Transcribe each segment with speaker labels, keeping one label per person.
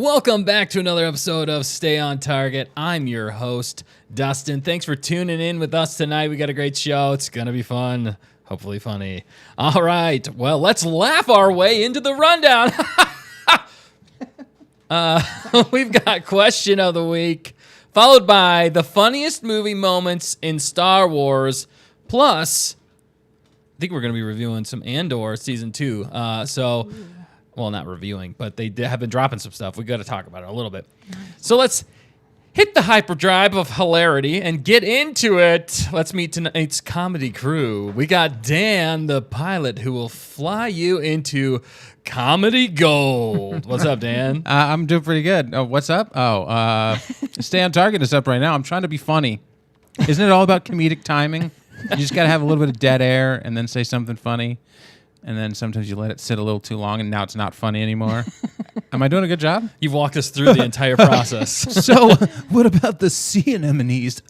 Speaker 1: Welcome back to another episode of Stay on Target. I'm your host, Dustin. Thanks for tuning in with us tonight. We got a great show. It's going to be fun. Hopefully funny. All right. Well, let's laugh our way into the rundown. We've got question of the week, followed by the funniest movie moments in Star Wars. Plus, I think we're going to be reviewing some Andor Season 2. Well, not reviewing, but they have been dropping some stuff. We got to talk about it a little bit. Nice. So let's hit the hyperdrive of hilarity and get into it. Let's meet tonight's comedy crew. We got Dan, the pilot, who will fly you into comedy gold. What's up, Dan?
Speaker 2: I'm doing pretty good. Oh, what's up? Stay on Target is up right now. I'm trying to be funny. Isn't it all about comedic timing? You just got to have a little bit of dead air and then say something funny. And then sometimes you let it sit a little too long, and now it's not funny anymore. Am I doing a good job?
Speaker 1: You've walked us through the entire process.
Speaker 2: So, what about the sea anemones?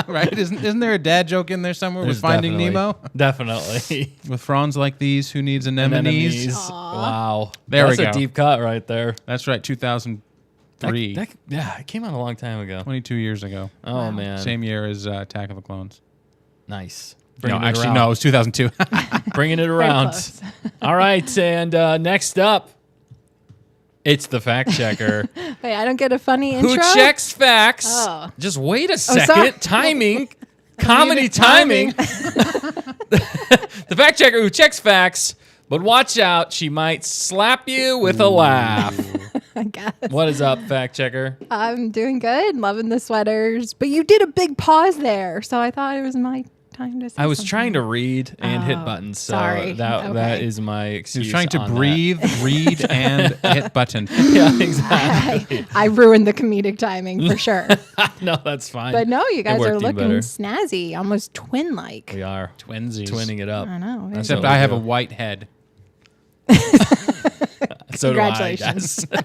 Speaker 2: Right? Isn't there a dad joke in there somewhere with Finding Nemo?
Speaker 1: Definitely.
Speaker 2: With fronds like these, who needs anemones?
Speaker 1: Wow.
Speaker 2: There we go.
Speaker 1: That's a deep cut right there.
Speaker 2: That's right, 2003.
Speaker 1: Yeah, it came out a long time ago.
Speaker 2: 22 years ago.
Speaker 1: Oh, man.
Speaker 2: Same year as Attack of the Clones.
Speaker 1: Nice.
Speaker 2: It was 2002.
Speaker 1: Bringing it around. All right, and next up, it's the fact checker.
Speaker 3: Wait, I don't get a funny intro?
Speaker 1: Who checks facts?
Speaker 3: Oh.
Speaker 1: Just wait a second. Timing. Comedy timing. The fact checker who checks facts, but watch out, she might slap you with a laugh.
Speaker 3: I guess.
Speaker 1: What is up, fact checker?
Speaker 3: I'm doing good. Loving the sweaters. But you did a big pause there, so I thought it was my time to say
Speaker 1: I was
Speaker 3: something.
Speaker 1: trying to read and hit buttons, so
Speaker 3: sorry.
Speaker 1: that is my excuse.
Speaker 2: He was trying to breathe, read, and hit button.
Speaker 1: Yeah, exactly.
Speaker 3: I ruined the comedic timing for sure.
Speaker 1: No, that's fine.
Speaker 3: But no, you guys are looking
Speaker 1: better.
Speaker 3: snazzy, almost twin-like.
Speaker 1: We are.
Speaker 2: Twinsies.
Speaker 1: Twinning it up.
Speaker 3: I know.
Speaker 2: Except I have a white head.
Speaker 1: So do I,
Speaker 3: Congratulations.
Speaker 1: guys.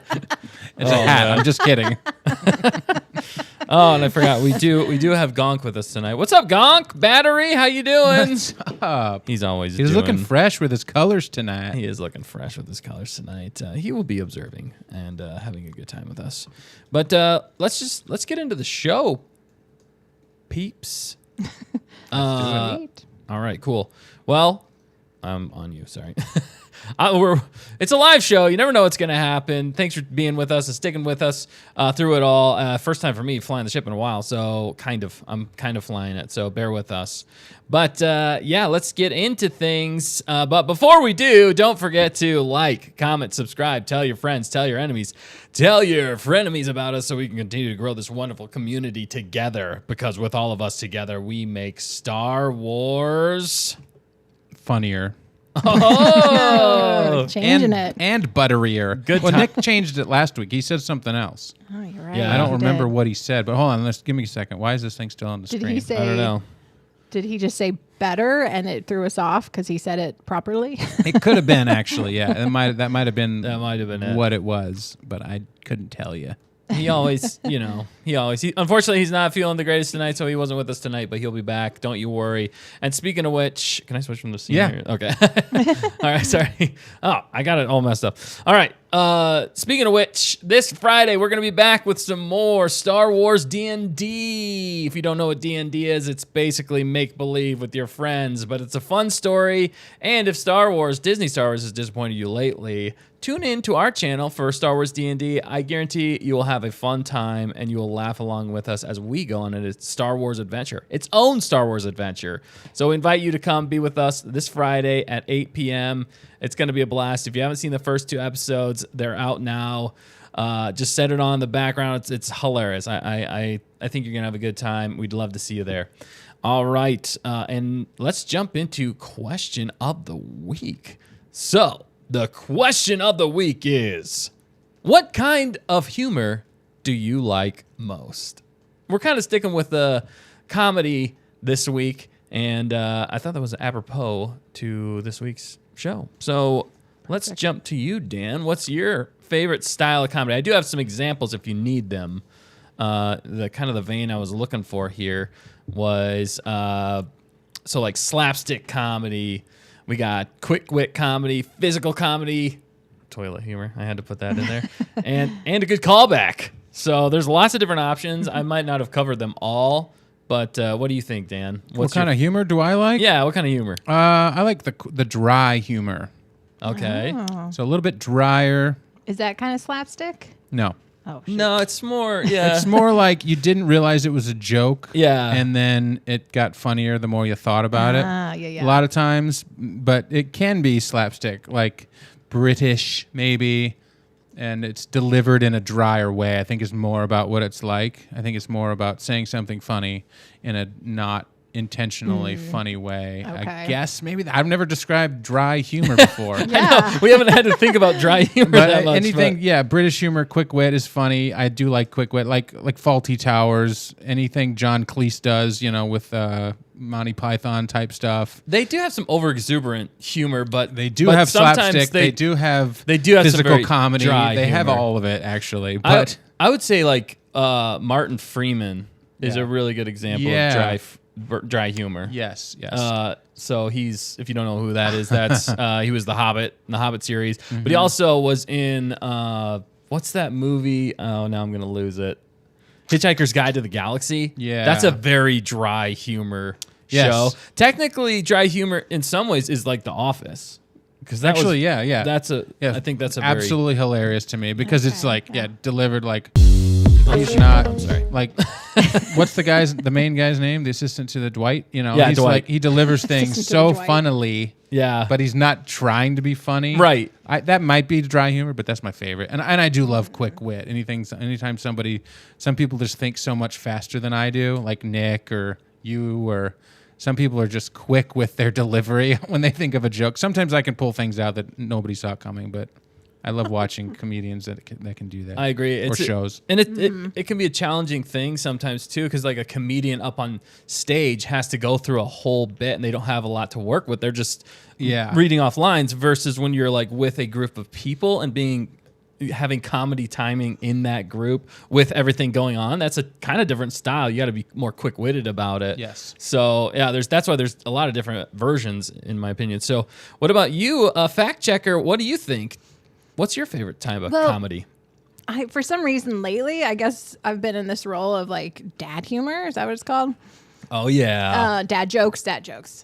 Speaker 2: It's a hat.
Speaker 1: Man.
Speaker 2: I'm just kidding.
Speaker 1: Oh, and I forgot we do have Gonk with us tonight. What's up, Gonk? Battery, how you doing?
Speaker 2: What's up?
Speaker 1: He's always
Speaker 2: He's looking fresh with his colors tonight.
Speaker 1: He is looking fresh with his colors tonight. He will be observing and having a good time with us. But let's get into the show, peeps. All right, cool. Well, I'm on you. Sorry. It's a live show. You never know what's going to happen. Thanks for being with us and sticking with us through it all. First time for me flying the ship in a while, so I'm kind of flying it, so bear with us. But yeah, let's get into things. But before we do, don't forget to like, comment, subscribe, tell your friends, tell your enemies, tell your frenemies about us so we can continue to grow this wonderful community together. Because with all of us together, we make Star Wars
Speaker 2: Funnier.
Speaker 1: Oh,
Speaker 3: changing it.
Speaker 2: And butterier.
Speaker 1: Good
Speaker 2: Well,
Speaker 1: time.
Speaker 2: Nick changed it last week. He said something else.
Speaker 3: Oh, you're right.
Speaker 1: Yeah,
Speaker 2: I don't
Speaker 3: He
Speaker 2: remember
Speaker 3: did.
Speaker 2: what he said, but hold on. Give me a second. Why is this thing still on the
Speaker 3: Did
Speaker 2: screen?
Speaker 3: he say?
Speaker 1: I don't know.
Speaker 3: Did he just say better and it threw us off because he said it properly?
Speaker 2: It could have been, actually, yeah. That might have been
Speaker 1: it.
Speaker 2: what it was, but I couldn't tell you.
Speaker 1: He always, unfortunately, he's not feeling the greatest tonight, so he wasn't with us tonight, but he'll be back. Don't you worry. And speaking of which, can I switch from the scene here? Okay. All right, sorry. Oh, I got it all messed up. All right. Speaking of which, this Friday, we're going to be back with some more Star Wars D&D. If you don't know what D&D is, it's basically make-believe with your friends, but it's a fun story. And if Disney Star Wars has disappointed you lately, tune in to our channel for Star Wars D&D. I guarantee you will have a fun time and you will laugh along with us as we go on a Star Wars adventure, its own Star Wars adventure. So we invite you to come be with us this Friday at 8 p.m. It's going to be a blast. If you haven't seen the first 2 episodes, they're out now. Just set it on in the background. It's hilarious. I think you're going to have a good time. We'd love to see you there. All right. And let's jump into question of the week. So the question of the week is, what kind of humor do you like most? We're kind of sticking with the comedy this week, and I thought that was apropos to this week's show. So let's jump to you, Dan. What's your favorite style of comedy? I do have some examples if you need them. The kind of the vein I was looking for here was so like slapstick comedy. We got quick wit comedy, physical comedy, toilet humor. I had to put that in there. and a good callback. So there's lots of different options. I might not have covered them all, but what do you think, Dan?
Speaker 2: What kind of humor do I like?
Speaker 1: Yeah, what kind of humor?
Speaker 2: I like the dry humor.
Speaker 1: Okay.
Speaker 3: Oh.
Speaker 2: So a little bit drier.
Speaker 3: Is that kind of slapstick?
Speaker 2: No.
Speaker 3: Oh, shoot.
Speaker 1: No, it's more, yeah.
Speaker 2: It's more like you didn't realize it was a joke.
Speaker 1: Yeah.
Speaker 2: And then it got funnier the more you thought about it.
Speaker 3: Yeah.
Speaker 2: A lot of times, but it can be slapstick, like British maybe, and it's delivered in a drier way. I think is more about what it's like. I think it's more about saying something funny in a not intentionally funny way.
Speaker 3: Okay.
Speaker 2: I guess maybe I've never described dry humor before.
Speaker 3: Yeah.
Speaker 1: We haven't had to think about dry humor
Speaker 2: But
Speaker 1: that much.
Speaker 2: anything,
Speaker 1: but-
Speaker 2: yeah, British humor, quick wit is funny. I do like quick wit, like Faulty Towers, anything John Cleese does, with Monty Python type stuff.
Speaker 1: They do have some over-exuberant humor, but
Speaker 2: They do
Speaker 1: but
Speaker 2: have
Speaker 1: sometimes
Speaker 2: slapstick. They do have
Speaker 1: some
Speaker 2: physical
Speaker 1: very
Speaker 2: comedy.
Speaker 1: dry
Speaker 2: They have
Speaker 1: humor.
Speaker 2: all of it actually. But
Speaker 1: I would say like Martin Freeman is
Speaker 2: Yeah.
Speaker 1: a really good example
Speaker 2: Yeah.
Speaker 1: of dry humor.
Speaker 2: yes.
Speaker 1: So he's, if you don't know who that is, that's he was the Hobbit in the Hobbit series, but he also was in what's that movie? Oh, now I'm gonna lose it. Hitchhiker's Guide to the Galaxy.
Speaker 2: Yeah.
Speaker 1: That's a very dry humor
Speaker 2: Yes.
Speaker 1: show. Technically, dry humor in some ways is like The Office, because that
Speaker 2: Actually,
Speaker 1: was,
Speaker 2: yeah.
Speaker 1: That's a.
Speaker 2: Yeah.
Speaker 1: I think that's a
Speaker 2: absolutely hilarious to me because it's
Speaker 3: Okay,
Speaker 2: like
Speaker 3: yeah.
Speaker 2: delivered like he's not
Speaker 1: I'm sorry.
Speaker 2: like what's the main guy's name, the assistant to the Dwight,
Speaker 1: Yeah,
Speaker 2: he's
Speaker 1: Dwight.
Speaker 2: like he delivers things
Speaker 3: Assistant to
Speaker 2: so
Speaker 3: Dwight.
Speaker 2: funnily,
Speaker 1: Yeah,
Speaker 2: but he's not trying to be funny.
Speaker 1: right.
Speaker 2: That might be dry humor, but that's my favorite. And I do love quick wit. Anytime some people just think so much faster than I do, like Nick or you, or some people are just quick with their delivery when they think of a joke. Sometimes I can pull things out that nobody saw coming, but I love watching comedians that can do that.
Speaker 1: I agree.
Speaker 2: Or shows.
Speaker 1: And it can be a challenging thing sometimes too, because like a comedian up on stage has to go through a whole bit and they don't have a lot to work with. They're just reading off lines versus when you're like with a group of people and having comedy timing in that group with everything going on. That's a kind of different style. You got to be more quick-witted about it.
Speaker 2: Yes.
Speaker 1: So yeah, that's why there's a lot of different versions in my opinion. So what about you, fact checker? What do you think? What's your favorite type of comedy?
Speaker 3: For some reason lately, I guess I've been in this role of like dad humor. Is that what it's called?
Speaker 1: Oh yeah.
Speaker 3: Dad jokes.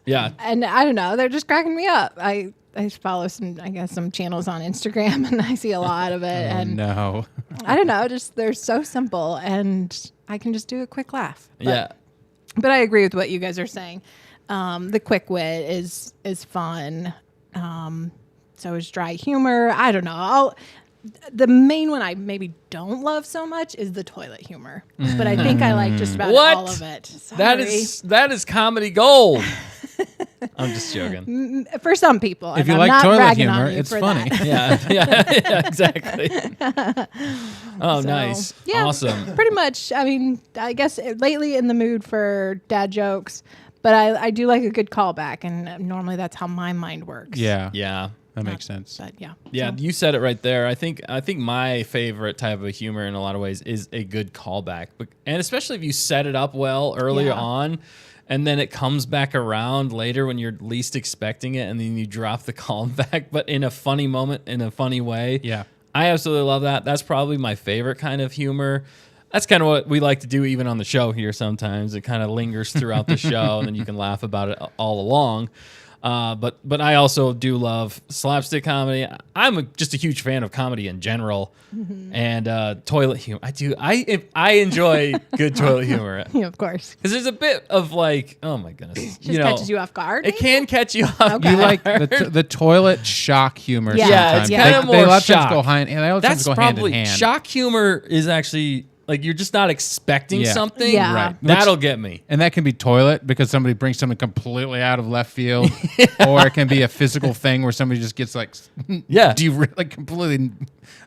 Speaker 1: Yeah.
Speaker 3: And I don't know, they're just cracking me up. I follow some channels on Instagram and I see a lot of it. And
Speaker 2: No.
Speaker 3: I don't know, just they're so simple and I can just do a quick laugh. But I agree with what you guys are saying. The quick wit is fun. So is dry humor. I don't know. The main one I maybe don't love so much is the toilet humor. But I think I like just about
Speaker 1: What?
Speaker 3: all of it. Sorry.
Speaker 1: That is comedy gold. I'm just joking.
Speaker 3: For some people.
Speaker 2: If
Speaker 3: and
Speaker 2: you
Speaker 3: I'm
Speaker 2: like
Speaker 3: not
Speaker 2: toilet
Speaker 3: bragging on
Speaker 2: humor,
Speaker 3: you
Speaker 2: it's
Speaker 3: for
Speaker 2: funny.
Speaker 3: that.
Speaker 1: Yeah, exactly. Oh,
Speaker 3: So,
Speaker 1: nice.
Speaker 3: Yeah,
Speaker 1: Awesome.
Speaker 3: Pretty much. I mean, I guess lately in the mood for dad jokes, but I do like a good callback, and normally that's how my mind works.
Speaker 2: Yeah.
Speaker 1: Yeah.
Speaker 2: That makes sense.
Speaker 3: But yeah.
Speaker 1: Yeah,
Speaker 3: So,
Speaker 1: you said it right there. I think my favorite type of humor in a lot of ways is a good callback, and especially if you set it up well earlier
Speaker 3: Yeah.
Speaker 1: on, and then it comes back around later when you're least expecting it, and then you drop the callback, but in a funny moment, in a funny way.
Speaker 2: Yeah.
Speaker 1: I absolutely love that. That's probably my favorite kind of humor. That's kind of what we like to do even on the show here sometimes. It kind of lingers throughout the show, and then you can laugh about it all along. But I also do love slapstick comedy. I'm just a huge fan of comedy in general, and toilet humor. I enjoy good toilet humor
Speaker 3: yeah, of course.
Speaker 1: because there's a bit of like, oh my goodness,
Speaker 3: Just catches you off guard.
Speaker 1: It can catch you off
Speaker 3: Okay.
Speaker 2: You like
Speaker 1: guard.
Speaker 2: the toilet shock humor.
Speaker 3: Yeah.
Speaker 1: Yeah, it's
Speaker 2: sometimes.
Speaker 1: kind of
Speaker 2: They
Speaker 1: more
Speaker 2: a lot of times
Speaker 1: shock.
Speaker 2: go hand. And they a lot of times
Speaker 1: That's
Speaker 2: go hand in
Speaker 1: probably
Speaker 2: hand.
Speaker 1: shock humor is actually like you're just not expecting
Speaker 2: Yeah.
Speaker 1: something.
Speaker 3: Yeah.
Speaker 2: Right.
Speaker 1: That'll get me.
Speaker 2: And that can be toilet because somebody brings something completely out of left field, or it can be a physical thing where somebody just gets like,
Speaker 1: Yeah.
Speaker 2: like completely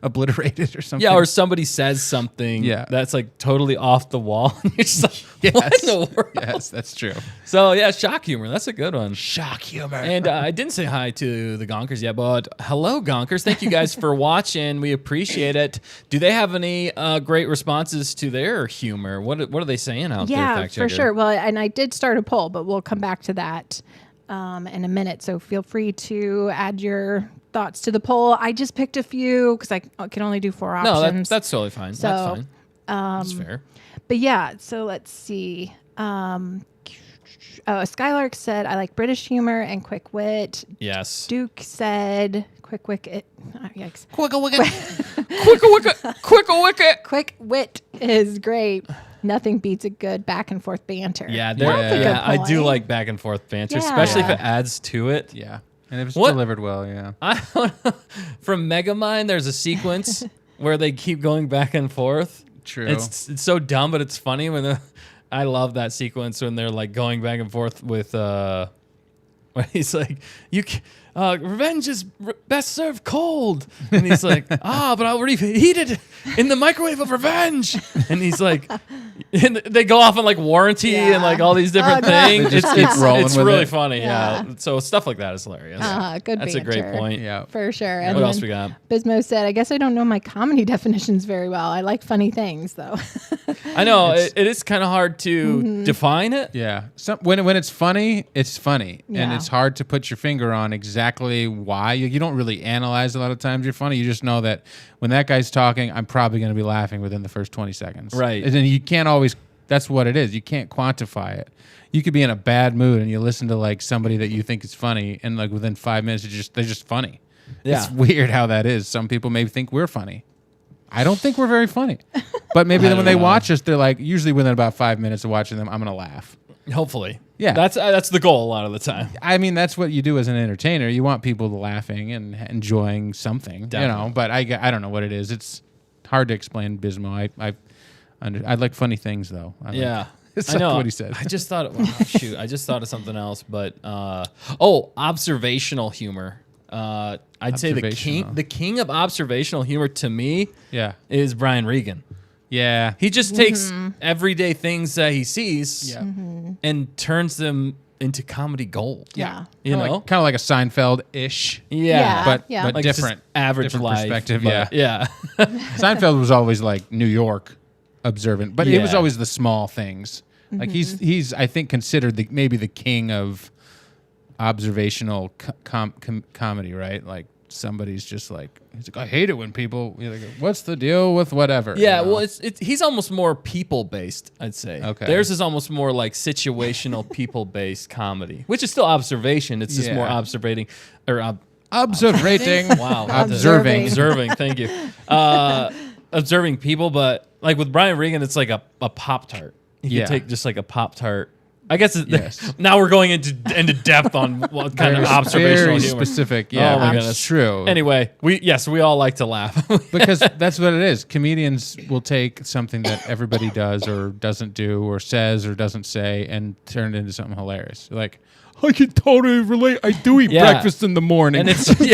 Speaker 2: obliterated or something.
Speaker 1: Yeah, or somebody says something that's like totally off the wall. And you're just like, what in the world?
Speaker 2: Yes, that's true.
Speaker 1: So yeah, shock humor. That's a good one.
Speaker 2: Shock humor.
Speaker 1: And I didn't say hi to the Gonkers yet, but hello, Gonkers. Thank you guys for watching. We appreciate it. Do they have any great responses to their humor? What are they saying out there,
Speaker 3: Yeah,
Speaker 1: fact
Speaker 3: for
Speaker 1: checker?
Speaker 3: sure. Well, and I did start a poll, but we'll come back to that in a minute. So feel free to add your thoughts to the poll. I just picked a few because I can only do 4 options.
Speaker 1: No, that's totally fine.
Speaker 3: So,
Speaker 1: that's fine. That's fair.
Speaker 3: But yeah, so let's see. Skylark said, I like British humor and quick wit.
Speaker 1: Yes.
Speaker 3: Duke said, quick wit. Yikes. Quick wit is great. Nothing beats a good back and forth banter.
Speaker 1: Yeah,
Speaker 3: That's a good
Speaker 1: I do
Speaker 3: point.
Speaker 1: like back and forth banter,
Speaker 3: Yeah.
Speaker 1: especially if it adds to it.
Speaker 2: Yeah. And if it's delivered well, yeah.
Speaker 1: I don't know. From Megamind, there's a sequence where they keep going back and forth.
Speaker 2: True.
Speaker 1: It's so dumb, but it's funny I love that sequence when they're like going back and forth with when he's like, revenge is best served cold, and he's like, but I'll reheat it in the microwave of revenge, and he's like, and they go off on like warranty and like all these different things.
Speaker 2: They just keep rolling
Speaker 1: it's
Speaker 2: with
Speaker 1: really
Speaker 2: it.
Speaker 1: funny, so stuff like that is hilarious.
Speaker 3: Good
Speaker 1: That's
Speaker 3: banter.
Speaker 1: a great point.
Speaker 2: Yeah.
Speaker 3: For sure. And
Speaker 1: What else
Speaker 3: then
Speaker 1: we got?
Speaker 3: Bismo said, I guess I don't know my comedy definitions very well. I like funny things, though.
Speaker 1: I know it is kind of hard to define it.
Speaker 2: Yeah. When it's funny, it's funny. And
Speaker 3: Yeah.
Speaker 2: it's hard to put your finger on exactly why. You don't really analyze a lot of times you're funny. You just know that when that guy's talking, I'm probably going to be laughing within the first 20 seconds.
Speaker 1: Right.
Speaker 2: And then you can't always, that's what it is. You can't quantify it. You could be in a bad mood and you listen to like somebody that you think is funny, and like within 5 minutes, they're just funny.
Speaker 1: Yeah.
Speaker 2: It's weird how that is. Some people maybe think we're funny. I don't think we're very funny. But maybe then when they watch us, they're like, usually within about 5 minutes of watching them, I'm going to laugh.
Speaker 1: Hopefully.
Speaker 2: Yeah.
Speaker 1: That's the goal a lot of the time.
Speaker 2: I mean, that's what you do as an entertainer. You want people laughing and enjoying something,
Speaker 1: Definitely.
Speaker 2: But I don't know what it is. It's hard to explain, Bismo. I like funny things, though. It's
Speaker 1: I
Speaker 2: like
Speaker 1: know
Speaker 2: what he said.
Speaker 1: I just thought, I just thought of something else, but observational humor. I'd say the king of observational humor to me
Speaker 2: Yeah.
Speaker 1: is Brian Regan.
Speaker 2: Yeah.
Speaker 1: He just takes everyday things that he sees
Speaker 2: Yeah.
Speaker 1: and turns them into comedy gold.
Speaker 3: Yeah.
Speaker 1: You know?
Speaker 2: Kind of like a Seinfeld-ish,
Speaker 3: Yeah.
Speaker 2: but
Speaker 1: Like
Speaker 2: different.
Speaker 1: just average
Speaker 2: different
Speaker 1: life
Speaker 2: perspective,
Speaker 1: but- yeah.
Speaker 2: Seinfeld was always like New York observant, but it was
Speaker 1: Yeah.
Speaker 2: always the small things. Like he's I think considered maybe the king of observational comedy, right? Like somebody's just like, he's like, I hate it when people, you're like, what's the deal with whatever?
Speaker 1: Yeah,
Speaker 2: you know?
Speaker 1: well, he's almost more people based, I'd say.
Speaker 2: Okay.
Speaker 1: Theirs is almost more like situational people based comedy, which is still observation. It's just more observating or
Speaker 2: observating.
Speaker 1: wow,
Speaker 2: Observing.
Speaker 1: observing. Thank you. Observing people, but like with Brian Regan, it's like a Pop-Tart. You could take just like a Pop-Tart. I guess
Speaker 2: Yes.
Speaker 1: now we're going into depth on what kind of observational
Speaker 2: very
Speaker 1: humor.
Speaker 2: specific. Yeah,
Speaker 1: Oh my
Speaker 2: that's
Speaker 1: goodness.
Speaker 2: true.
Speaker 1: Anyway, we all like to laugh.
Speaker 2: Because that's what it is. Comedians will take something that everybody does or doesn't do or says or doesn't say and turn it into something hilarious. Like, I can totally relate. I do eat breakfast in the morning.
Speaker 1: And it's
Speaker 2: when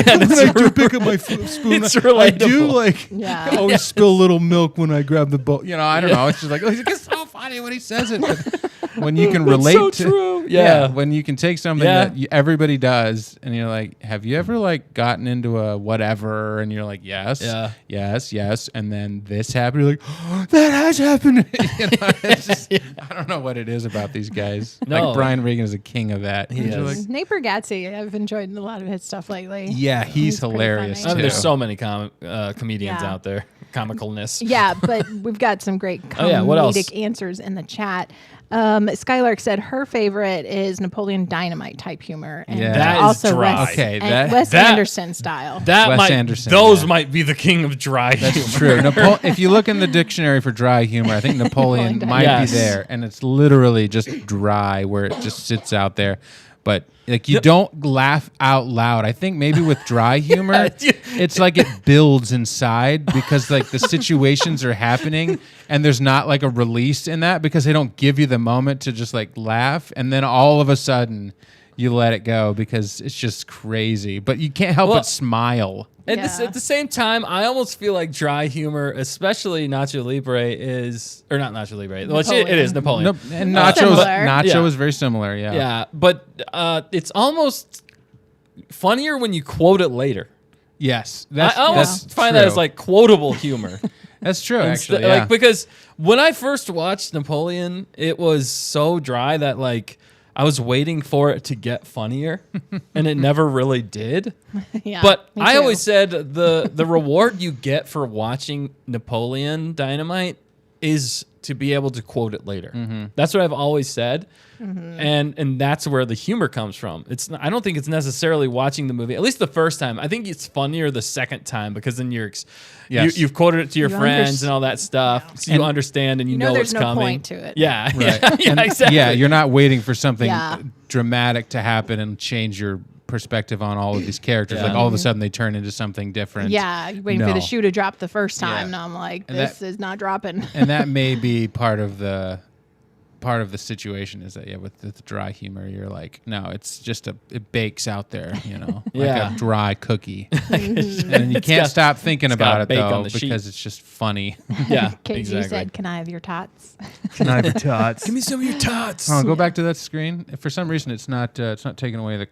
Speaker 2: I do pick up my spoon,
Speaker 1: It's
Speaker 2: I do
Speaker 1: relatable.
Speaker 2: like
Speaker 3: Yeah.
Speaker 2: always spill a little milk when I grab the bowl. You know, I don't know. It's just like, it's so funny when he says it. But when you can relate
Speaker 1: so
Speaker 2: to,
Speaker 1: true. Yeah.
Speaker 2: when you can take something
Speaker 1: Yeah.
Speaker 2: that everybody does, and you're like, have you ever like gotten into a whatever, and you're like, yes, yes, and then this happened. You're like, oh, that has happened. You know, it's just, I don't know what it is about these guys.
Speaker 1: No.
Speaker 2: Like Brian Regan is a king of that.
Speaker 1: He
Speaker 2: You're
Speaker 1: is.
Speaker 2: like,
Speaker 3: Nate Bargatze, I've enjoyed a lot of his stuff lately.
Speaker 2: yeah, he's
Speaker 3: pretty
Speaker 2: hilarious
Speaker 3: funny.
Speaker 2: too.
Speaker 1: There's so many comedians
Speaker 3: Yeah.
Speaker 1: out there. Comicalness.
Speaker 3: Yeah, but we've got some great
Speaker 1: Oh, yeah, what else?
Speaker 3: comedic answers in the chat. Skylark said her favorite is Napoleon Dynamite type humor, and
Speaker 2: Yeah. That
Speaker 1: is
Speaker 3: also
Speaker 1: dry.
Speaker 3: Wes,
Speaker 2: Okay,
Speaker 3: and
Speaker 2: that-
Speaker 3: Wes
Speaker 1: that-
Speaker 3: Anderson style.
Speaker 1: That
Speaker 2: Wes Anderson,
Speaker 1: those
Speaker 2: yeah.
Speaker 1: might be the king of dry humor.
Speaker 2: That's true. If you look in the dictionary for dry humor, I think Napoleon
Speaker 3: Napoleon
Speaker 2: might
Speaker 1: Yes.
Speaker 2: be there, and it's literally just dry, where it just sits out there. But like you don't laugh out loud. I think maybe with dry humor, it's like it builds inside because like the situations are happening, and there's not like a release in that because they don't give you the moment to just like laugh, and then all of a sudden you let it go because it's just crazy. But you can't help
Speaker 1: Well,
Speaker 2: but smile.
Speaker 1: And
Speaker 3: Yeah.
Speaker 1: at the same time, I almost feel like dry humor, especially Nacho Libre, or not Nacho Libre. Well, it is Napoleon.
Speaker 2: Nope. And
Speaker 3: Similar.
Speaker 2: Nacho
Speaker 1: Yeah.
Speaker 2: is very similar. Yeah.
Speaker 1: Yeah, but it's almost funnier when you quote it later.
Speaker 2: Yes.
Speaker 1: I almost find that as like quotable humor.
Speaker 2: that's true.
Speaker 1: Instead-
Speaker 2: Actually, yeah.
Speaker 1: Like because when I first watched Napoleon, it was so dry that like I was waiting for it to get funnier, and it never really did.
Speaker 3: Yeah,
Speaker 1: But
Speaker 3: me
Speaker 1: I
Speaker 3: too.
Speaker 1: always said the reward you get for watching Napoleon Dynamite is to be able to quote it later. That's what I've always said. And that's where the humor comes from. It's not, I don't think it's necessarily watching the movie, at least the first time. I think it's funnier the second time because then you've quoted it to your friends and all that stuff, so you understand and you know
Speaker 3: there's
Speaker 1: what's
Speaker 3: no
Speaker 1: coming.
Speaker 3: Point to it.
Speaker 1: Yeah,
Speaker 2: Right.
Speaker 1: yeah, exactly.
Speaker 2: Yeah, you're not waiting for something
Speaker 3: Yeah.
Speaker 2: dramatic to happen and change your perspective on all of these characters.
Speaker 1: Yeah.
Speaker 2: Like all of a sudden they turn into something different.
Speaker 3: Yeah, you're waiting for
Speaker 2: No.
Speaker 3: the shoe to drop the first time.
Speaker 2: Yeah.
Speaker 3: And I'm like,
Speaker 2: And
Speaker 3: this
Speaker 2: that-
Speaker 3: is not dropping.
Speaker 2: And that may be part of the situation is that with the dry humor, you're like, no, it's just it bakes out there,
Speaker 1: Yeah.
Speaker 2: like a dry cookie, and you can't stop thinking
Speaker 1: got
Speaker 2: about it
Speaker 1: bake on
Speaker 2: though
Speaker 1: the sheet.
Speaker 2: because it's just funny.
Speaker 1: Yeah,
Speaker 3: KG
Speaker 1: exactly.
Speaker 3: said, "Can I have your tots?"
Speaker 2: Give
Speaker 1: me some of your tots.
Speaker 2: Oh, go back to that screen. For some reason, it's not taking away the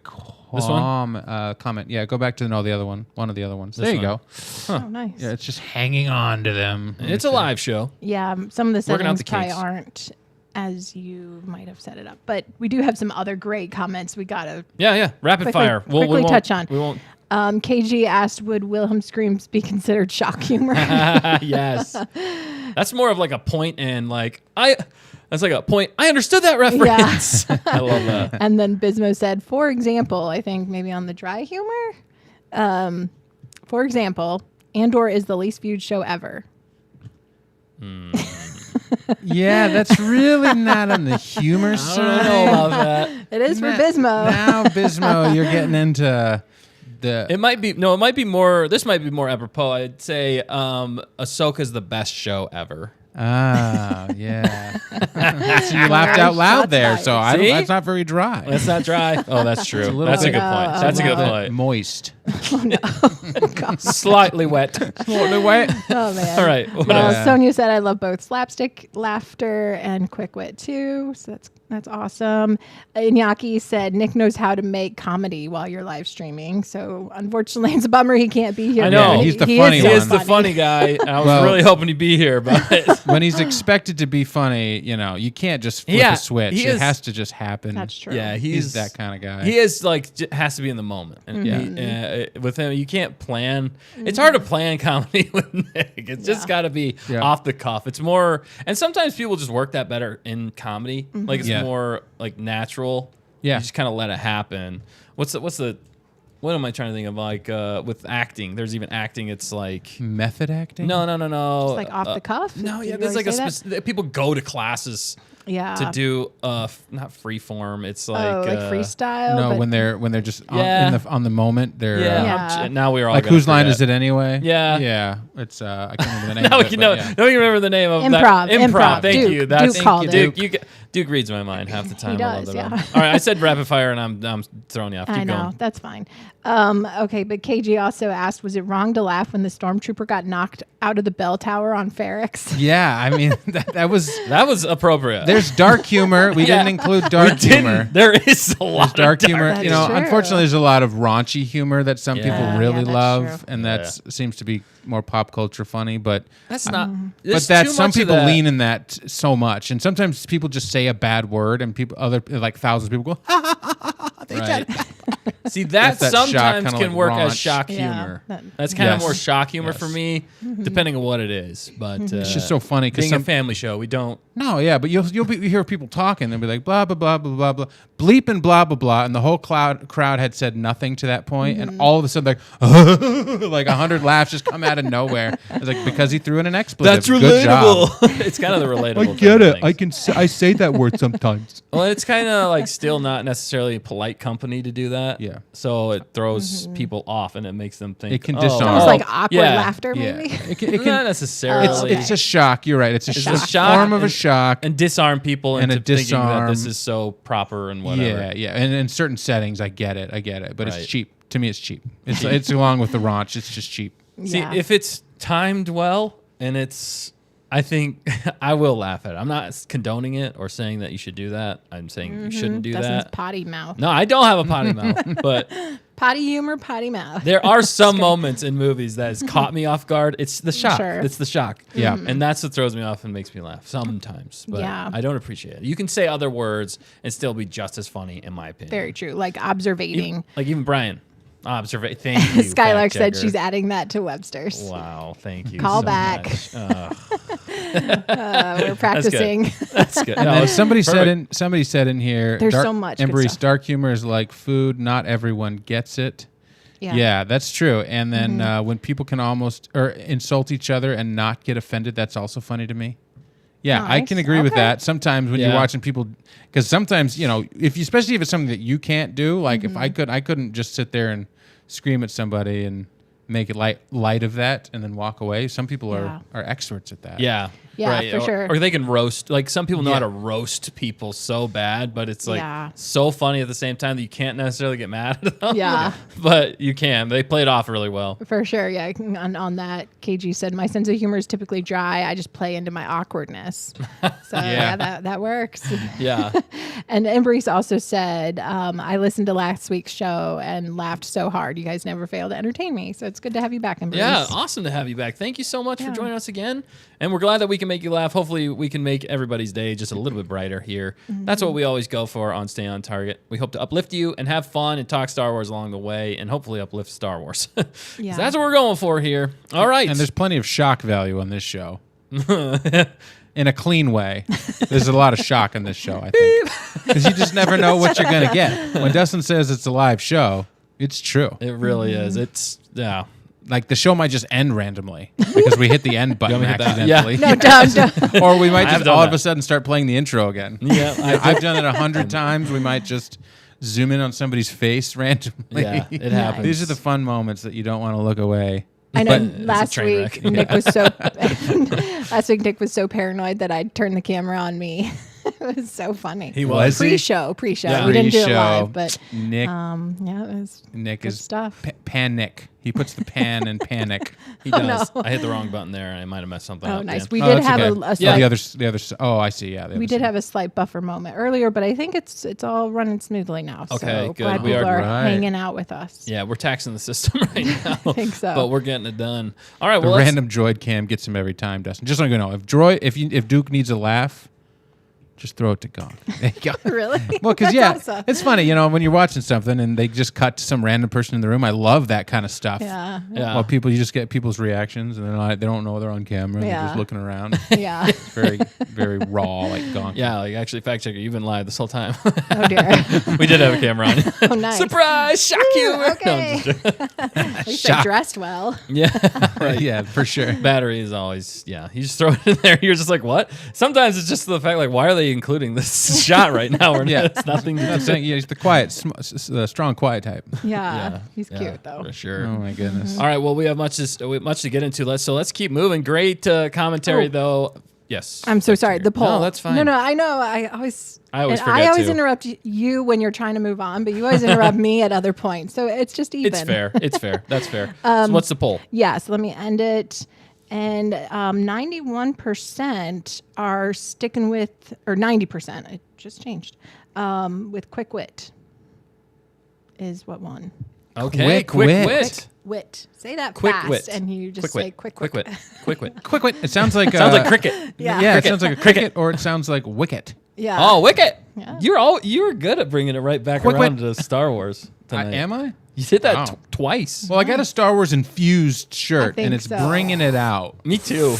Speaker 1: This one?
Speaker 2: comment. Yeah, go back to the other one. One of the other ones.
Speaker 1: This
Speaker 2: There you
Speaker 1: one.
Speaker 2: go.
Speaker 3: Oh, nice.
Speaker 2: Yeah, it's just hanging on to them.
Speaker 1: It's a live show.
Speaker 3: Yeah, some of the
Speaker 1: Working out
Speaker 3: settings
Speaker 1: the
Speaker 3: probably
Speaker 1: kinks.
Speaker 3: aren't as you might have set it up, but we do have some other great comments. We gotta
Speaker 1: Yeah. Rapid fire. We
Speaker 3: quickly
Speaker 1: won't-
Speaker 3: touch on.
Speaker 1: We won't.
Speaker 3: KG asked, "Would Wilhelm screams be considered shock humor?"
Speaker 1: Yes. That's more of like a point and that's like a point. I understood that reference. I love that.
Speaker 3: And then Bismo said, "For example, I think maybe on the dry humor. For example, Andor is the least viewed show ever."
Speaker 2: Yeah, that's really not on the humor
Speaker 1: I
Speaker 2: side.
Speaker 1: don't know about that.
Speaker 3: It is for
Speaker 2: Na-
Speaker 3: Bismo.
Speaker 2: Now, Bismo, you're getting into the.
Speaker 1: It might be more. This might be more apropos. I'd say Ahsoka's the best show ever.
Speaker 2: Yeah. So you laughed out loud
Speaker 3: Shots
Speaker 2: there,
Speaker 3: fired.
Speaker 2: so I don't,
Speaker 1: See?
Speaker 2: that's not very dry.
Speaker 1: That's not dry. Oh, that's true.
Speaker 2: little
Speaker 1: That's a
Speaker 2: bit-
Speaker 1: good point. That's a good point.
Speaker 2: Moist.
Speaker 1: Slightly wet.
Speaker 2: Slightly wet.
Speaker 3: Oh man!
Speaker 1: All right. What
Speaker 3: Well,
Speaker 1: else?
Speaker 3: Sonia said, "I love both slapstick laughter and quick wit too." So that's awesome. Iñaki said, "Nick knows how to make comedy while you're live streaming." So unfortunately, it's a bummer he can't be here.
Speaker 1: I know.
Speaker 3: but
Speaker 2: He's the
Speaker 3: he
Speaker 2: funny
Speaker 1: He
Speaker 2: one.
Speaker 1: is the funny guy. I was
Speaker 2: Well-
Speaker 1: really hoping he'd be here, but
Speaker 2: When he's expected to be funny, you can't just flip
Speaker 1: Yeah,
Speaker 2: a switch.
Speaker 1: he
Speaker 2: It
Speaker 1: is-
Speaker 2: has to just happen.
Speaker 3: That's true.
Speaker 1: yeah,
Speaker 2: He's that kind of guy.
Speaker 1: He is has to be in the moment. And with him, you can't plan. It's hard to plan comedy with Nick. It's just got to be off the cuff. It's more, and sometimes people just work that better in comedy. Like it's more like natural.
Speaker 2: Yeah.
Speaker 1: You just kind of let it happen. What am I trying to think of? Like with acting, there's even acting. It's like
Speaker 2: Method acting?
Speaker 1: no.
Speaker 3: Just like off the cuff?
Speaker 1: No,
Speaker 3: Did
Speaker 1: yeah,
Speaker 3: you
Speaker 1: there's like
Speaker 3: already say that?
Speaker 1: people go to classes
Speaker 3: Yeah.
Speaker 1: to do not free form. It's like
Speaker 3: like freestyle.
Speaker 2: No,
Speaker 3: but
Speaker 2: when they're just
Speaker 1: Yeah.
Speaker 2: on the moment, they're
Speaker 3: Yeah.
Speaker 1: now we're all
Speaker 2: like
Speaker 1: gonna
Speaker 2: whose line
Speaker 1: forget.
Speaker 2: is it anyway?
Speaker 1: Yeah.
Speaker 2: Yeah. It's I can't remember the name.
Speaker 1: Now
Speaker 2: of
Speaker 1: we
Speaker 2: it,
Speaker 1: can
Speaker 2: but
Speaker 1: know.
Speaker 2: yeah.
Speaker 1: Now we can remember the name of
Speaker 3: Improv,
Speaker 1: that. Improv. Thank
Speaker 3: Duke.
Speaker 1: you. That's
Speaker 3: Duke called it.
Speaker 1: Duke reads my mind half the time. I love
Speaker 3: does,
Speaker 1: that.
Speaker 3: yeah.
Speaker 1: All right, I said rapid fire, and I'm throwing you off. Keep
Speaker 3: I know,
Speaker 1: going.
Speaker 3: that's fine. Okay, but KG also asked, was it wrong to laugh when the stormtrooper got knocked out of the bell tower on Ferrix?
Speaker 2: Yeah, I mean that was.
Speaker 1: That was appropriate.
Speaker 2: There's dark humor. We didn't include dark humor.
Speaker 1: There is a lot of
Speaker 2: Dark humor.
Speaker 3: That's
Speaker 2: You know,
Speaker 3: true.
Speaker 2: unfortunately, there's a lot of raunchy humor that some people
Speaker 1: Yeah.
Speaker 2: really
Speaker 3: Yeah, that's
Speaker 2: love,
Speaker 3: true.
Speaker 2: and that seems to be more pop culture funny. But
Speaker 1: That's not.
Speaker 2: but that some people lean in that so much, and sometimes people just say a bad word, and like thousands of people go,
Speaker 1: Right. See, that
Speaker 2: That's that shock,
Speaker 1: sometimes
Speaker 2: kinda
Speaker 1: can
Speaker 2: like
Speaker 1: work as
Speaker 2: raunch.
Speaker 1: shock
Speaker 3: Yeah,
Speaker 1: humor.
Speaker 3: that-
Speaker 1: That's kind of
Speaker 2: Yes.
Speaker 1: more shock humor
Speaker 2: Yes.
Speaker 1: for me, depending on what it is. But
Speaker 2: it's just so funny because
Speaker 1: being a family show, we don't.
Speaker 2: No, yeah, but you hear people talking. They'll be like blah blah blah blah blah blah, bleep and blah blah blah, and the whole crowd had said nothing to that point, and all of a sudden like 100 laughs just come out of nowhere. It's like because he threw in an expletive. Good job.
Speaker 1: It's kind of the relatable. thing, I think.
Speaker 2: I say that word sometimes.
Speaker 1: Well, it's kind of like still not necessarily a polite company to do that.
Speaker 2: Yeah.
Speaker 1: So it throws people off and it makes them think
Speaker 2: It can
Speaker 1: oh,
Speaker 2: disarm.
Speaker 3: Almost
Speaker 2: Oh,
Speaker 3: like awkward
Speaker 1: yeah.
Speaker 3: laughter,
Speaker 2: Yeah,
Speaker 3: maybe?
Speaker 2: it
Speaker 1: not
Speaker 2: can.
Speaker 1: necessarily.
Speaker 2: It's a shock. You're right. It's a
Speaker 1: It's
Speaker 2: shock.
Speaker 1: a
Speaker 2: Form of a
Speaker 1: and-
Speaker 2: shock.
Speaker 1: and disarm people
Speaker 2: And
Speaker 1: into
Speaker 2: a
Speaker 1: thinking that this
Speaker 2: disarm.
Speaker 1: is so proper and whatever.
Speaker 2: Yeah, yeah. And in certain settings, I get it. But
Speaker 1: Right.
Speaker 2: it's cheap. To me, it's cheap. It's along with the raunch. It's just cheap.
Speaker 1: See,
Speaker 3: Yeah.
Speaker 1: if it's timed well and I think I will laugh at it. I'm not condoning it or saying that you should do that. I'm saying you shouldn't do
Speaker 3: Dustin's
Speaker 1: that.
Speaker 3: potty mouth.
Speaker 1: No, I don't have a potty mouth, but
Speaker 3: Potty humor, potty mouth.
Speaker 1: There are some moments in movies that has caught me off guard. It's the shock.
Speaker 3: Sure.
Speaker 1: It's the shock.
Speaker 2: Yeah.
Speaker 1: And that's what throws me off and makes me laugh sometimes. But
Speaker 3: Yeah.
Speaker 1: I don't appreciate it. You can say other words and still be just as funny, in my opinion.
Speaker 3: Very true. Like observating.
Speaker 1: Even Brian. Thank you.
Speaker 3: Skylark
Speaker 1: fact
Speaker 3: said
Speaker 1: checker.
Speaker 3: she's adding that to Webster's.
Speaker 1: Wow, thank you.
Speaker 3: Call
Speaker 1: so
Speaker 3: back.
Speaker 1: much.
Speaker 3: We're practicing.
Speaker 1: That's good.
Speaker 2: And
Speaker 1: No,
Speaker 2: then somebody
Speaker 1: perfect.
Speaker 2: said in here.
Speaker 3: There's so much good
Speaker 2: Embry's
Speaker 3: stuff.
Speaker 2: dark humor is like food. Not everyone gets it. Yeah, that's true. And then when people can almost or insult each other and not get offended, that's also funny to me. Yeah, I
Speaker 3: Nice.
Speaker 2: can agree with
Speaker 3: Okay.
Speaker 2: that. Sometimes when you're
Speaker 1: Yeah.
Speaker 2: watching people, because sometimes especially if it's something that you can't do. Like if I couldn't just sit there and scream at somebody and make it light of that and then walk away. Some people
Speaker 3: Yeah.
Speaker 2: are experts at that.
Speaker 1: Yeah.
Speaker 3: Yeah,
Speaker 1: right.
Speaker 3: for sure.
Speaker 1: Or they can roast. Like some people know how
Speaker 2: Yeah.
Speaker 1: to roast people so bad, but it's like
Speaker 3: Yeah.
Speaker 1: so funny at the same time that you can't necessarily get mad at them.
Speaker 3: Yeah.
Speaker 1: But you can. They play it off really well.
Speaker 3: For sure, yeah. On that, KG said, my sense of humor is typically dry. I just play into my awkwardness. So yeah, that works.
Speaker 1: Yeah.
Speaker 3: And Embry's also said, I listened to last week's show and laughed so hard. You guys never fail to entertain me. So it's good to have you back, Embry.
Speaker 1: Yeah, awesome to have you back. Thank you so much for joining us again. And we're glad that we can make you laugh. Hopefully, we can make everybody's day just a little bit brighter here. That's what we always go for on Stay on Target. We hope to uplift you and have fun and talk Star Wars along the way and hopefully uplift Star Wars. 'Cause
Speaker 3: Yeah.
Speaker 1: that's what we're going for here. All right.
Speaker 2: And there's plenty of shock value on this show. In a clean way. There's a lot of shock in this show, I think. Because you just never know what you're going to get. When Dustin says it's a live show, it's true.
Speaker 1: It really is. It's, yeah.
Speaker 2: Like the show might just end randomly because we hit the end button
Speaker 1: me to hit that?
Speaker 2: accidentally.
Speaker 3: No, don't.
Speaker 2: Or we might
Speaker 1: I have
Speaker 2: just
Speaker 1: done
Speaker 2: all of
Speaker 1: that.
Speaker 2: a sudden start playing the intro again.
Speaker 1: Yeah.
Speaker 2: I've done it 100 times. We might just zoom in on somebody's face randomly.
Speaker 1: Yeah, it happens.
Speaker 2: These are the fun moments that you don't want to look away.
Speaker 3: I know
Speaker 1: But-
Speaker 3: last
Speaker 1: It's a train
Speaker 3: week
Speaker 1: wreck.
Speaker 3: Nick was so last week Nick was so paranoid that I'd turn the camera on me. It was so funny.
Speaker 1: He
Speaker 2: Was he?
Speaker 3: Pre-show.
Speaker 1: Yeah.
Speaker 3: We didn't do it
Speaker 2: Pre-show.
Speaker 3: live, but
Speaker 2: Nick
Speaker 3: yeah, it was
Speaker 2: Nick
Speaker 3: good
Speaker 2: is
Speaker 3: stuff.
Speaker 2: panic. He puts the pan in panic.
Speaker 1: He does.
Speaker 3: no.
Speaker 1: I hit the wrong button there and I might have messed something
Speaker 3: Oh,
Speaker 1: up.
Speaker 3: nice.
Speaker 1: Dan.
Speaker 3: We
Speaker 2: Oh,
Speaker 3: did
Speaker 2: that's
Speaker 3: have
Speaker 2: okay.
Speaker 3: a
Speaker 2: Yeah,
Speaker 3: slight,
Speaker 2: the other. Oh, I see. Yeah,
Speaker 3: we did have a slight buffer moment earlier, but I think it's all running smoothly now.
Speaker 1: Okay,
Speaker 3: so
Speaker 1: good.
Speaker 3: glad
Speaker 1: We
Speaker 3: people
Speaker 1: are-
Speaker 3: are
Speaker 2: Right.
Speaker 3: hanging out with us.
Speaker 1: Yeah, we're taxing the system right now. I
Speaker 3: think so.
Speaker 1: But we're getting it done. All right.
Speaker 2: The
Speaker 1: Well, let's-
Speaker 2: random droid cam gets him every time, Dustin. Just so you know, if Duke needs a laugh, just throw it to Gong. There you go.
Speaker 3: Really?
Speaker 2: Well, because
Speaker 3: That's awesome.
Speaker 2: it's funny, when you're watching something and they just cut to some random person in the room. I love that kind of stuff.
Speaker 3: Yeah.
Speaker 1: Yeah.
Speaker 2: Well, you just get people's reactions, and they don't know they're on camera. They're
Speaker 3: Yeah.
Speaker 2: just looking around.
Speaker 3: Yeah.
Speaker 2: It's very, very raw, like Gong.
Speaker 1: Yeah, like actually, fact checker, you've been live this whole time.
Speaker 3: Oh dear.
Speaker 1: We did have a camera on.
Speaker 3: Oh nice.
Speaker 1: Surprise! Shock you! No, I'm
Speaker 3: Okay.
Speaker 1: just joking.
Speaker 3: At least I dressed well.
Speaker 1: Yeah.
Speaker 2: yeah, for sure.
Speaker 1: Battery is always, you just throw it in there. You're just like, what? Sometimes it's just the fact, like, why are they including this shot right now? Or
Speaker 2: Yeah.
Speaker 1: it's nothing to
Speaker 2: I'm
Speaker 1: do.
Speaker 2: saying, he's the quiet, strong, quiet type.
Speaker 3: Yeah. He's
Speaker 1: Yeah,
Speaker 3: cute though.
Speaker 1: For sure.
Speaker 2: Oh my goodness.
Speaker 1: All right. Well, we have much to get into. Let's keep moving. Great commentary,
Speaker 3: Oh.
Speaker 1: though. Yes.
Speaker 3: I'm so sorry. The poll.
Speaker 1: No, that's fine.
Speaker 3: No, I know. I always
Speaker 1: always
Speaker 3: and
Speaker 1: forget
Speaker 3: I always
Speaker 1: too.
Speaker 3: interrupt you when you're trying to move on, but you always interrupt me at other points. So it's just even.
Speaker 1: It's fair. It's fair. That's fair. So what's the poll?
Speaker 3: Yeah. So let me end it. And 91% are sticking with, or 90%. It just changed. With quick wit is what won.
Speaker 1: Okay.
Speaker 2: Quick
Speaker 1: Quick
Speaker 2: wit.
Speaker 1: wit.
Speaker 3: Wit. Say that
Speaker 1: Quick
Speaker 3: fast,
Speaker 1: wit.
Speaker 3: and you just say quick
Speaker 1: Quick wit. Quick wit.
Speaker 2: Quick wit. It sounds like
Speaker 1: Sounds like cricket.
Speaker 3: Yeah.
Speaker 2: Yeah, it sounds like a cricket, or it sounds like wicket.
Speaker 3: Yeah.
Speaker 1: Oh, Wicket.
Speaker 3: Yeah.
Speaker 1: You're good at bringing it right back
Speaker 2: Quick
Speaker 1: around
Speaker 2: wit.
Speaker 1: to Star Wars tonight.
Speaker 2: Am I?
Speaker 1: You did that
Speaker 2: Wow.
Speaker 1: twice.
Speaker 2: Well, I got a Star Wars infused shirt,
Speaker 3: think
Speaker 2: and it's
Speaker 3: so.
Speaker 2: bringing it out.
Speaker 1: Me too.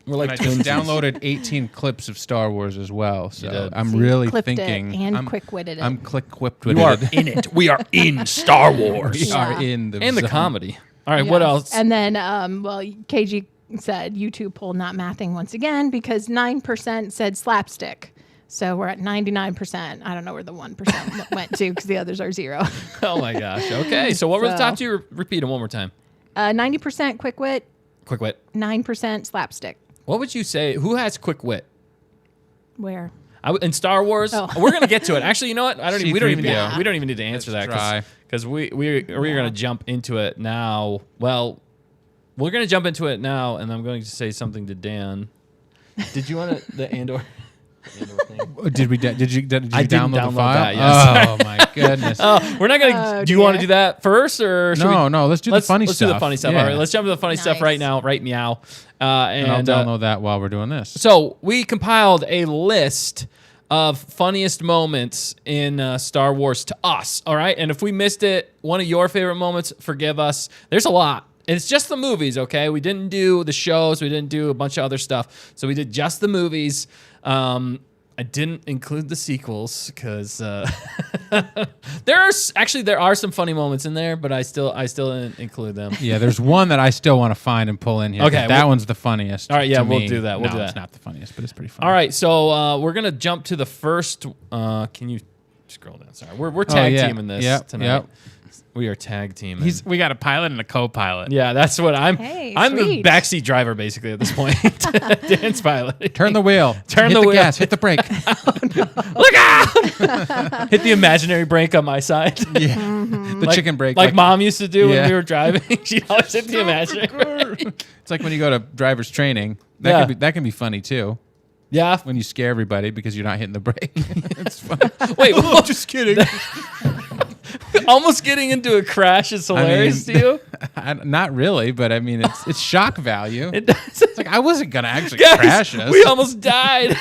Speaker 1: We're like
Speaker 2: And I just
Speaker 1: twinsies.
Speaker 2: downloaded 18 clips of Star Wars as well. So
Speaker 1: did.
Speaker 2: I'm
Speaker 3: So you
Speaker 2: really
Speaker 3: clipped
Speaker 2: thinking.
Speaker 3: it and
Speaker 2: I'm
Speaker 3: quick-witted it.
Speaker 2: I'm click-whipped
Speaker 1: You
Speaker 2: with
Speaker 1: are
Speaker 2: it.
Speaker 1: in it. We are in Star Wars.
Speaker 2: We are
Speaker 3: Yeah.
Speaker 2: in the
Speaker 1: And the
Speaker 2: zone.
Speaker 1: comedy. All right, what
Speaker 3: Yes.
Speaker 1: else?
Speaker 3: And then, KG said YouTube poll not mathing once again because 9% said slapstick. So we're at 99%. I don't know where the 1% went to because the others are 0.
Speaker 1: Oh my gosh. Okay, so what were the
Speaker 3: So-
Speaker 1: top two? Repeat them one more time.
Speaker 3: 90% quick wit,
Speaker 1: Quick wit.
Speaker 3: 9% slapstick.
Speaker 1: What would you say? Who has quick wit?
Speaker 3: Where?
Speaker 1: In Star Wars,
Speaker 3: Oh.
Speaker 1: we're gonna get to it. Actually, you know what? We don't even
Speaker 2: C-3PO.
Speaker 1: we don't even need to answer
Speaker 2: Let's
Speaker 1: that
Speaker 2: try.
Speaker 1: because we're gonna jump into it now. Well, we're gonna jump into it now, and I'm going to say something to Dan. Did you want the Andor?
Speaker 2: Did you
Speaker 1: I didn't
Speaker 2: download the
Speaker 1: download
Speaker 2: file?
Speaker 1: that, yes.
Speaker 2: Oh my goodness.
Speaker 1: We're not gonna. Do you want to do that first, or should
Speaker 2: No, let's do the funny
Speaker 1: Let's
Speaker 2: stuff.
Speaker 1: do the funny stuff.
Speaker 2: Yeah.
Speaker 1: All right, let's jump to the funny stuff right now. Right, meow.
Speaker 2: And I'll download that while we're doing this.
Speaker 1: So we compiled a list of funniest moments in Star Wars to us. All right, and if we missed it, one of your favorite moments, forgive us. There's a lot. It's just the movies, okay? We didn't do the shows. We didn't do a bunch of other stuff. So we did just the movies. I didn't include the sequels because there are some funny moments in there, but I still didn't include them.
Speaker 2: Yeah, there's one that I still want to find and pull in here.
Speaker 1: Okay,
Speaker 2: that one's the funniest.
Speaker 1: All right, yeah,
Speaker 2: to
Speaker 1: we'll
Speaker 2: me.
Speaker 1: do that. We'll do that.
Speaker 2: It's not the funniest, but it's pretty funny.
Speaker 1: All right, so we're gonna jump to the first. Can you scroll down? Sorry, we're tag teaming this tonight.
Speaker 2: Yep.
Speaker 1: We are tag teaming.
Speaker 2: We got a pilot and a co-pilot.
Speaker 1: Yeah, that's what I'm.
Speaker 3: Hey,
Speaker 1: I'm the
Speaker 3: sweet.
Speaker 1: backseat driver basically at this point. Dan's pilot.
Speaker 2: Turn the wheel.
Speaker 1: Turn
Speaker 2: hit
Speaker 1: the
Speaker 2: the
Speaker 1: wheel.
Speaker 2: gas. Hit the brake.
Speaker 1: Look out! Hit the imaginary brake on my side.
Speaker 2: Yeah. The chicken brake.
Speaker 1: like Mom used to do when
Speaker 2: Yeah.
Speaker 1: we were driving. She'd always hit the imaginary.
Speaker 2: It's like when you go to driver's training.
Speaker 1: Yeah.
Speaker 2: That can be funny too.
Speaker 1: Yeah.
Speaker 2: When you scare everybody because you're not hitting the brake. It's funny.
Speaker 1: Wait,
Speaker 2: Oh, just kidding.
Speaker 1: almost getting into a crash is hilarious to you.
Speaker 2: Not really, but I mean, it's shock value.
Speaker 1: It does.
Speaker 2: It's like I wasn't gonna actually
Speaker 1: Guys,
Speaker 2: crash us.
Speaker 1: we almost died.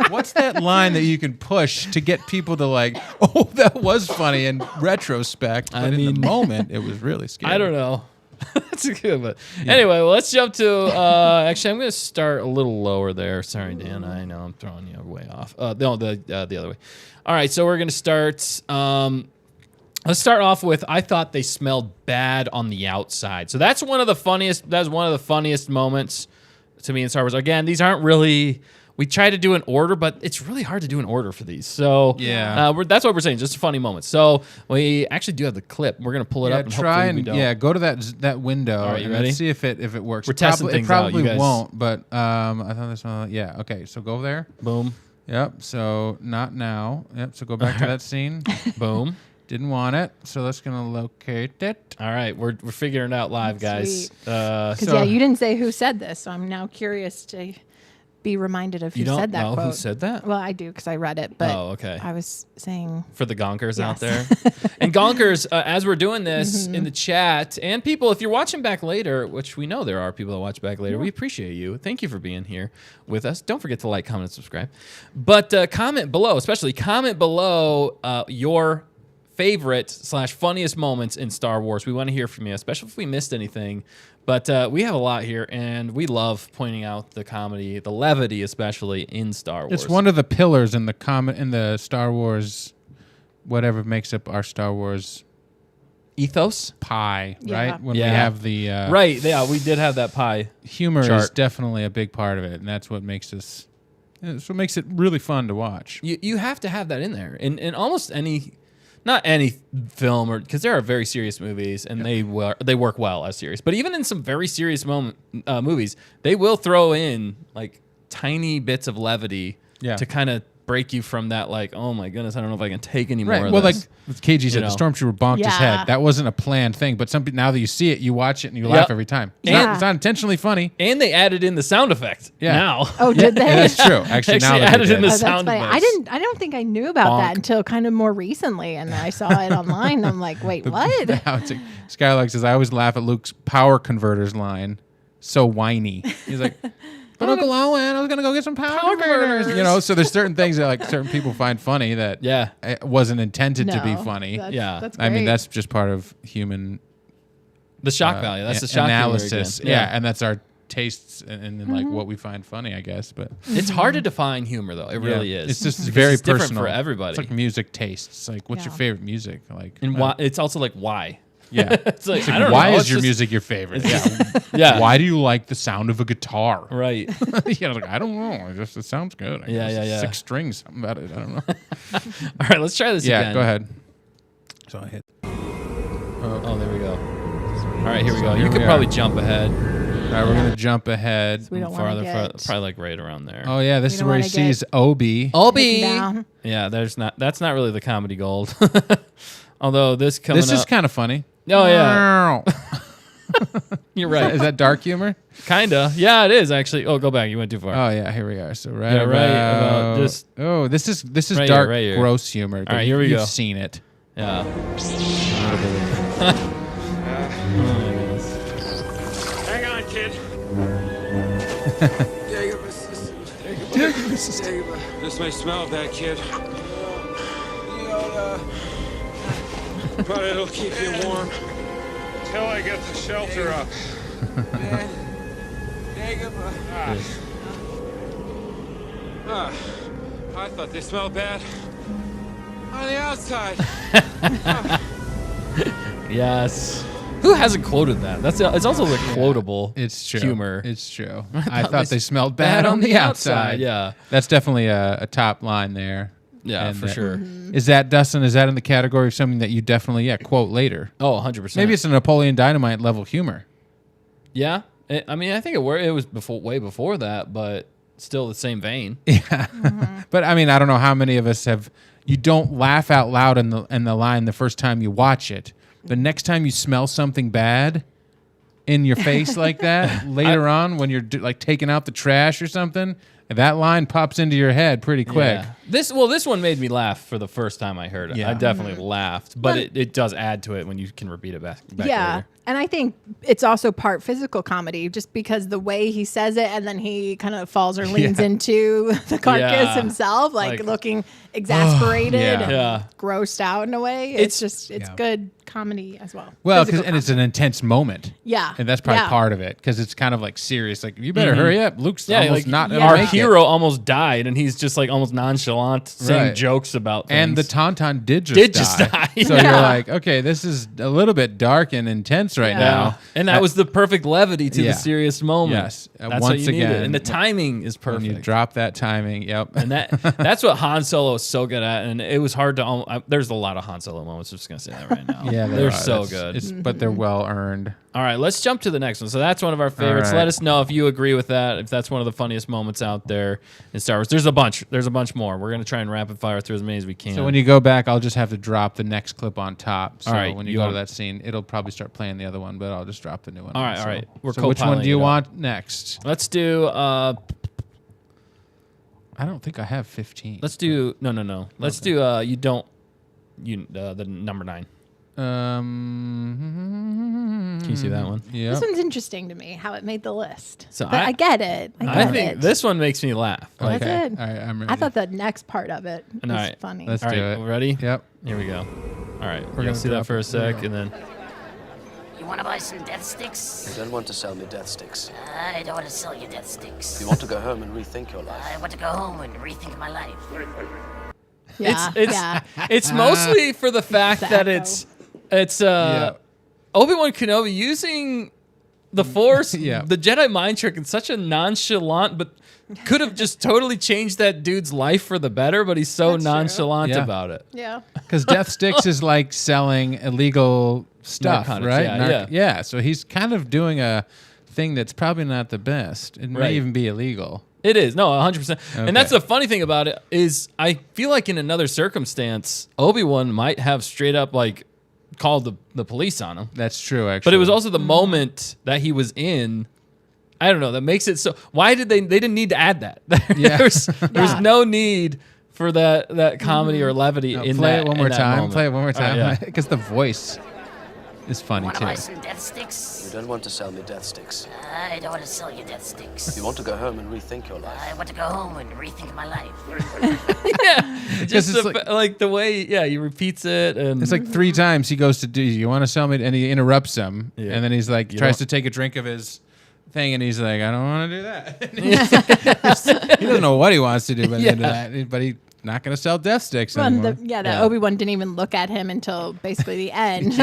Speaker 2: What's that line that you can push to get people to like, oh, that was funny in retrospect, but in the moment, it was really scary.
Speaker 1: I don't know. That's a good one. Anyway, well, let's jump to. Actually, I'm going to start a little lower there. Sorry, Dan. I know I'm throwing you way off. No, the other way. All right, so we're going to start. Let's start off with. I thought they smelled bad on the outside. So that's one of the funniest. That's one of the funniest moments to me in Star Wars. Again, these aren't really. We try to do an order, but it's really hard to do an order for these. So
Speaker 2: yeah,
Speaker 1: that's what we're saying. Just a funny moment. So we actually do have the clip. We're gonna pull it up and
Speaker 2: try
Speaker 1: hopefully we don't.
Speaker 2: go to that window.
Speaker 1: All right, you
Speaker 2: and
Speaker 1: ready?
Speaker 2: Let's see if it works.
Speaker 1: We're testing things out, you
Speaker 2: It probably
Speaker 1: guys.
Speaker 2: won't, but I thought this one. Yeah. Okay. So go there.
Speaker 1: Boom.
Speaker 2: Yep. So not now. Yep. So go back to that scene.
Speaker 1: Boom.
Speaker 2: Didn't want it. So that's gonna locate it.
Speaker 1: All right, we're figuring it out live, guys.
Speaker 3: Sweet. Because you didn't say who said this, so I'm now curious to be reminded of who
Speaker 1: You don't
Speaker 3: said that
Speaker 1: know
Speaker 3: quote.
Speaker 1: who said that?
Speaker 3: Well, I do because I read it, but
Speaker 1: Oh, okay.
Speaker 3: I was saying
Speaker 1: For the gonkers out
Speaker 3: Yes.
Speaker 1: there. And gonkers, as we're doing this in the chat, and people, if you're watching back later, which we know there are people that watch back later, we appreciate you. Thank you for being here with us. Don't forget to like, comment, and subscribe. But comment below, especially comment below your favorite / funniest moments in Star Wars. We want to hear from you, especially if we missed anything. But we have a lot here, and we love pointing out the comedy, the levity, especially in Star Wars.
Speaker 2: It's one of the pillars in the Star Wars, whatever makes up our Star Wars
Speaker 1: ethos.
Speaker 2: pie,
Speaker 3: Yeah.
Speaker 2: right? When
Speaker 1: Yeah.
Speaker 2: we have the
Speaker 1: Right, yeah, we did have that pie.
Speaker 2: humor is
Speaker 1: chart.
Speaker 2: definitely a big part of it, and that's what makes us. That's what makes it really fun to watch.
Speaker 1: You have to have that in there in almost any, not any film, or because there are very serious movies and they work well as serious. But even in some very serious movies, they will throw in like tiny bits of levity
Speaker 2: Yeah.
Speaker 1: to kind of break you from that. Like, oh my goodness, I don't know if I can take any more.
Speaker 2: Right.
Speaker 1: Of
Speaker 2: Well,
Speaker 1: this.
Speaker 2: like KG said,
Speaker 1: know.
Speaker 2: the stormtrooper bonked his
Speaker 3: Yeah.
Speaker 2: head. That wasn't a planned thing, but now that you see it, you watch it and you laugh every time. It's not intentionally funny.
Speaker 1: And they added in the sound effect.
Speaker 2: Yeah.
Speaker 1: Now.
Speaker 3: Oh, did they?
Speaker 2: Yeah, that's true. Actually, now that
Speaker 1: added
Speaker 2: they
Speaker 1: in
Speaker 2: did.
Speaker 1: the
Speaker 3: Oh,
Speaker 1: sound
Speaker 3: that's funny.
Speaker 1: effects.
Speaker 3: I don't think I knew about
Speaker 1: Bonk.
Speaker 3: that until kind of more recently, and I saw it online. I'm like, wait, what?
Speaker 2: How it's like, Skylark says, I always laugh at Luke's power converters line. So whiny. He's like, but Uncle Owen, I was going to go get some power converters. You know, so there's certain things that like certain people find funny that
Speaker 1: Yeah.
Speaker 2: it wasn't intended to be
Speaker 3: No,
Speaker 2: funny.
Speaker 1: Yeah.
Speaker 3: That's
Speaker 2: I mean,
Speaker 3: great.
Speaker 2: that's just part of human
Speaker 1: The shock value. That's the shock
Speaker 2: analysis.
Speaker 1: value
Speaker 2: Yeah.
Speaker 1: again.
Speaker 2: and that's our tastes and like what we find funny, I guess. But
Speaker 1: It's hard to define humor, though. It really is.
Speaker 2: It's just
Speaker 1: Because
Speaker 2: very
Speaker 1: it's different
Speaker 2: personal
Speaker 1: for everybody.
Speaker 2: It's like music tastes. Like, what's your
Speaker 3: Yeah.
Speaker 2: favorite music? Like,
Speaker 1: And why, it's also like why.
Speaker 2: yeah.
Speaker 1: It's like,
Speaker 2: It's like,
Speaker 1: I don't
Speaker 2: why
Speaker 1: know.
Speaker 2: is
Speaker 1: it's
Speaker 2: your
Speaker 1: just-
Speaker 2: music your favorite? Yeah.
Speaker 1: Yeah.
Speaker 2: Why do you like the sound of a guitar?
Speaker 1: Right.
Speaker 2: You know, like, I don't know. It sounds good. I
Speaker 1: Yeah,
Speaker 2: guess.
Speaker 1: yeah, yeah.
Speaker 2: 6 strings, something about it. I don't know.
Speaker 1: All right, let's try this
Speaker 2: Yeah,
Speaker 1: again.
Speaker 2: go ahead. So I hit.
Speaker 1: Oh, there we go. All right, here we go.
Speaker 2: Here
Speaker 1: You could
Speaker 2: we
Speaker 1: probably
Speaker 2: are.
Speaker 1: jump ahead.
Speaker 2: All right, we're gonna jump ahead.
Speaker 3: So we don't want to get
Speaker 1: Probably like right around there.
Speaker 2: Oh yeah, this
Speaker 3: We
Speaker 2: is
Speaker 3: don't
Speaker 2: where he
Speaker 3: wanna
Speaker 2: sees Obi.
Speaker 1: Obi.
Speaker 3: taken down.
Speaker 1: Yeah, that's not really the comedy gold. Although this coming
Speaker 2: This is
Speaker 1: up.
Speaker 2: kind of funny.
Speaker 1: Oh yeah. You're right.
Speaker 2: Is that dark humor?
Speaker 1: Kinda. Yeah, it is actually. Oh, go back. You went too far.
Speaker 2: Oh yeah, here we are. So right,
Speaker 1: Yeah, right about just-
Speaker 2: Oh, this is
Speaker 1: Right
Speaker 2: dark,
Speaker 1: here, right here.
Speaker 2: gross humor.
Speaker 1: All right, here we
Speaker 2: You've
Speaker 1: go.
Speaker 2: seen it.
Speaker 1: Yeah.
Speaker 4: Hang on, kid. This may smell bad, kid. But it'll keep you warm till I get the shelter up. I thought they smelled bad on the outside.
Speaker 1: Yes. Who hasn't quoted that? It's also the quotable
Speaker 2: It's true.
Speaker 1: humor.
Speaker 2: It's true. I thought they smelled bad on the outside.
Speaker 1: Yeah.
Speaker 2: That's definitely a top line there.
Speaker 1: Yeah,
Speaker 2: And
Speaker 1: for
Speaker 2: that-
Speaker 1: sure.
Speaker 2: Is that, Dustin, is that in the category of something that you definitely, quote later?
Speaker 1: Oh, 100%.
Speaker 2: Maybe it's a Napoleon Dynamite level humor.
Speaker 1: Yeah. I mean, I think it was way before that, but still the same vein.
Speaker 2: Yeah. But I mean, I don't know how many of us you don't laugh out loud in the line the first time you watch it, but next time you smell something bad in your face like that, later on when you're like taking out the trash or something, that line pops into your head pretty quick.
Speaker 1: Yeah. This one made me laugh for the first time I heard it.
Speaker 2: Yeah.
Speaker 1: I definitely laughed, but
Speaker 3: Well-
Speaker 1: it does add to it when you can repeat it back
Speaker 3: Yeah.
Speaker 1: later.
Speaker 3: And I think it's also part physical comedy just because the way he says it and then he kind of falls or leans into the carcass
Speaker 1: Yeah.
Speaker 3: himself, like
Speaker 1: Like-
Speaker 3: looking exasperated
Speaker 2: Yeah.
Speaker 3: and
Speaker 1: Yeah.
Speaker 3: grossed out in a way.
Speaker 1: It's-
Speaker 3: It's
Speaker 2: Yeah.
Speaker 3: good comedy as well.
Speaker 2: Well,
Speaker 3: Physical
Speaker 2: and it's an intense moment.
Speaker 3: Yeah.
Speaker 2: And that's probably
Speaker 3: Yeah.
Speaker 2: part of it because it's kind of like serious. Like, you better hurry up. Luke's
Speaker 1: Yeah,
Speaker 2: almost
Speaker 1: like
Speaker 2: not
Speaker 3: yeah.
Speaker 2: gonna
Speaker 1: our
Speaker 2: make it.
Speaker 1: hero almost died, and he's just like almost nonchalant saying
Speaker 2: Right.
Speaker 1: jokes about things.
Speaker 2: And the Tauntaun did
Speaker 1: just die.
Speaker 2: So
Speaker 3: Yeah.
Speaker 2: you're like, okay, this is a little bit dark and intense right
Speaker 3: Yeah.
Speaker 2: now.
Speaker 1: and that was the perfect levity to
Speaker 2: Yeah.
Speaker 1: the serious moment.
Speaker 2: Yes.
Speaker 1: That's what
Speaker 2: Once
Speaker 1: you needed.
Speaker 2: again,
Speaker 1: and the timing is
Speaker 2: When
Speaker 1: perfect.
Speaker 2: you drop that timing, yep.
Speaker 1: And that's what Han Solo is so good at, and it was hard to. There's a lot of Han Solo moments. I'm just gonna say that right now.
Speaker 2: Yeah,
Speaker 1: they're
Speaker 2: are.
Speaker 1: so
Speaker 2: That's-
Speaker 1: good.
Speaker 2: But they're well earned.
Speaker 1: All right, let's jump to the next one. So that's one of our favorites.
Speaker 2: right.
Speaker 1: Let us know if you agree with that. If that's one of the funniest moments out there in Star Wars. There's a bunch. There's a bunch more. We're gonna try and rapid fire through as many as we can.
Speaker 2: So when you go back, I'll just have to drop the next clip on top. So
Speaker 1: All right,
Speaker 2: when you
Speaker 1: you
Speaker 2: go to
Speaker 1: want-
Speaker 2: that scene, it'll probably start playing the other one, but I'll just drop the new one.
Speaker 1: All
Speaker 2: on.
Speaker 1: right, all right. We're
Speaker 2: So which one do you
Speaker 1: co-piloting it
Speaker 2: want next?
Speaker 1: let's do.
Speaker 2: I don't think I have 15.
Speaker 1: Let's do. No. Let's do. You don't. The number 9. Can you see that one?
Speaker 2: Yeah.
Speaker 3: This one's interesting to me, how it made the list.
Speaker 1: So
Speaker 3: But I get it. I
Speaker 1: I
Speaker 3: get
Speaker 1: think
Speaker 3: it.
Speaker 1: this one makes me laugh. Like,
Speaker 3: That's it.
Speaker 2: All right, I'm ready.
Speaker 3: I thought the next part of it was
Speaker 1: All right.
Speaker 3: funny.
Speaker 2: Let's
Speaker 1: all
Speaker 2: do
Speaker 1: right,
Speaker 2: it.
Speaker 1: ready?
Speaker 2: Yep.
Speaker 1: Here we go. All right, we're
Speaker 2: gonna
Speaker 1: gonna see that
Speaker 2: drop
Speaker 1: for a
Speaker 2: it. There we
Speaker 1: sec,
Speaker 2: go.
Speaker 1: and then
Speaker 5: You want to buy some death sticks?
Speaker 6: You don't want to sell me death sticks.
Speaker 5: I don't want to sell you death sticks.
Speaker 6: You want to go home and rethink your life.
Speaker 5: I want to go home and rethink my life.
Speaker 3: Yeah.
Speaker 1: it's
Speaker 3: yeah.
Speaker 1: it's mostly for the fact that
Speaker 3: Echo.
Speaker 1: it's Obi-Wan Kenobi using the Force,
Speaker 2: Yeah.
Speaker 1: the Jedi mind trick in such a nonchalant, but could have just totally changed that dude's life for the better. But he's so
Speaker 3: That's true.
Speaker 1: nonchalant
Speaker 2: Yeah.
Speaker 1: about it.
Speaker 3: Yeah.
Speaker 2: Because death sticks is like selling illegal stuff,
Speaker 1: Narcotics,
Speaker 2: right?
Speaker 1: yeah,
Speaker 2: Yeah. So he's kind of doing a thing that's probably not the best. It may
Speaker 1: Right.
Speaker 2: even be illegal.
Speaker 1: It is. No, 100%.
Speaker 2: Okay.
Speaker 1: And that's the funny thing about it is I feel like in another circumstance, Obi-Wan might have straight up like called the police on him.
Speaker 2: That's true, actually.
Speaker 1: But it was also the moment that he was in. I don't know. That makes it so. Why did they didn't need to add that.
Speaker 2: Yeah.
Speaker 1: there's
Speaker 3: Yeah.
Speaker 1: no need for that comedy or levity
Speaker 2: No,
Speaker 1: in
Speaker 2: play
Speaker 1: that.
Speaker 2: it one more
Speaker 1: in that
Speaker 2: time.
Speaker 1: moment.
Speaker 2: Play it one more
Speaker 1: All right,
Speaker 2: time.
Speaker 1: yeah.
Speaker 2: Because the voice is funny
Speaker 5: Want to
Speaker 2: too.
Speaker 5: buy some death sticks?
Speaker 6: You don't want to sell me death sticks.
Speaker 5: I don't want to sell you death sticks.
Speaker 6: You want to go home and rethink your life.
Speaker 5: I want to go home and rethink my life.
Speaker 1: Yeah, just
Speaker 2: it's
Speaker 1: like the way he repeats it and
Speaker 2: It's like 3 times he goes to do. You want to sell me? And he interrupts him,
Speaker 1: Yeah.
Speaker 2: and then he's like
Speaker 1: You
Speaker 2: tries
Speaker 1: don't-
Speaker 2: to take a drink of his thing, and he's like, I don't want to do that. And he doesn't know what he wants to do by the end of that, but he's not going to sell death sticks
Speaker 3: Well,
Speaker 2: anymore.
Speaker 3: that
Speaker 1: Yeah.
Speaker 3: Obi-Wan didn't even look at him until basically the end.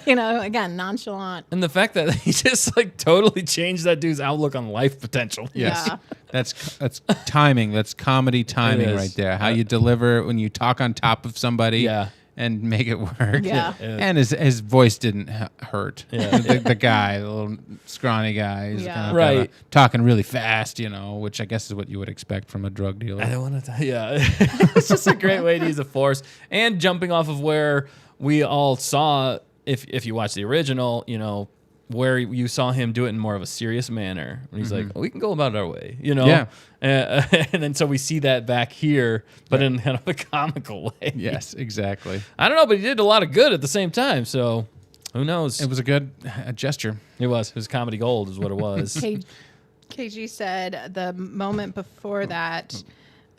Speaker 3: Again, nonchalant.
Speaker 1: and the fact that he just like totally changed that dude's outlook on life potential.
Speaker 2: Yes.
Speaker 3: Yeah.
Speaker 2: That's timing. That's comedy timing
Speaker 1: It is.
Speaker 2: right there. How you deliver when you talk on top of somebody
Speaker 1: Yeah.
Speaker 2: and make it work.
Speaker 3: Yeah.
Speaker 2: And his voice didn't hurt.
Speaker 1: Yeah.
Speaker 2: The guy, the little scrawny guy, he's
Speaker 3: Yeah.
Speaker 2: kind of
Speaker 1: Right.
Speaker 2: talking really fast, which I guess is what you would expect from a drug dealer.
Speaker 1: I don't want to. Yeah, it's just a great way to use the Force, and jumping off of where we all saw. If you watch the original, where you saw him do it in more of a serious manner. And he's like, we can go about it our way, you know?
Speaker 2: Yeah.
Speaker 1: And then so we see that back here, but in kind of a comical way.
Speaker 2: Yes, exactly.
Speaker 1: I don't know, but he did a lot of good at the same time. So who knows?
Speaker 2: It was a good gesture.
Speaker 1: It was comedy gold is what it was.
Speaker 3: KG said the moment before that,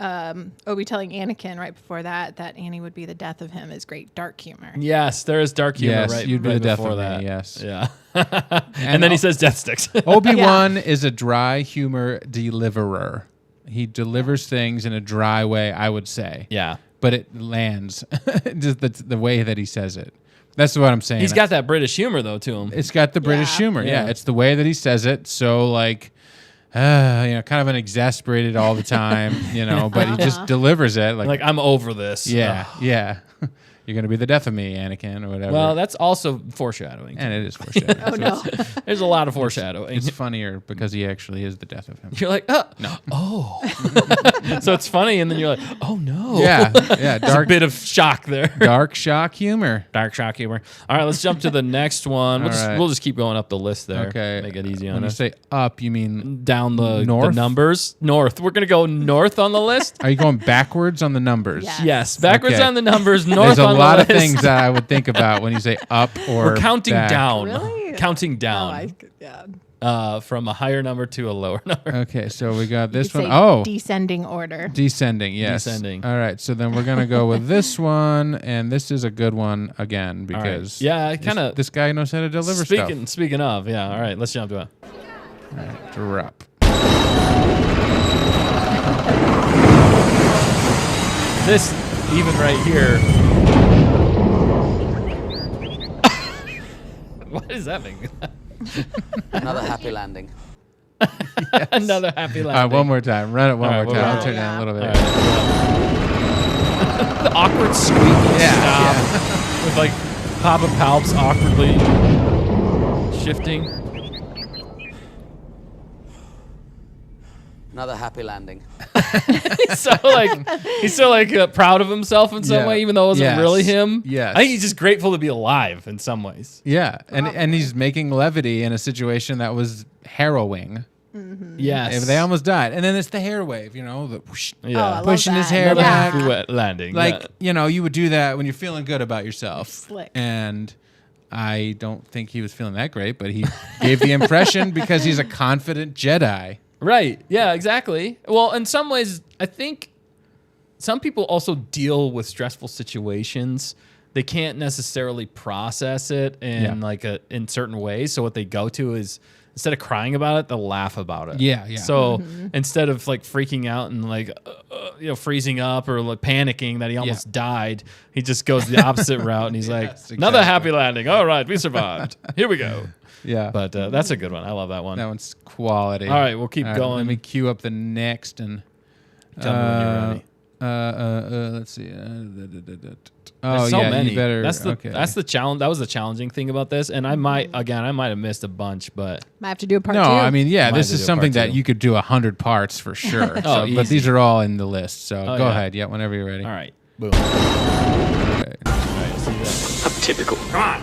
Speaker 3: Obi telling Anakin right before that Annie would be the death of him is great dark humor.
Speaker 1: Yes, there is dark humor
Speaker 2: Yes,
Speaker 1: right,
Speaker 2: you'd be
Speaker 1: right
Speaker 2: the death
Speaker 1: before
Speaker 2: of me,
Speaker 1: that.
Speaker 2: yes.
Speaker 1: Yeah. and then he says death sticks.
Speaker 2: Obi-Wan is a dry humor deliverer. He delivers things in a dry way, I would say.
Speaker 1: Yeah.
Speaker 2: But it lands just the way that he says it. That's what I'm saying.
Speaker 1: He's got that British humor, though, to him.
Speaker 2: It's got the British humor. Yeah. It's the way that he says it. So, like, kind of an exasperated all the time, but he just delivers it.
Speaker 1: Like, I'm over this.
Speaker 2: Yeah, yeah. You're going to be the death of me, Anakin, or whatever.
Speaker 1: Well, that's also foreshadowing.
Speaker 2: And it is foreshadowing.
Speaker 3: Oh, no.
Speaker 1: There's a lot of foreshadowing.
Speaker 2: It's funnier because he actually is the death of him.
Speaker 1: You're like, oh. So it's funny, and then you're like, oh, no.
Speaker 2: Yeah,
Speaker 1: There's a bit of shock there.
Speaker 2: Dark shock humor.
Speaker 1: Dark shock humor. All right, let's jump to the next one. We'll just keep going up the list there.
Speaker 2: Okay.
Speaker 1: Make it easy on
Speaker 2: When you
Speaker 1: us.
Speaker 2: say up, you mean
Speaker 1: Down the
Speaker 2: north?
Speaker 1: numbers. North. We're going to go north on the list.
Speaker 2: Are you going backwards on the numbers?
Speaker 3: Yeah.
Speaker 1: Yes, backwards
Speaker 2: Okay.
Speaker 1: on the numbers, north
Speaker 2: There's a
Speaker 1: on the
Speaker 2: lot
Speaker 1: list.
Speaker 2: of things that I would think about when you say up or
Speaker 1: We're counting
Speaker 2: back.
Speaker 1: down.
Speaker 3: Really?
Speaker 1: Counting
Speaker 3: Oh,
Speaker 1: down.
Speaker 3: yeah.
Speaker 1: From a higher number to a lower number.
Speaker 2: Okay, so we got this
Speaker 3: You
Speaker 2: one.
Speaker 3: could say
Speaker 2: Oh,
Speaker 3: descending order.
Speaker 2: descending. Yes.
Speaker 1: Descending.
Speaker 2: All right, so then we're gonna go with this one, and this is a good one again
Speaker 1: All right.
Speaker 2: because
Speaker 1: Yeah, I kind of.
Speaker 2: this guy knows how to deliver
Speaker 1: Speaking of, yeah. All right, let's jump to it.
Speaker 2: stuff. All right, drop.
Speaker 1: This, even right here. What is that mean?
Speaker 6: Another happy landing.
Speaker 1: Another happy landing.
Speaker 2: One more time. Run it one
Speaker 1: All right,
Speaker 2: more
Speaker 1: we'll
Speaker 2: time.
Speaker 1: run it.
Speaker 2: Turn it down a little
Speaker 1: All
Speaker 2: bit.
Speaker 1: right, the awkward squeaky stop with like Papa Palps awkwardly shifting.
Speaker 6: Another happy landing.
Speaker 1: He's so proud of himself in some
Speaker 2: Yeah.
Speaker 1: way, even though it wasn't
Speaker 2: Yes.
Speaker 1: really him.
Speaker 2: Yes.
Speaker 1: I think he's just grateful to be alive in some ways.
Speaker 2: Yeah, and he's making levity in a situation that was harrowing.
Speaker 1: Yes,
Speaker 2: They almost died, and then it's the hair wave. The whoosh,
Speaker 1: yeah.
Speaker 3: I love
Speaker 2: pushing his
Speaker 3: that.
Speaker 2: hair
Speaker 1: Another
Speaker 2: back.
Speaker 1: happy wet landing.
Speaker 2: Like
Speaker 1: yeah.
Speaker 2: you would do that when you're feeling good about yourself.
Speaker 3: Slick.
Speaker 2: And I don't think he was feeling that great, but he gave the impression because he's a confident Jedi.
Speaker 1: Right. Yeah, exactly. Well, in some ways, I think some people also deal with stressful situations. They can't necessarily process it in in certain ways. So what they go to is instead of crying about it, they'll laugh about it.
Speaker 2: Yeah, yeah.
Speaker 1: So instead of like freaking out and freezing up or like panicking that he almost died, he just goes the opposite route and he's like, another happy landing. All right, we survived. Here we go.
Speaker 2: Yeah.
Speaker 1: But that's a good one. I love that one.
Speaker 2: That one's quality.
Speaker 1: All right, we'll keep going.
Speaker 2: Let me cue up the next and
Speaker 1: Tell me when you're ready.
Speaker 2: let's see.
Speaker 1: There's so many.
Speaker 2: You better.
Speaker 1: That's the challenge. That was the challenging thing about this, and I might have missed a bunch, but
Speaker 3: Might have to do a part
Speaker 2: No,
Speaker 3: two.
Speaker 2: I mean, yeah,
Speaker 1: Might
Speaker 2: this
Speaker 1: have
Speaker 2: is
Speaker 1: to do a
Speaker 2: something
Speaker 1: part
Speaker 2: that
Speaker 1: two.
Speaker 2: you could do 100 parts for sure.
Speaker 1: Oh,
Speaker 2: but
Speaker 1: easy.
Speaker 2: these are all in the list. So
Speaker 1: Oh,
Speaker 2: go
Speaker 1: yeah.
Speaker 2: ahead. Yeah, whenever you're ready.
Speaker 1: all right. Boom.
Speaker 2: Okay.
Speaker 1: All right, let's see that.
Speaker 4: I'm typical. Come on.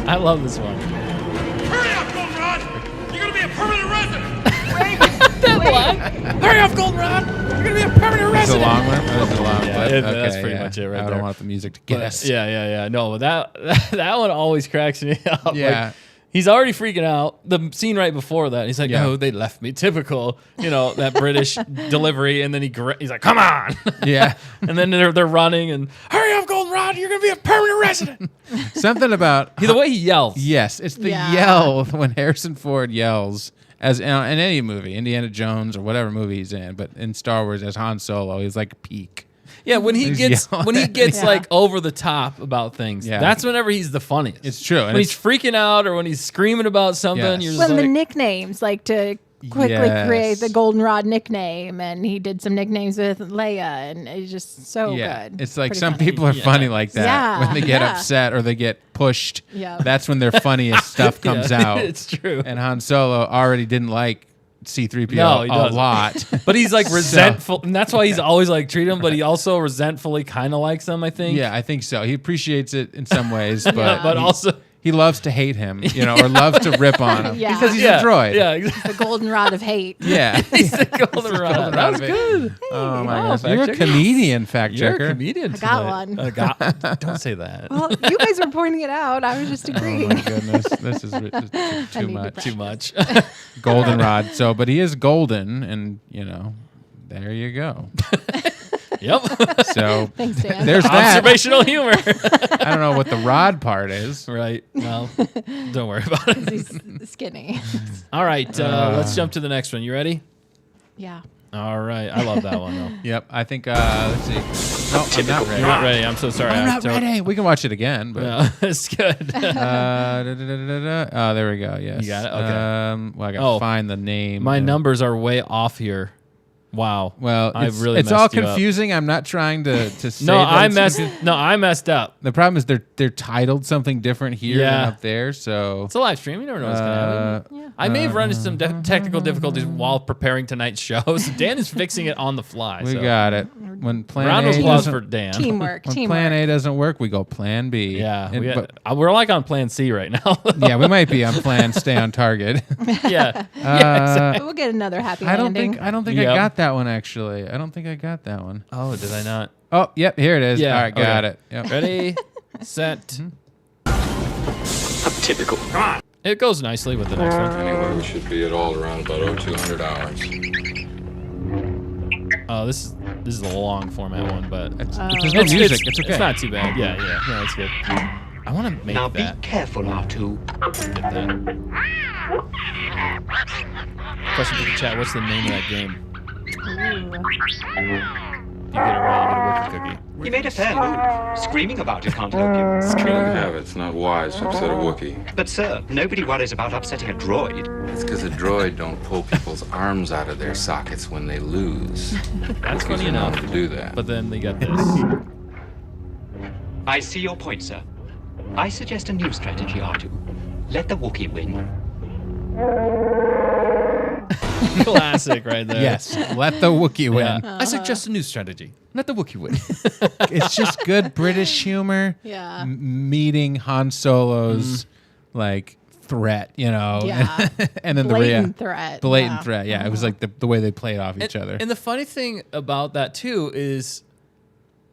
Speaker 1: I love this one.
Speaker 4: Hurry up, Goldenrod! You're gonna be a permanent resident!
Speaker 1: Hurry up, Goldenrod! You're gonna be a permanent
Speaker 2: That's a
Speaker 1: resident.
Speaker 2: long one. That's a long
Speaker 1: Yeah,
Speaker 2: clip.
Speaker 1: that's
Speaker 2: Okay,
Speaker 1: pretty
Speaker 2: yeah.
Speaker 1: much it right
Speaker 2: I
Speaker 1: there.
Speaker 2: don't want the music to get
Speaker 1: But,
Speaker 2: us.
Speaker 1: yeah. No, that one always cracks me up.
Speaker 2: Yeah.
Speaker 1: Like, he's already freaking out. The scene right before that, he's like,
Speaker 2: Yeah.
Speaker 1: "Oh, they left me." Typical, that British delivery. And then he's like, "Come on!"
Speaker 2: Yeah.
Speaker 1: And then they're running and hurry up, Goldenrod! You're gonna be a permanent resident.
Speaker 2: Something about
Speaker 1: The way he yells.
Speaker 2: yes, it's the
Speaker 3: Yeah.
Speaker 2: yell when Harrison Ford yells as in any movie, Indiana Jones or whatever movie he's in, but in Star Wars as Han Solo, he's like peak.
Speaker 1: Yeah, when he
Speaker 2: He's
Speaker 1: gets
Speaker 2: yelling.
Speaker 3: Yeah.
Speaker 1: like over the top about things,
Speaker 2: Yeah.
Speaker 1: that's whenever he's the funniest.
Speaker 2: It's true, and
Speaker 1: When he's freaking out or when he's screaming about something,
Speaker 2: Yes.
Speaker 1: you're just
Speaker 3: When the
Speaker 1: like,
Speaker 3: nicknames, like to quickly
Speaker 2: Yes.
Speaker 3: create the goldenrod nickname, and he did some nicknames with Leia, and it's just so good.
Speaker 2: It's like
Speaker 3: Pretty
Speaker 2: some
Speaker 3: funny.
Speaker 2: people are funny like that.
Speaker 3: Yeah,
Speaker 2: When they get
Speaker 3: yeah.
Speaker 2: upset or they get pushed,
Speaker 3: Yeah.
Speaker 2: that's when their funniest stuff comes
Speaker 1: Yeah,
Speaker 2: out.
Speaker 1: It's true.
Speaker 2: And Han Solo already didn't like C-3PO
Speaker 1: No, he
Speaker 2: a
Speaker 1: doesn't.
Speaker 2: lot.
Speaker 1: But he's like resentful, and that's why he's always like treating him. But he also resentfully kind of likes him, I think.
Speaker 2: Yeah, I think so. He appreciates it in some ways, but
Speaker 1: but also
Speaker 2: he loves to hate him, or loves to rip on him
Speaker 3: Yeah.
Speaker 2: because he's a droid.
Speaker 1: Yeah, exactly.
Speaker 3: The golden rod of hate.
Speaker 2: Yeah.
Speaker 1: He's the golden rod. That was good.
Speaker 2: Oh my gosh,
Speaker 1: fact
Speaker 2: you're a
Speaker 1: checker.
Speaker 2: comedian, fact
Speaker 1: You're
Speaker 2: checker.
Speaker 1: a comedian.
Speaker 3: I got
Speaker 1: tonight.
Speaker 3: one.
Speaker 1: Don't say that.
Speaker 3: Well, you guys were pointing it out. I was just
Speaker 2: Oh
Speaker 3: agreeing.
Speaker 2: my goodness, this is too
Speaker 3: need to
Speaker 2: much.
Speaker 1: Too much.
Speaker 2: Goldenrod. So, but he is golden, and there you go.
Speaker 1: Yep.
Speaker 2: So
Speaker 3: Thanks, Dan.
Speaker 2: there's that.
Speaker 1: Observational humor.
Speaker 2: I don't know what the rod part is.
Speaker 1: Right. Well, don't worry about it.
Speaker 3: He's skinny.
Speaker 1: All right. Let's jump to the next one. You ready?
Speaker 3: Yeah.
Speaker 1: All right. I love that one, though.
Speaker 2: Yep. I think. Let's see. No, I'm not ready.
Speaker 1: You're not ready. I'm so sorry.
Speaker 2: I'm not ready. We can watch it again, but.
Speaker 1: Yeah, it's good.
Speaker 2: Oh, there we go. Yes.
Speaker 1: You got it? Okay.
Speaker 2: Well, I gotta find the name.
Speaker 1: My numbers are way off here. Wow.
Speaker 2: Well,
Speaker 1: I've really
Speaker 2: it's all
Speaker 1: messed you up.
Speaker 2: confusing. I'm not trying to say.
Speaker 1: No,
Speaker 2: that it's-
Speaker 1: I messed up.
Speaker 2: The problem is they're titled something different here
Speaker 1: Yeah.
Speaker 2: than up there. So
Speaker 1: It's a live stream. You never know what's going to happen.
Speaker 3: Yeah.
Speaker 1: I may have run into some technical difficulties while preparing tonight's show. So Dan is fixing it on the fly.
Speaker 2: we
Speaker 1: so.
Speaker 2: got it. When plan
Speaker 1: Round
Speaker 2: A
Speaker 1: of applause
Speaker 2: doesn't-
Speaker 1: for Dan.
Speaker 3: Teamwork.
Speaker 2: when
Speaker 3: Teamwork.
Speaker 2: plan A doesn't work, we go plan B.
Speaker 1: Yeah,
Speaker 2: And-
Speaker 1: we're like on plan C right now.
Speaker 2: yeah, we might be on plan stay on target.
Speaker 1: yeah.
Speaker 2: Uh,
Speaker 3: We'll get another happy
Speaker 2: I don't
Speaker 3: landing.
Speaker 2: think I
Speaker 1: Yep.
Speaker 2: got that one actually. I don't think I got that one.
Speaker 1: Oh, did I not?
Speaker 2: Oh, yep, here it is.
Speaker 1: Yeah,
Speaker 2: All right, got
Speaker 1: okay.
Speaker 2: it. Yep.
Speaker 1: Ready, set.
Speaker 4: Typical. Come on.
Speaker 1: It goes nicely with the next one.
Speaker 4: Anyway, we should be at all around about 0200 hours.
Speaker 1: Oh, this is a long format one, but
Speaker 2: There's no music. It's okay.
Speaker 1: It's not too bad. Yeah, that's good. I want to make
Speaker 7: Now
Speaker 1: that.
Speaker 7: be careful, R2.
Speaker 1: Get that. Question for the chat: what's the name of that game? You get it right, you get a Wookiee cookie.
Speaker 7: You made a fair move. Screaming about it can't help you.
Speaker 4: Screaming habits, not wise to upset a Wookiee.
Speaker 7: But sir, nobody worries about upsetting a droid.
Speaker 8: It's because a droid don't pull people's arms out of their sockets when they lose.
Speaker 1: That's
Speaker 8: Wookiees
Speaker 1: funny
Speaker 8: are known
Speaker 1: enough.
Speaker 8: to do that.
Speaker 1: But then they got this.
Speaker 7: I see your point, sir. I suggest a new strategy, R2. Let the Wookiee win.
Speaker 1: Classic right there.
Speaker 2: Yes, let the Wookiee win.
Speaker 1: Yeah. I suggest a new strategy. Let the Wookiee win.
Speaker 2: It's just good British humor.
Speaker 3: Yeah.
Speaker 2: Meeting Han Solo's like threat,
Speaker 3: Yeah.
Speaker 2: and then
Speaker 3: Blatant threat.
Speaker 2: blatant
Speaker 3: Yeah.
Speaker 2: threat. Yeah, it was like the way they played off each other.
Speaker 1: And the funny thing about that too is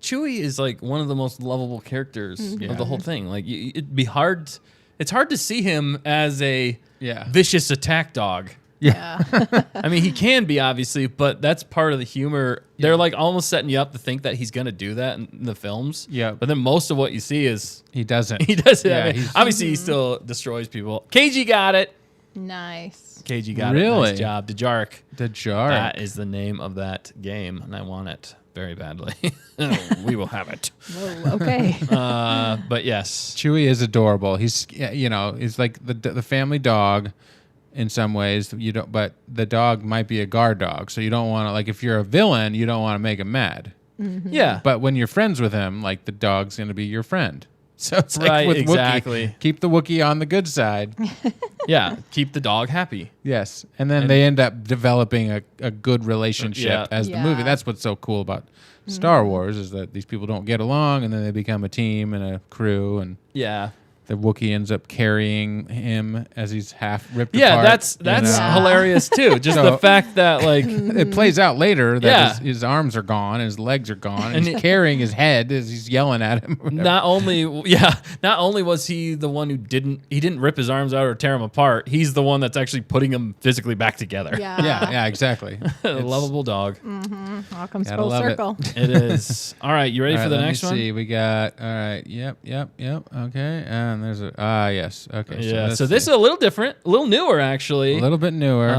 Speaker 1: Chewie is like one of the most lovable characters of the whole thing. Like it'd be hard. It's hard to see him as a vicious attack dog.
Speaker 3: Yeah.
Speaker 1: I mean, he can be obviously, but that's part of the humor. They're like almost setting you up to think that he's gonna do that in the films.
Speaker 2: Yeah.
Speaker 1: But then most of what you see is
Speaker 2: he doesn't.
Speaker 1: he does it.
Speaker 2: Yeah,
Speaker 1: I mean,
Speaker 2: he's-
Speaker 1: obviously, he still destroys people. KG got it.
Speaker 3: Nice.
Speaker 1: KG got it.
Speaker 2: Really?
Speaker 1: Nice job. Dejark.
Speaker 2: The jar.
Speaker 1: That is the name of that game, and I want it very badly. We will have it.
Speaker 3: Whoa, okay.
Speaker 1: But yes.
Speaker 2: Chewie is adorable. He's he's like the family dog in some ways. You don't, but the dog might be a guard dog, so you don't want to like if you're a villain, you don't want to make him mad.
Speaker 1: Yeah.
Speaker 2: But when you're friends with him, like the dog's going to be your friend. So it's like
Speaker 1: Right,
Speaker 2: with
Speaker 1: exactly.
Speaker 2: Wookiee, keep the Wookiee on the good side.
Speaker 1: Yeah. Keep the dog happy.
Speaker 2: Yes, and then they end up developing a good relationship
Speaker 1: Yeah.
Speaker 2: as the
Speaker 3: Yeah.
Speaker 2: movie. That's what's so cool about Star Wars is that these people don't get along, and then they become a team and a crew, and
Speaker 1: Yeah.
Speaker 2: the Wookiee ends up carrying him as he's half ripped
Speaker 1: Yeah,
Speaker 2: apart.
Speaker 1: that's
Speaker 3: Yeah.
Speaker 1: hilarious too. Just
Speaker 2: So-
Speaker 1: the fact that like
Speaker 2: It plays out later that
Speaker 1: Yeah.
Speaker 2: his arms are gone, his legs are gone, and
Speaker 1: And
Speaker 2: he's
Speaker 1: it-
Speaker 2: carrying his head as he's yelling at him. or whatever.
Speaker 1: not only was he the one who didn't rip his arms out or tear him apart, he's the one that's actually putting them physically back together.
Speaker 3: Yeah.
Speaker 2: yeah, exactly.
Speaker 1: A lovable dog.
Speaker 3: All comes
Speaker 2: Gotta
Speaker 3: full
Speaker 2: love it.
Speaker 3: circle.
Speaker 1: It is. All right, you ready
Speaker 2: All
Speaker 1: for
Speaker 2: right,
Speaker 1: the
Speaker 2: let
Speaker 1: next
Speaker 2: me
Speaker 1: one?
Speaker 2: see. We got all right. Yep. Okay, and there's a yes. Okay.
Speaker 1: Yeah.
Speaker 2: let's
Speaker 1: So this is
Speaker 2: see.
Speaker 1: a little different, a little newer actually.
Speaker 2: a little bit newer.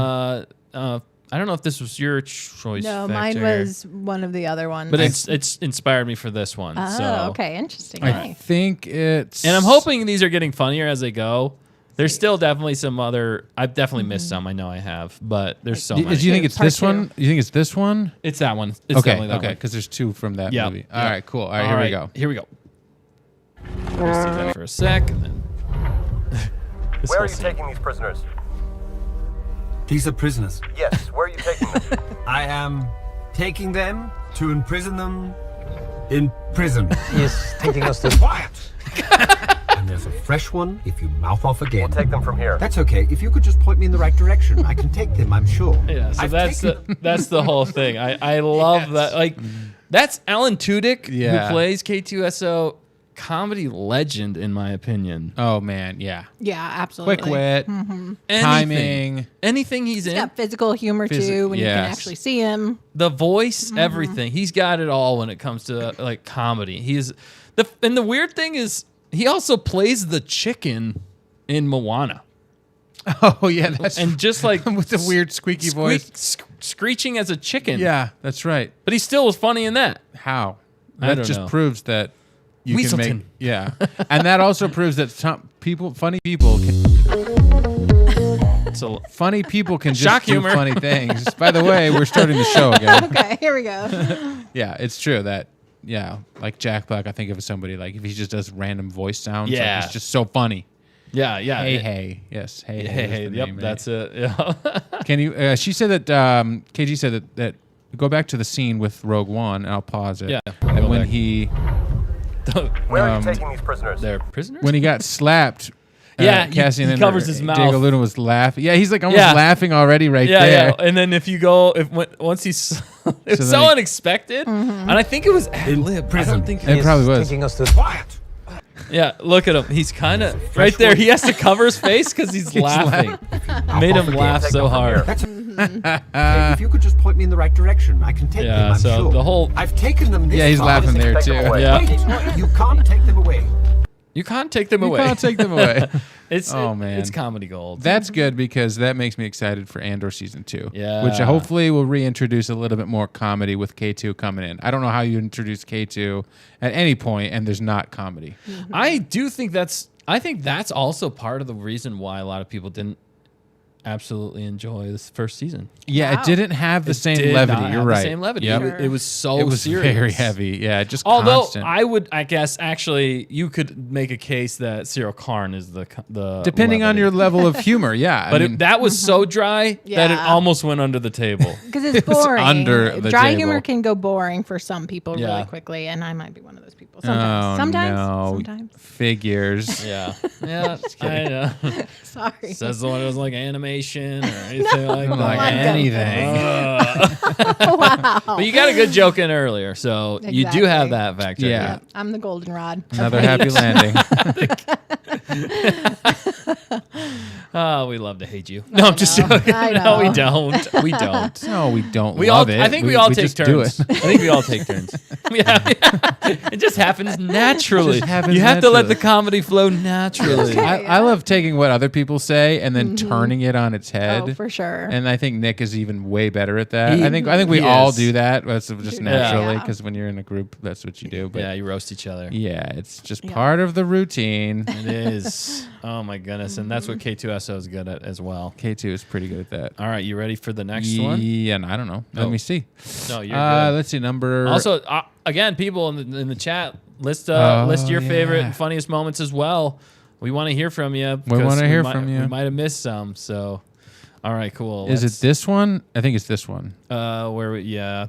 Speaker 1: I don't know if this was your choice.
Speaker 3: No,
Speaker 1: fact
Speaker 3: mine
Speaker 1: checker,
Speaker 3: was one of the other ones.
Speaker 1: But it's inspired me for this one.
Speaker 3: Oh,
Speaker 1: so.
Speaker 3: okay. Interesting.
Speaker 2: I
Speaker 3: Nice.
Speaker 2: think it's.
Speaker 1: And I'm hoping these are getting funnier as they go. There's still definitely some other. I've definitely missed some. I know I have, but there's so
Speaker 2: Do
Speaker 1: many.
Speaker 2: you think it's
Speaker 3: Part
Speaker 2: this
Speaker 3: two.
Speaker 2: one? You think it's this one?
Speaker 1: It's that one. It's
Speaker 2: Okay.
Speaker 1: definitely that
Speaker 2: Okay.
Speaker 1: one.
Speaker 2: Because there's two from that
Speaker 1: Yeah,
Speaker 2: movie.
Speaker 1: yeah.
Speaker 2: All right. Cool. All right. Here we go.
Speaker 1: Here we go. Just do that for a sec. And then this
Speaker 9: Where
Speaker 1: whole
Speaker 9: are you
Speaker 1: scene.
Speaker 9: taking these prisoners?
Speaker 10: These are prisoners.
Speaker 9: Yes, where are you taking them?
Speaker 10: I am taking them to imprison them in prison.
Speaker 9: He is taking us to...
Speaker 10: Quiet! And they're There's a fresh one if you mouth off again.
Speaker 9: We'll take them from here.
Speaker 10: That's okay. If you could just point me in the right direction, I can take them, I'm sure.
Speaker 1: Yeah, so that's the whole thing. I love that. Like, that's Alan Tudyk who plays K2SO. Comedy legend, in my opinion.
Speaker 2: Oh, man, yeah.
Speaker 3: Yeah, absolutely.
Speaker 2: Quick wit, timing.
Speaker 1: Anything he's in.
Speaker 3: He's got physical humor, too, when you can actually see him.
Speaker 1: The voice, everything. He's got it all when it comes to, like, comedy. And the weird thing is, he also plays the chicken in Moana.
Speaker 2: Oh, yeah.
Speaker 1: And just like...
Speaker 2: with the weird squeaky voice.
Speaker 1: Screeching as a chicken.
Speaker 2: Yeah, that's right.
Speaker 1: But he still was funny in that.
Speaker 2: How?
Speaker 1: I
Speaker 2: That
Speaker 1: don't
Speaker 2: just
Speaker 1: know.
Speaker 2: proves that you can
Speaker 1: Weaselton.
Speaker 2: make... Yeah. And that also proves that funny people can...
Speaker 1: So
Speaker 2: funny people can just
Speaker 1: shock
Speaker 2: do
Speaker 1: humor.
Speaker 2: funny things. By the way, we're starting the show again.
Speaker 3: Okay, here we go.
Speaker 2: Yeah, it's true that... Yeah, like Jack Black, I think of somebody like if he just does random voice sounds.
Speaker 1: Yeah.
Speaker 2: Like, it's just so funny.
Speaker 1: Yeah.
Speaker 2: Hey. Yes, hey.
Speaker 1: Hey.
Speaker 2: is the
Speaker 1: Yep,
Speaker 2: name,
Speaker 1: that's it. Yeah.
Speaker 2: Can you? She said that. KG said that. Go back to the scene with Rogue One, and I'll pause it.
Speaker 1: Yeah.
Speaker 2: And when
Speaker 1: back.
Speaker 2: he,
Speaker 9: Where are you taking these prisoners?
Speaker 1: They're prisoners?
Speaker 2: when he got slapped.
Speaker 1: Yeah,
Speaker 2: Cassian
Speaker 1: he
Speaker 2: and
Speaker 1: covers his mouth.
Speaker 2: Diego Luna was laughing. Yeah, he's like almost
Speaker 1: Yeah.
Speaker 2: laughing already right
Speaker 1: Yeah,
Speaker 2: there.
Speaker 1: yeah. And then if you go, once he's, it's so unexpected, and I think it was ad lib. I don't think
Speaker 2: It probably was.
Speaker 10: Taking us to quiet.
Speaker 1: Yeah, look at him. He's kind of right there. He has to cover his face because he's laughing. Made him laugh so hard.
Speaker 10: Hey, if you could just point me in the right direction, I can take them,
Speaker 1: Yeah,
Speaker 10: I'm
Speaker 1: so
Speaker 10: sure.
Speaker 1: the whole
Speaker 10: I've taken them this
Speaker 2: Yeah, he's
Speaker 10: far.
Speaker 2: laughing there
Speaker 9: Take
Speaker 2: too.
Speaker 9: them away.
Speaker 1: Yeah.
Speaker 10: Wait, you can't take them away.
Speaker 1: you can't take them
Speaker 2: You
Speaker 1: away.
Speaker 2: can't take them away.
Speaker 1: It's
Speaker 2: Oh, man.
Speaker 1: it's comedy gold.
Speaker 2: That's good because that makes me excited for Andor season 2.
Speaker 1: Yeah.
Speaker 2: Which hopefully will reintroduce a little bit more comedy with K2 coming in. I don't know how you introduce K2 at any point and there's not comedy.
Speaker 1: I do think I think that's also part of the reason why a lot of people didn't absolutely enjoy this first season.
Speaker 2: Yeah,
Speaker 3: Wow.
Speaker 2: it didn't have the same
Speaker 1: Did
Speaker 2: levity.
Speaker 1: not
Speaker 2: You're
Speaker 1: have
Speaker 2: right.
Speaker 1: the same levity.
Speaker 2: Yep.
Speaker 1: It was so
Speaker 2: It was
Speaker 1: serious.
Speaker 2: very heavy. Yeah, just
Speaker 1: Although
Speaker 2: constant.
Speaker 1: I guess actually you could make a case that Cyril Karn is the
Speaker 2: Depending on
Speaker 1: levity.
Speaker 2: your level of humor, yeah.
Speaker 1: But
Speaker 2: I mean,
Speaker 1: that was so dry that it
Speaker 3: Yeah.
Speaker 1: almost went under the table.
Speaker 3: Because it's boring.
Speaker 2: under the
Speaker 3: Dry
Speaker 2: table.
Speaker 3: humor can go boring for some people
Speaker 1: Yeah.
Speaker 3: really quickly, and I might be one of those people. Sometimes.
Speaker 2: no.
Speaker 3: Sometimes.
Speaker 2: Figures.
Speaker 1: Yeah, yeah. I know.
Speaker 3: Sorry.
Speaker 1: Says the one who doesn't like animation or anything like that.
Speaker 2: Like anything.
Speaker 3: Wow.
Speaker 1: But you got a good joke in earlier, so you do have that factor.
Speaker 2: Yeah.
Speaker 3: I'm the goldenrod.
Speaker 2: Another happy landing.
Speaker 1: Oh, we love to hate you. No, I'm just joking.
Speaker 3: I
Speaker 1: No, we
Speaker 3: know.
Speaker 1: don't. We don't.
Speaker 2: No, we don't
Speaker 1: We
Speaker 2: love
Speaker 1: all.
Speaker 2: it.
Speaker 1: I think we all take
Speaker 2: just
Speaker 1: turns.
Speaker 2: do it.
Speaker 1: I think we all take turns. Yeah, it just happens naturally.
Speaker 2: Just happens
Speaker 1: You have to let the
Speaker 2: naturally.
Speaker 1: comedy flow naturally.
Speaker 2: I love taking what other people say and then turning it on its head.
Speaker 3: Oh, for sure.
Speaker 2: And I think Nick is even way better at that.
Speaker 1: He-
Speaker 2: I think we
Speaker 1: he
Speaker 2: all
Speaker 1: is.
Speaker 2: do that. That's just naturally
Speaker 3: Yeah.
Speaker 2: because when you're in a group, that's what you do. But
Speaker 1: Yeah, you roast each other.
Speaker 2: yeah, it's just part of the routine.
Speaker 1: It is. Oh my goodness, and that's what K2SO is good at as well.
Speaker 2: K2 is pretty good at that.
Speaker 1: All right, you ready for the next one?
Speaker 2: Yeah, and I don't know. Let
Speaker 1: Oh.
Speaker 2: me see.
Speaker 1: No, you're good.
Speaker 2: Let's see number.
Speaker 1: Also, again, people in the chat, list your
Speaker 2: Oh,
Speaker 1: favorite
Speaker 2: yeah.
Speaker 1: and funniest moments as well. We want to hear from you.
Speaker 2: We
Speaker 1: because
Speaker 2: wanna hear
Speaker 1: might-
Speaker 2: from you.
Speaker 1: We might have missed some. So, all right, cool.
Speaker 2: is it this one? I think it's this one.
Speaker 1: Yeah.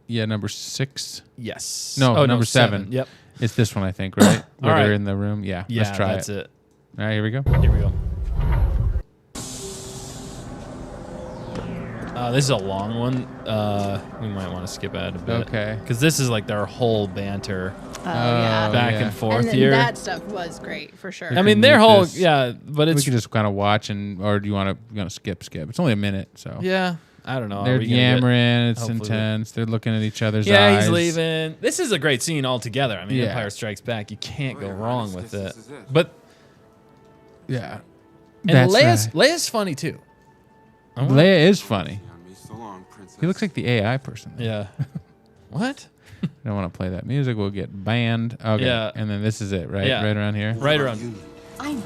Speaker 2: Yeah, number 6.
Speaker 1: Yes.
Speaker 2: No,
Speaker 1: Oh,
Speaker 2: number 7.
Speaker 1: Yep.
Speaker 2: It's this one, I think, right? Where
Speaker 1: All
Speaker 2: they're
Speaker 1: right.
Speaker 2: in the room. Yeah,
Speaker 1: Yeah,
Speaker 2: let's try
Speaker 1: that's
Speaker 2: it.
Speaker 1: it.
Speaker 2: All right, here we go.
Speaker 1: Here we go. This is a long one. We might want to skip ahead a bit.
Speaker 2: Okay.
Speaker 1: Because this is like their whole banter
Speaker 3: Yeah.
Speaker 1: back
Speaker 2: yeah.
Speaker 1: and forth
Speaker 3: And
Speaker 1: here.
Speaker 3: that stuff was great for sure.
Speaker 1: I mean,
Speaker 2: can
Speaker 1: their
Speaker 2: mute
Speaker 1: whole
Speaker 2: this.
Speaker 1: but
Speaker 2: We
Speaker 1: it's
Speaker 2: could just kind of watch or do you want to skip? It's only a minute, so
Speaker 1: yeah. I don't know. Are
Speaker 2: they're
Speaker 1: we gonna get-
Speaker 2: yammering. It's
Speaker 1: hopefully we-
Speaker 2: intense. They're looking at each other's
Speaker 1: Yeah,
Speaker 2: eyes.
Speaker 1: he's leaving. This is a great scene altogether. I mean,
Speaker 2: Yeah.
Speaker 1: Empire Strikes Back. You can't go
Speaker 8: yeah,
Speaker 1: wrong
Speaker 8: this-
Speaker 1: with
Speaker 8: this
Speaker 1: it.
Speaker 8: is it.
Speaker 1: But
Speaker 2: Yeah,
Speaker 1: and
Speaker 2: that's
Speaker 1: Leia's
Speaker 2: right.
Speaker 1: Leia's funny too.
Speaker 2: Leia is funny.
Speaker 8: On me so long, princess.
Speaker 2: He looks like the AI person.
Speaker 1: Yeah. What?
Speaker 2: I don't want to play that music. We'll get banned. Okay.
Speaker 1: Yeah.
Speaker 2: And then this is it, right?
Speaker 1: Yeah.
Speaker 2: Right around here.
Speaker 1: Right around.
Speaker 11: I know.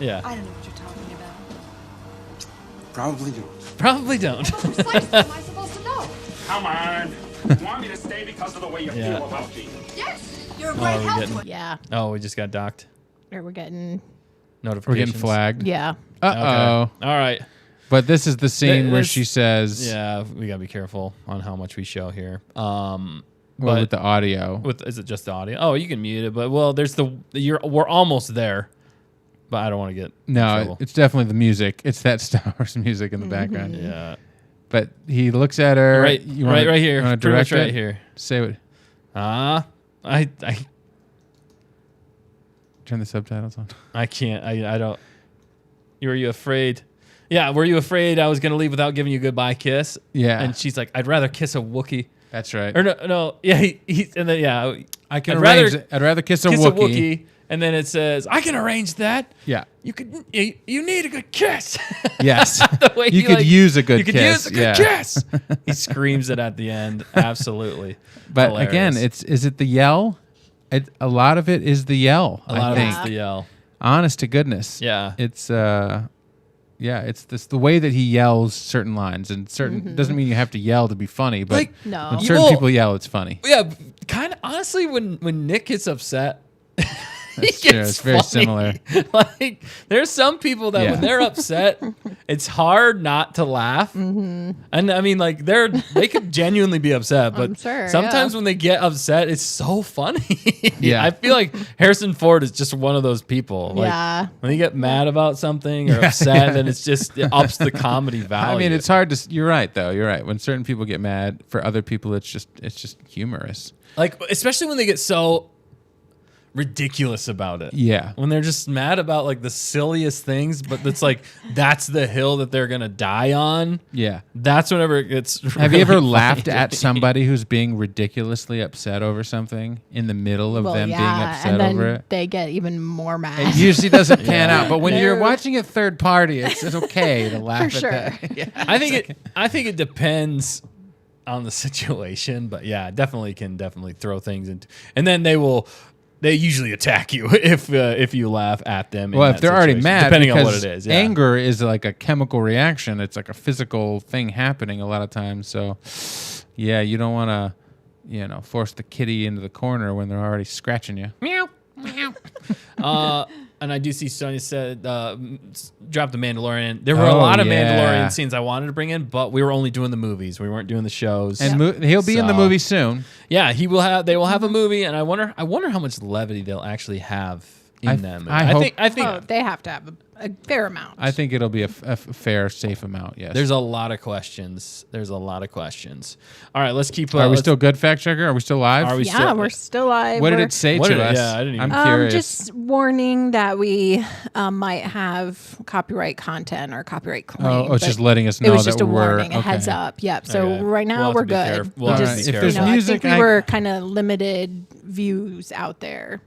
Speaker 1: Yeah.
Speaker 11: I don't know what you're talking about.
Speaker 8: Probably don't.
Speaker 1: Probably don't.
Speaker 11: Precisely, am I supposed to know?
Speaker 4: Come on. You want me to stay because of the way you
Speaker 1: Yeah.
Speaker 4: feel about me?
Speaker 11: Yes, you're a
Speaker 1: Oh,
Speaker 11: great
Speaker 1: we're
Speaker 11: help.
Speaker 1: getting-
Speaker 3: Yeah.
Speaker 1: Oh, we just got docked.
Speaker 3: Or we're getting.
Speaker 2: We're
Speaker 1: Notifications.
Speaker 2: getting flagged.
Speaker 3: Yeah.
Speaker 2: Uh-oh.
Speaker 1: All right.
Speaker 2: But this is the scene where
Speaker 1: This-
Speaker 2: she says,
Speaker 1: Yeah, we gotta be careful on how much we show here.
Speaker 2: Well, with the audio.
Speaker 1: Is it just the audio? Oh, you can mute it, but we're almost there. But I don't want to get in trouble.
Speaker 2: It's definitely the music. It's that Star Wars music in the background.
Speaker 1: Yeah.
Speaker 2: But he looks at her.
Speaker 1: Right here.
Speaker 2: You
Speaker 1: Pretty much right here.
Speaker 2: Say what?
Speaker 1: I
Speaker 2: turn the subtitles on.
Speaker 1: I can't. I don't. Were you afraid? Yeah. Were you afraid I was going to leave without giving you a goodbye kiss?
Speaker 2: Yeah.
Speaker 1: And she's like, I'd rather kiss a Wookiee.
Speaker 2: That's right.
Speaker 1: Or no. Yeah. And then
Speaker 2: I'd rather kiss a Wookiee.
Speaker 1: And then it says, I can arrange that.
Speaker 2: Yeah.
Speaker 1: You need a good kiss.
Speaker 2: Yes. You could use a good kiss.
Speaker 1: You could use a good kiss. He screams it at the end. Absolutely.
Speaker 2: But
Speaker 1: hilarious.
Speaker 2: again, is it the yell? A lot of it is the yell.
Speaker 1: I think it's the yell.
Speaker 2: Honest to goodness.
Speaker 1: Yeah.
Speaker 2: It's the way that he yells certain lines, and doesn't mean you have to yell to be funny, but when certain people yell, it's funny.
Speaker 1: Yeah, kind of honestly when Nick gets upset,
Speaker 2: That's true. It's very similar.
Speaker 1: Like there's some people that when they're upset, it's hard not to laugh. And I mean, like they could genuinely be upset, but sometimes when they get upset, it's so funny. I feel like Harrison Ford is just one of those people. Like, when they get mad about something or upset, then it ups the comedy value.
Speaker 2: I mean, it's hard to. You're right, though. You're right. When certain people get mad, for other people, it's just humorous.
Speaker 1: Like especially when they get so ridiculous about it.
Speaker 2: Yeah.
Speaker 1: When they're just mad about like the silliest things, but it's like that's the hill that they're gonna die on.
Speaker 2: Yeah.
Speaker 1: That's whenever it gets
Speaker 2: Have you ever laughed at somebody who's being ridiculously upset over something in the middle of them being upset
Speaker 3: and then
Speaker 2: over it?
Speaker 3: They get even more mad.
Speaker 2: It usually doesn't pan out, but when you're watching it third party, it's okay to laugh at that. Yeah.
Speaker 1: I think it depends on the situation, but yeah, definitely can throw things into, and then they usually attack you if you laugh at them.
Speaker 2: Well, if they're already mad,
Speaker 1: depending on what it is. Yeah.
Speaker 2: Anger is like a chemical reaction. It's like a physical thing happening a lot of times. So, yeah, you don't want to, force the kitty into the corner when they're already scratching you.
Speaker 1: Meow, meow. And I do see Sonia said, drop the Mandalorian. There were a lot of Mandalorian scenes I wanted to bring in, but we were only doing the movies. We weren't doing the shows.
Speaker 2: And he'll be in the movie soon.
Speaker 1: Yeah, they will have a movie, and I wonder how much levity they'll actually have in that movie. I think
Speaker 3: they have to have a fair amount.
Speaker 2: I think it'll be a fair, safe amount. Yes.
Speaker 1: There's a lot of questions. All right, let's keep.
Speaker 2: Are we still good, fact checker? Are we still live?
Speaker 3: We're still live.
Speaker 2: What did it say to us?
Speaker 1: Yeah, I didn't even.
Speaker 2: I'm curious.
Speaker 3: Just warning that we might have copyright content or copyright claim.
Speaker 2: Oh, it's just letting us know.
Speaker 3: It was just a warning,
Speaker 2: okay.
Speaker 3: a heads up. Yep. So right now we're good.
Speaker 2: If there's music,
Speaker 3: I think we were kind of limited views out there,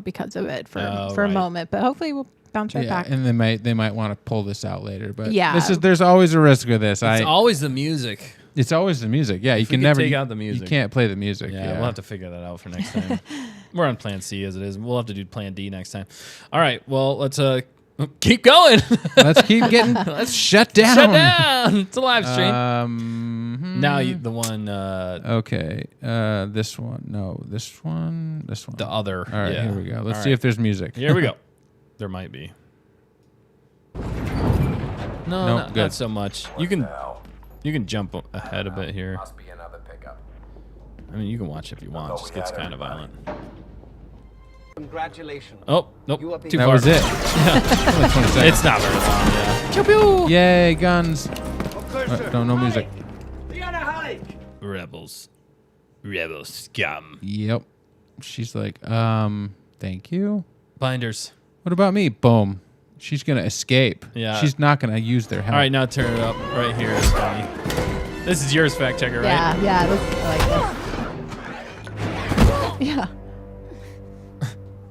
Speaker 3: because of it for a moment. But hopefully we'll bounce right back.
Speaker 2: And they might want to pull this out later. But there's always a risk with this.
Speaker 1: It's always the music.
Speaker 2: It's always the music. Yeah, you can never take out the music. You can't play the music.
Speaker 1: Yeah, we'll have to figure that out for next time. We're on Plan C as it is. We'll have to do Plan D next time. All right. Well, let's keep going.
Speaker 2: Let's keep getting. Let's shut down.
Speaker 1: Shut down. It's a live stream. Now the one.
Speaker 2: Okay. This one. No. This one. This one.
Speaker 1: The other.
Speaker 2: All right. Here we go. Let's see if there's music.
Speaker 1: Here we go. There might be. No, not so much. You can jump ahead a bit here.
Speaker 9: Must be another pickup.
Speaker 1: I mean, you can watch if you want. It just gets kind of violent.
Speaker 6: Congratulations.
Speaker 1: Oh, nope. Too
Speaker 2: that
Speaker 1: far.
Speaker 2: was it.
Speaker 1: It's not very long, yeah.
Speaker 3: Pew pew.
Speaker 2: Yay, guns. No music.
Speaker 1: Rebels. Rebel scum.
Speaker 2: Yep. She's like, thank you.
Speaker 1: Binders.
Speaker 2: What about me? Boom. She's going to escape.
Speaker 1: Yeah.
Speaker 2: She's not going to use their help.
Speaker 1: All right, now turn it up right here. It's funny. This is yours, fact checker, right?
Speaker 3: Yeah, I like this. Yeah.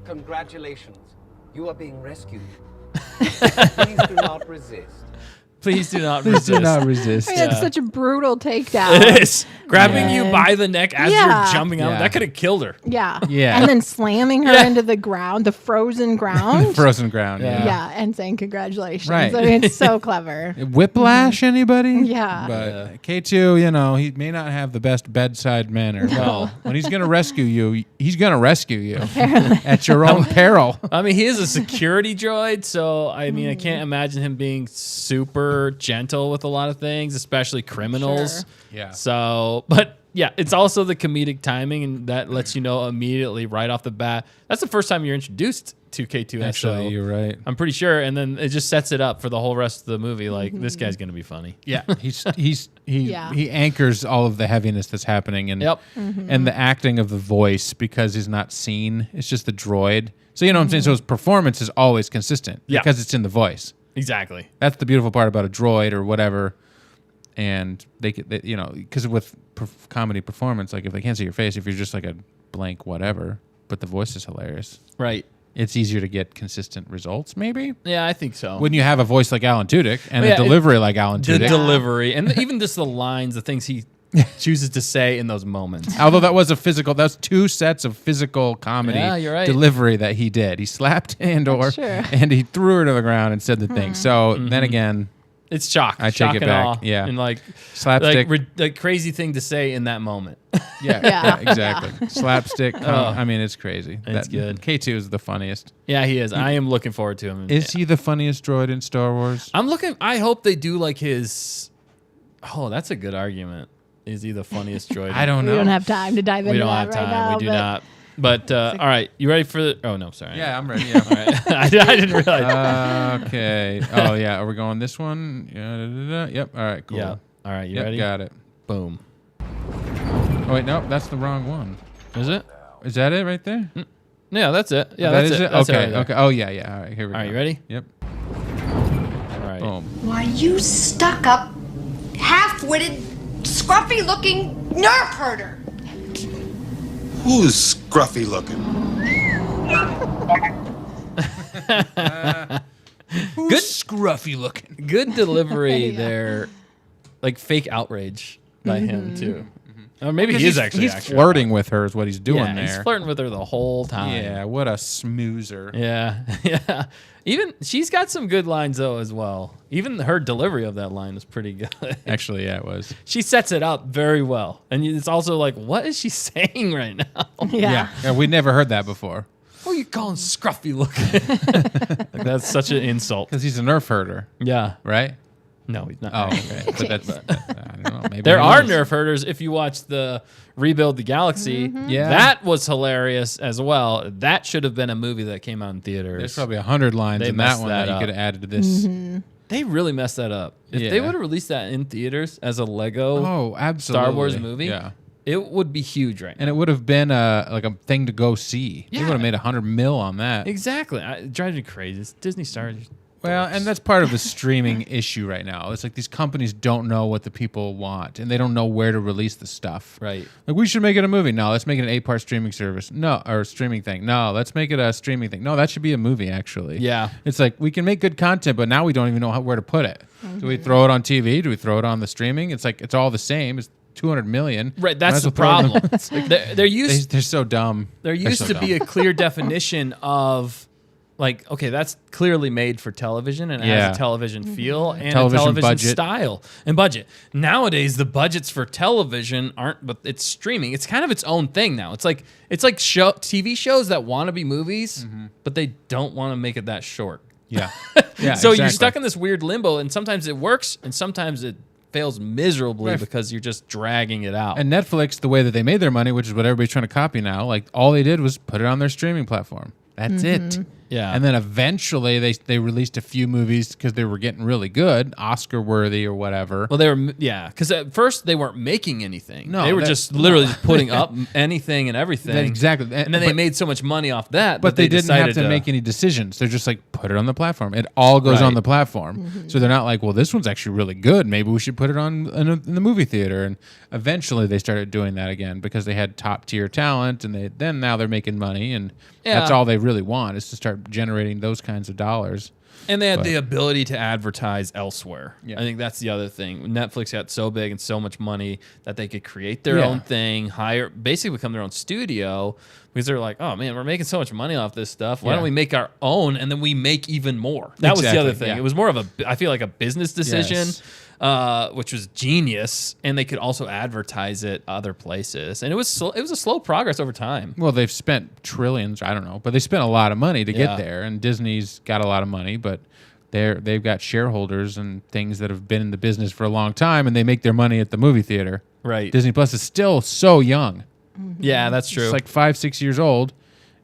Speaker 6: Congratulations. You are being rescued. Please do not resist.
Speaker 1: Please do not
Speaker 2: Please
Speaker 1: resist.
Speaker 2: do not resist.
Speaker 3: I mean, that's such a brutal takedown.
Speaker 1: It is. Grabbing you by the neck as you're jumping out.
Speaker 2: Yeah.
Speaker 1: That could have killed her.
Speaker 3: Yeah.
Speaker 2: Yeah.
Speaker 3: And then slamming her into the ground, the frozen ground.
Speaker 2: The frozen ground.
Speaker 3: Yeah. And saying congratulations.
Speaker 2: Right.
Speaker 3: I mean, it's so clever.
Speaker 2: Whiplash, anybody?
Speaker 3: Yeah.
Speaker 2: But K2, he may not have the best bedside manner. No. When he's going to rescue you, he's going to rescue you at your own peril.
Speaker 1: I mean, he is a security droid, so I mean, I can't imagine him being super gentle with a lot of things, especially criminals.
Speaker 2: Sure. Yeah.
Speaker 1: So, but Yeah, it's also the comedic timing, and that lets you know immediately right off the bat. That's the first time you're introduced to K2SO.
Speaker 2: Actually, you're right.
Speaker 1: I'm pretty sure, and then it just sets it up for the whole rest of the movie. Like this guy's gonna be funny.
Speaker 2: Yeah, he anchors all of the heaviness that's happening, and and the acting of the voice because he's not seen. It's just the droid. So you know what I'm saying. So his performance is always consistent because it's in the voice.
Speaker 1: Exactly.
Speaker 2: That's the beautiful part about a droid or whatever. And they you know, because with comedy performance, like if they can't see your face, if you're just like a blank whatever, but the voice is hilarious,
Speaker 1: right?
Speaker 2: It's easier to get consistent results, maybe.
Speaker 1: Yeah, I think so.
Speaker 2: When you have a voice like Alan Tudyk and a delivery like Alan Tudyk,
Speaker 1: the delivery, and even just the lines, the things he chooses to say in those moments.
Speaker 2: Although that's 2 sets of physical comedy delivery that he did. He slapped Andor and he threw her to the ground and said the thing. So then again.
Speaker 1: It's shock.
Speaker 2: I
Speaker 1: shock
Speaker 2: take it
Speaker 1: and
Speaker 2: back.
Speaker 1: Awe,
Speaker 2: yeah,
Speaker 1: and like
Speaker 2: slapstick,
Speaker 1: like crazy thing to say in that moment.
Speaker 2: yeah, exactly. Slapstick. I mean, it's crazy.
Speaker 1: It's good.
Speaker 2: K2 is the funniest.
Speaker 1: Yeah, he is. I am looking forward to him.
Speaker 2: Is he the funniest droid in Star Wars?
Speaker 1: I'm looking. I hope they do like his. Oh, that's a good argument. Is he the funniest droid?
Speaker 2: I don't know.
Speaker 3: We don't have time to dive into that.
Speaker 1: We don't have time.
Speaker 3: Right now,
Speaker 1: we do not. But all right, you ready for the? Oh no, sorry.
Speaker 2: Yeah, I'm ready. Yeah.
Speaker 1: All right. I didn't realize.
Speaker 2: Okay. Oh yeah, are we going this one? Yeah. Yep. All right. Cool.
Speaker 1: Yeah. All right. You ready?
Speaker 2: Got it.
Speaker 1: Boom.
Speaker 2: Oh wait, no, that's the wrong one.
Speaker 1: Is it?
Speaker 2: Is that it right there?
Speaker 1: Yeah, that's it. Yeah,
Speaker 2: that's
Speaker 1: it.
Speaker 2: it.
Speaker 1: That's
Speaker 2: okay.
Speaker 1: it right
Speaker 2: okay. Oh yeah, yeah. All right. Here we go.
Speaker 1: All right. You ready?
Speaker 2: Yep.
Speaker 1: All right.
Speaker 2: Boom.
Speaker 11: Why, you stuck up, half-witted, scruffy-looking nerf herder.
Speaker 12: Who's scruffy looking?
Speaker 2: Good scruffy looking.
Speaker 1: Good delivery there, like fake outrage by him too. Or maybe he is actually.
Speaker 2: He's flirting with her is what he's doing there.
Speaker 1: He's flirting with her the whole time.
Speaker 2: Yeah, what a smoozer.
Speaker 1: Yeah, yeah. Even she's got some good lines though as well. Even her delivery of that line was pretty good.
Speaker 2: Actually, yeah, it was.
Speaker 1: She sets it up very well, and it's also like, what is she saying right now?
Speaker 2: Yeah, we never heard that before.
Speaker 1: Who are you calling scruffy looking? Like, that's such an insult.
Speaker 2: Because he's a nerf herder.
Speaker 1: Yeah.
Speaker 2: Right?
Speaker 1: No, he's not.
Speaker 2: Oh, okay. But that's, I don't know. Maybe
Speaker 1: there are nerf herders if you watch the Rebuild the Galaxy.
Speaker 2: Yeah.
Speaker 1: That was hilarious as well. That should have been a movie that came out in theaters.
Speaker 2: There's probably 100 lines in that one that you could have added to this.
Speaker 1: They really messed that up. If they would have released that in theaters as a Lego Star Wars movie, it would be huge right now.
Speaker 2: And it would have been like a thing to go see. Yeah. They would have made $100 million on that.
Speaker 1: Exactly. It drives me crazy. It's Disney Stars.
Speaker 2: Well, and that's part of the streaming issue right now. It's like these companies don't know what the people want, and they don't know where to release the stuff.
Speaker 1: Right.
Speaker 2: Like, we should make it a movie. No, let's make it an 8-part streaming service. No, or streaming thing. No, let's make it a streaming thing. No, that should be a movie, actually.
Speaker 1: Yeah.
Speaker 2: It's like, we can make good content, but now we don't even know where to put it. Do we throw it on TV? Do we throw it on the streaming? It's like, it's all the same. It's 200 million.
Speaker 1: Right, that's the problem.
Speaker 2: They're so dumb.
Speaker 1: There used to be a clear definition of, like, okay, that's clearly made for television and has a television feel and
Speaker 2: television
Speaker 1: a television
Speaker 2: budget.
Speaker 1: style and budget. Nowadays, the budgets for television aren't, but it's streaming. It's kind of its own thing now. It's like TV shows that want to be movies, but they don't want to make it that short.
Speaker 2: Yeah.
Speaker 1: So you're stuck in this weird limbo, and sometimes it works, and sometimes it fails miserably because you're just dragging it out.
Speaker 2: And Netflix, the way that they made their money, which is what everybody's trying to copy now, like all they did was put it on their streaming platform. That's it.
Speaker 1: Yeah.
Speaker 2: And then eventually they released a few movies because they were getting really good, Oscar worthy or whatever.
Speaker 1: Well, they were, because at first they weren't making anything.
Speaker 2: No,
Speaker 1: they were just literally just putting up anything and everything.
Speaker 2: Exactly.
Speaker 1: And then they made so much money off that.
Speaker 2: But they didn't have to make any decisions. They're just like, put it on the platform. It all goes on the platform. So they're not like, well, this one's actually really good. Maybe we should put it on in the movie theater. And eventually they started doing that again because they had top tier talent, and now they're making money, and that's all they really want is to start generating those kinds of dollars.
Speaker 1: And they had the ability to advertise elsewhere.
Speaker 2: Yeah.
Speaker 1: I think that's the other thing. Netflix got so big and so much money that they could create their own thing, basically become their own studio, because they're like, oh man, we're making so much money off this stuff. Why don't we make our own, and then we make even more? That was the other thing. Yeah. It was more of I feel like a business decision.
Speaker 2: Yes.
Speaker 1: Which was genius, and they could also advertise it other places, and it was a slow progress over time.
Speaker 2: Well, they've spent trillions, I don't know, but they spent a lot of money to get there, and Disney's got a lot of money, but they've got shareholders and things that have been in the business for a long time, and they make their money at the movie theater.
Speaker 1: Right.
Speaker 2: Disney Plus is still so young.
Speaker 1: Yeah, that's true.
Speaker 2: It's like 5-6 years old,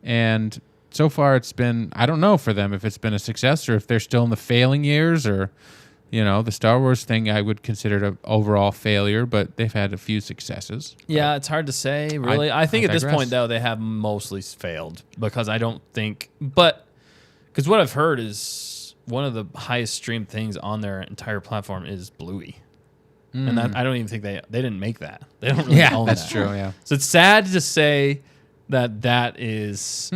Speaker 2: and so far it's been, I don't know for them if it's been a success or if they're still in the failing years, or the Star Wars thing I would consider an overall failure, but they've had a few successes.
Speaker 1: Yeah, it's hard to say, really. I think at this point, though, they have mostly failed because I don't think, because what I've heard is one of the highest streamed things on their entire platform is Bluey. And that, I don't even think they didn't make that. They don't really own that.
Speaker 2: That's true, yeah.
Speaker 1: So it's sad to say that is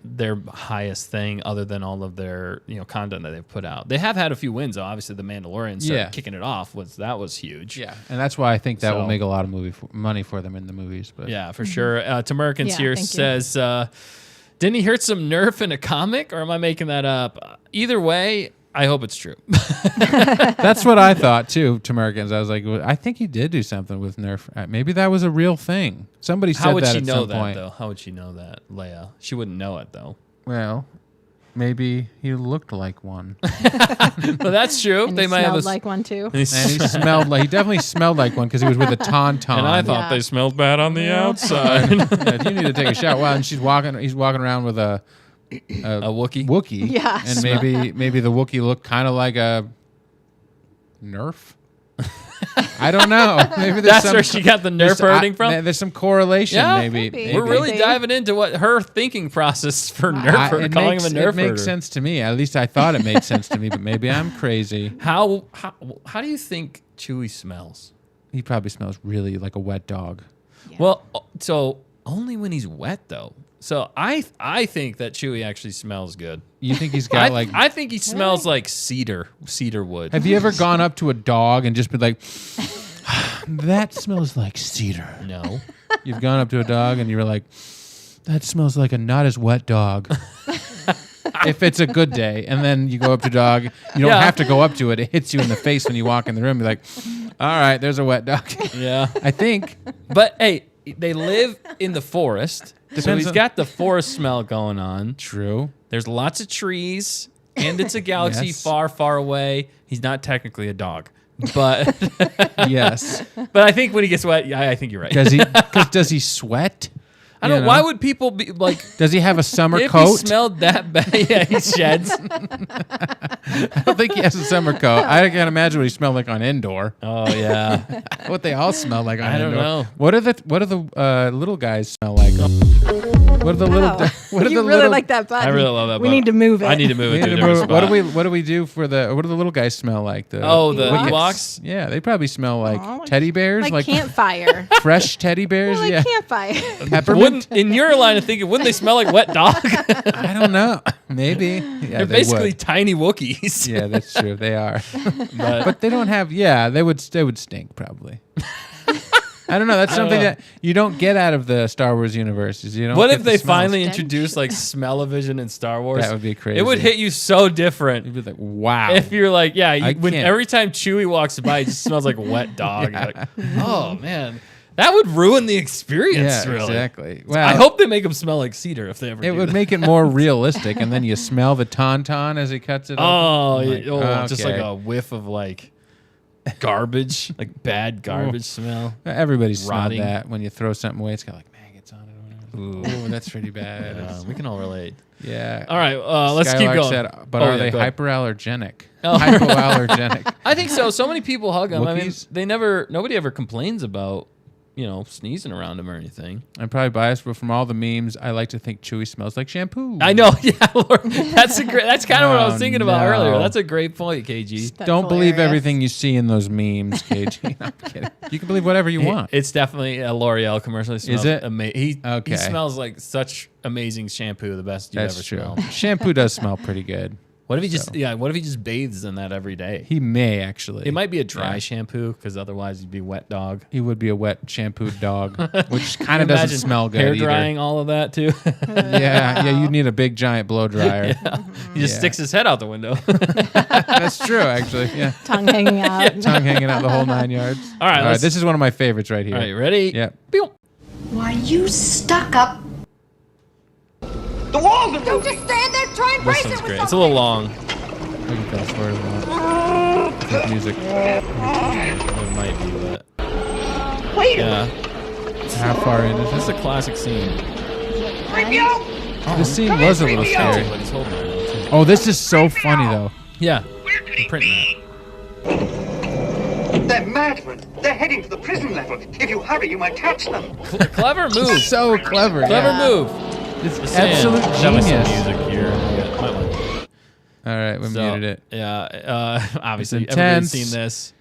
Speaker 1: their highest thing other than all of their content that they've put out. They have had a few wins, though. Obviously, The Mandalorian started kicking it off. That was huge.
Speaker 2: Yeah, and that's why I think that will make a lot of money for them in the movies. But
Speaker 1: yeah, for sure. Tamerkins here says, didn't he hurt some Nerf in a comic, or am I making that up? Either way, I hope it's true.
Speaker 2: That's what I thought too, Tamerkins. I was like, I think he did do something with Nerf. Maybe that was a real thing. Somebody said that at some point.
Speaker 1: Though? How would she know that, Leia? She wouldn't know it, though.
Speaker 2: Well, maybe he looked like one.
Speaker 1: Well, that's true.
Speaker 3: And
Speaker 1: they
Speaker 3: he
Speaker 1: might
Speaker 3: smelled
Speaker 1: have
Speaker 3: like one too.
Speaker 2: And he smelled like, he definitely smelled like one because he was with a tauntaun.
Speaker 1: And I thought they smelled bad on the outside.
Speaker 2: If you need to take a shower, well, and he's walking around with a
Speaker 1: Wookiee.
Speaker 2: Wookiee.
Speaker 3: Yeah.
Speaker 2: And maybe the Wookiee looked kind of like a Nerf. I don't know. Maybe
Speaker 1: that's where she got the Nerf hurting from.
Speaker 2: There's some correlation.
Speaker 1: Yeah,
Speaker 2: maybe.
Speaker 1: We're really diving into what her thinking process for Nerf, calling him a Nerf.
Speaker 2: It makes sense to me. At least I thought it made sense to me, but maybe I'm crazy.
Speaker 1: How do you think Chewie smells?
Speaker 2: He probably smells really like a wet dog.
Speaker 3: Yeah.
Speaker 1: Well, so only when he's wet, though. So I think that Chewie actually smells good.
Speaker 2: You think he's got
Speaker 1: I think he smells like cedar wood.
Speaker 2: Have you ever gone up to a dog and just been like, that smells like cedar?
Speaker 1: No.
Speaker 2: You've gone up to a dog and you were like, that smells like a not as wet dog. If it's a good day. And then you go up to a dog. You don't have to go up to it. It hits you in the face when you walk in the room. You're like, all right, there's a wet dog.
Speaker 1: Yeah.
Speaker 2: I think.
Speaker 1: But, hey, they live in the forest. So he's got the forest smell going on.
Speaker 2: True.
Speaker 1: There's lots of trees, and it's a galaxy far, far away. He's not technically a dog, but
Speaker 2: yes.
Speaker 1: But I think when he gets wet, I think you're right.
Speaker 2: Does he sweat?
Speaker 1: I don't know. Why would people be like?
Speaker 2: Does he have a summer
Speaker 1: if
Speaker 2: coat?
Speaker 1: If he smelled that bad, yeah, he sheds.
Speaker 2: I don't think he has a summer coat. I can't imagine what he smelled like on Endor.
Speaker 1: Oh yeah,
Speaker 2: what they all smell like on Endor.
Speaker 1: I don't know.
Speaker 2: What do the little guys smell like? What are the little? What are
Speaker 3: you
Speaker 2: the
Speaker 3: really
Speaker 2: little?
Speaker 3: like that button.
Speaker 1: I really love that.
Speaker 3: We need to move it.
Speaker 1: I need to move it.
Speaker 2: What do we do for the? What do the little guys smell like?
Speaker 1: The Ewoks.
Speaker 2: Yeah, they probably smell like teddy bears,
Speaker 3: like campfire,
Speaker 2: fresh teddy bears.
Speaker 3: Like
Speaker 2: yeah,
Speaker 3: campfire.
Speaker 2: Peppermint.
Speaker 1: In your line of thinking, wouldn't they smell like wet dog?
Speaker 2: I don't know. Maybe. Yeah,
Speaker 1: they're basically tiny Wookiees.
Speaker 2: Yeah, that's true. They are. But they don't have. Yeah, they would stink probably. I don't know. That's something that you don't get out of the Star Wars universes. You know.
Speaker 1: What if they finally introduced like smell-o-vision in Star Wars?
Speaker 2: That would be crazy.
Speaker 1: It would hit you so different.
Speaker 2: You'd be like, wow.
Speaker 1: If you're like, every time Chewie walks by, it just smells like wet dog.
Speaker 2: Yeah.
Speaker 1: Like, oh man, that would ruin the experience.
Speaker 2: Yeah,
Speaker 1: really.
Speaker 2: Exactly. Well,
Speaker 1: I hope they make them smell like cedar if they ever.
Speaker 2: It would make it more realistic, and then you smell the tauntaun as he cuts it.
Speaker 1: Just like a whiff of like. Garbage, like bad garbage smell.
Speaker 2: Everybody's smelled that when you throw something away. It's got like maggots on it. Ooh, that's pretty bad.
Speaker 1: Yeah, we can all relate.
Speaker 2: Yeah.
Speaker 1: All right, let's keep going.
Speaker 2: Said, but are they hyperallergenic?
Speaker 1: Oh.
Speaker 2: Hypoallergenic.
Speaker 1: I think so. So many people hug them.
Speaker 2: Wookiees?
Speaker 1: I mean, nobody ever complains about sneezing around them or anything.
Speaker 2: I'm probably biased, but from all the memes, I like to think Chewie smells like shampoo.
Speaker 1: I know. Yeah, Lord, that's kind of what I was thinking about earlier. That's a great point, KG.
Speaker 2: Don't believe everything you see in those memes, KG. I'm kidding. You can believe whatever you want.
Speaker 1: It's definitely a L'Oreal commercial.
Speaker 2: Is it?
Speaker 1: He smells like such amazing shampoo, the best you've ever smelled.
Speaker 2: Shampoo does smell pretty good.
Speaker 1: What if he just bathes in that every day?
Speaker 2: He may actually.
Speaker 1: It might be a dry shampoo because otherwise he'd be wet dog.
Speaker 2: He would be a wet shampooed dog, which kind of doesn't smell good.
Speaker 1: Hair drying all of that too.
Speaker 2: yeah, you need a big giant blow dryer.
Speaker 1: Yeah. He just sticks his head out the window.
Speaker 2: That's true, actually. Yeah,
Speaker 3: tongue hanging out.
Speaker 2: Tongue hanging out the whole 9 yards.
Speaker 1: All right,
Speaker 2: this is one of my favorites right here.
Speaker 1: All right, ready?
Speaker 2: Yeah.
Speaker 11: Why, you stuck up.
Speaker 9: The wall!
Speaker 11: Don't just stand there, try and brace it with
Speaker 1: great.
Speaker 11: something.
Speaker 1: It's a little long.
Speaker 2: can fast forward a lot. Music.
Speaker 1: It might be, but yeah.
Speaker 2: How far in is
Speaker 1: This
Speaker 2: this?
Speaker 1: is a classic scene.
Speaker 2: This scene was a little scary.
Speaker 1: But he's holding it.
Speaker 2: Oh, this is so funny though.
Speaker 1: Yeah. I'm printing
Speaker 12: They're madmen. They're heading to the prison level. If you hurry, you might catch them.
Speaker 1: that. Clever move.
Speaker 2: So clever.
Speaker 1: Clever
Speaker 2: yeah.
Speaker 1: move.
Speaker 2: It's
Speaker 1: Just
Speaker 2: absolute
Speaker 1: saying. That was some
Speaker 2: genius.
Speaker 1: music here. Yeah, might want to-
Speaker 2: All right, we muted it.
Speaker 1: Yeah. Obviously,
Speaker 2: It's
Speaker 1: everybody's
Speaker 2: intense.
Speaker 1: seen this.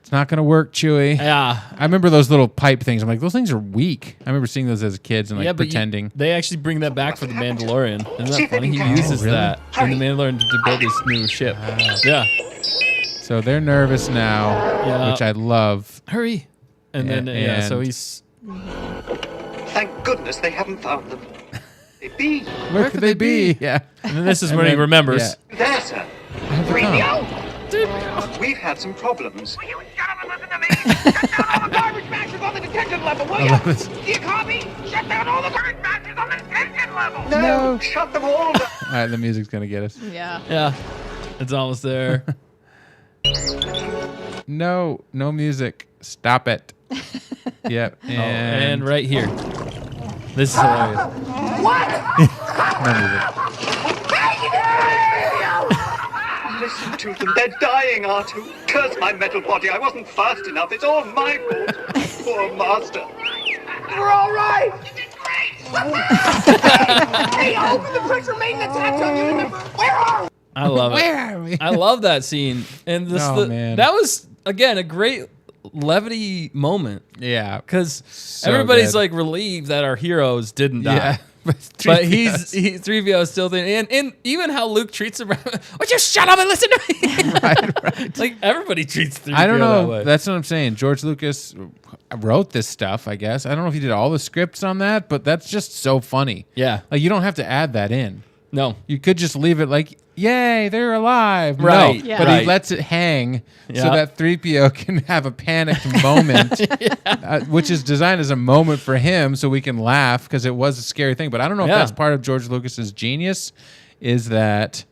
Speaker 2: It's not gonna work, Chewie.
Speaker 1: Yeah.
Speaker 2: I remember those little pipe things. I'm like, those things are weak. I remember seeing those as kids and like
Speaker 1: but
Speaker 2: pretending.
Speaker 1: they actually bring that back for the Mandalorian. Isn't
Speaker 12: See
Speaker 1: that
Speaker 12: if they
Speaker 1: funny? He
Speaker 12: can catch
Speaker 1: uses
Speaker 2: really?
Speaker 1: that in the Mandalorian to build his new ship. Yeah.
Speaker 2: So they're nervous now,
Speaker 1: Yeah.
Speaker 2: which I love.
Speaker 1: Hurry. And then, so he's...
Speaker 12: Thank goodness they haven't found them. They be.
Speaker 2: Where could they be? Yeah.
Speaker 1: And then this is
Speaker 2: And
Speaker 1: when he
Speaker 2: then-
Speaker 1: remembers.
Speaker 2: yeah.
Speaker 12: There, sir.
Speaker 2: How'd they come?
Speaker 12: We've had some problems.
Speaker 13: Will you shut up and listen to me? Shut down all the garbage matches on the detention level, will
Speaker 2: I
Speaker 13: you?
Speaker 2: love this.
Speaker 13: Do you copy? Shut down all the garbage matches on the detention level.
Speaker 12: No, shut them all down.
Speaker 2: All right, the music's gonna get us.
Speaker 3: Yeah.
Speaker 1: Yeah. It's almost there.
Speaker 2: No music. Stop it. Yep.
Speaker 1: And right here. This is hilarious.
Speaker 2: No music.
Speaker 12: Listen to them. They're dying, R2. Curse my metal body. I wasn't fast enough. It's all my fault. Poor master.
Speaker 13: We're all right. You did great. Hey, open the pressure maintenance hatch on you. Where are we?
Speaker 1: I love it.
Speaker 2: Where are we?
Speaker 1: I love that scene. And this,
Speaker 2: Man.
Speaker 1: that was, again, a great levity moment.
Speaker 2: Yeah.
Speaker 1: Because
Speaker 2: So
Speaker 1: everybody's
Speaker 2: good.
Speaker 1: like relieved that our heroes didn't die.
Speaker 2: Yeah.
Speaker 1: But 3PO is still thinking, and even how Luke treats him. Would you shut up and listen to me?
Speaker 2: right.
Speaker 1: Like everybody treats 3PO
Speaker 2: I don't
Speaker 1: that
Speaker 2: know.
Speaker 1: way.
Speaker 2: That's what I'm saying. George Lucas wrote this stuff, I guess. I don't know if he did all the scripts on that, but that's just so funny.
Speaker 1: Yeah.
Speaker 2: Like you don't have to add that in.
Speaker 1: No.
Speaker 2: You could just leave it like, yay, they're alive.
Speaker 1: Right.
Speaker 2: No,
Speaker 3: Yeah.
Speaker 2: but
Speaker 1: Right.
Speaker 2: he lets it hang so
Speaker 1: Yeah.
Speaker 2: that 3PO can have a panicked moment, which is designed as a moment for him so we can laugh because it was a scary thing. But I don't know if
Speaker 1: Yeah.
Speaker 2: that's part of George Lucas's genius is that